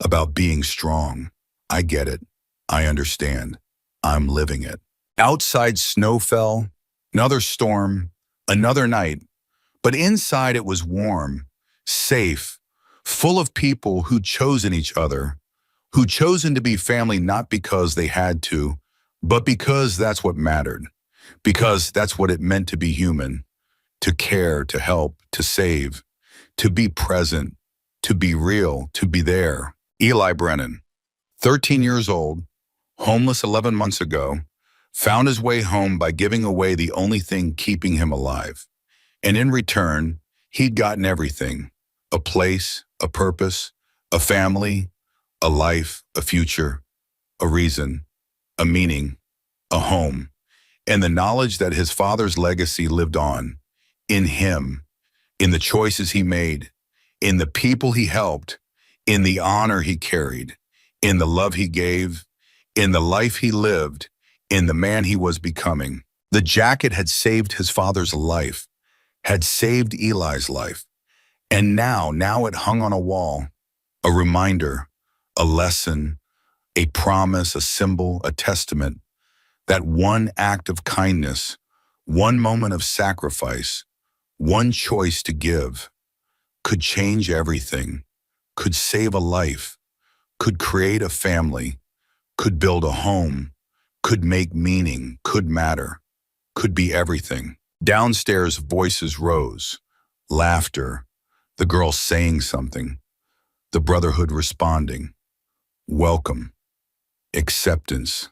about being strong. I get it. I understand. I'm living it. Outside snow fell, another storm, another night, but inside it was warm, safe, full of people who'd chosen each other, who'd chosen to be family not because they had to, but because that's what mattered, because that's what it meant to be human, to care, to help, to save, to be present, to be real, to be there. Eli Brennan, 13 years old, homeless 11 months ago, found his way home by giving away the only thing keeping him alive. And in return, He'd gotten everything: a place, a purpose, a family, a life, a future, a reason, a meaning, a home, and the knowledge that his father's legacy lived on in him, in the choices he made, in the people he helped, in the honor he carried, in the love he gave, in the life he lived, in the man he was becoming. The jacket had saved his father's life, had saved Eli's life, and now it hung on a wall, a reminder, a lesson, a promise, a symbol, a testament, that one act of kindness, one moment of sacrifice, one choice to give could change everything, could save a life, could create a family, could build a home, could make meaning, could matter, could be everything. Downstairs, voices rose, laughter, the girl saying something, the Brotherhood responding, welcome, acceptance,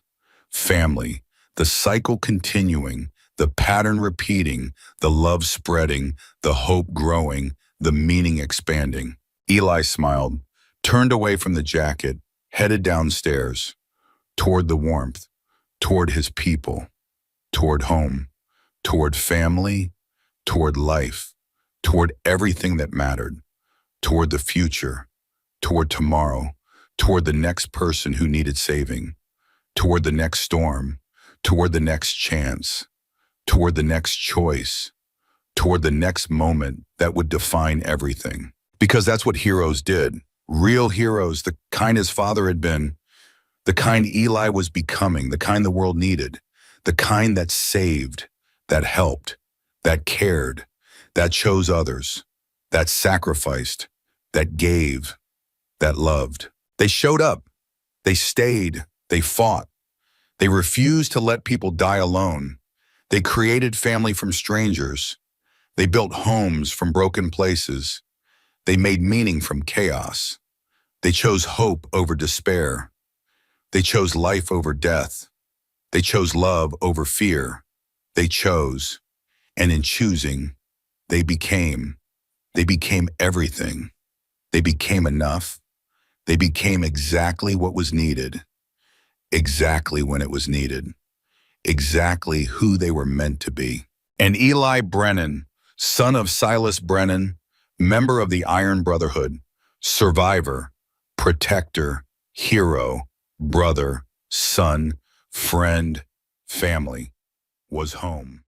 family, the cycle continuing, the pattern repeating, the love spreading, the hope growing, the meaning expanding. Eli smiled, turned away from the jacket, headed downstairs, toward the warmth, toward his people, toward home, toward family, toward life, toward everything that mattered, toward the future, toward tomorrow, toward the next person who needed saving, toward the next storm, toward the next chance, toward the next choice, toward the next moment that would define everything. Because that's what heroes did. Real heroes, the kind his father had been, the kind Eli was becoming, the kind the world needed, the kind that saved, that helped, that cared, that chose others, that sacrificed, that gave, that loved. They showed up, they stayed, they fought. They refused to let people die alone. They created family from strangers. They built homes from broken places. They made meaning from chaos. They chose hope over despair. They chose life over death. They chose love over fear. They chose, and in choosing, they became. They became everything. They became enough. They became exactly what was needed, exactly when it was needed, exactly who they were meant to be. And Eli Brennan, son of Silas Brennan, member of the Iron Brotherhood, survivor, protector, hero, brother, son, friend, family, was home.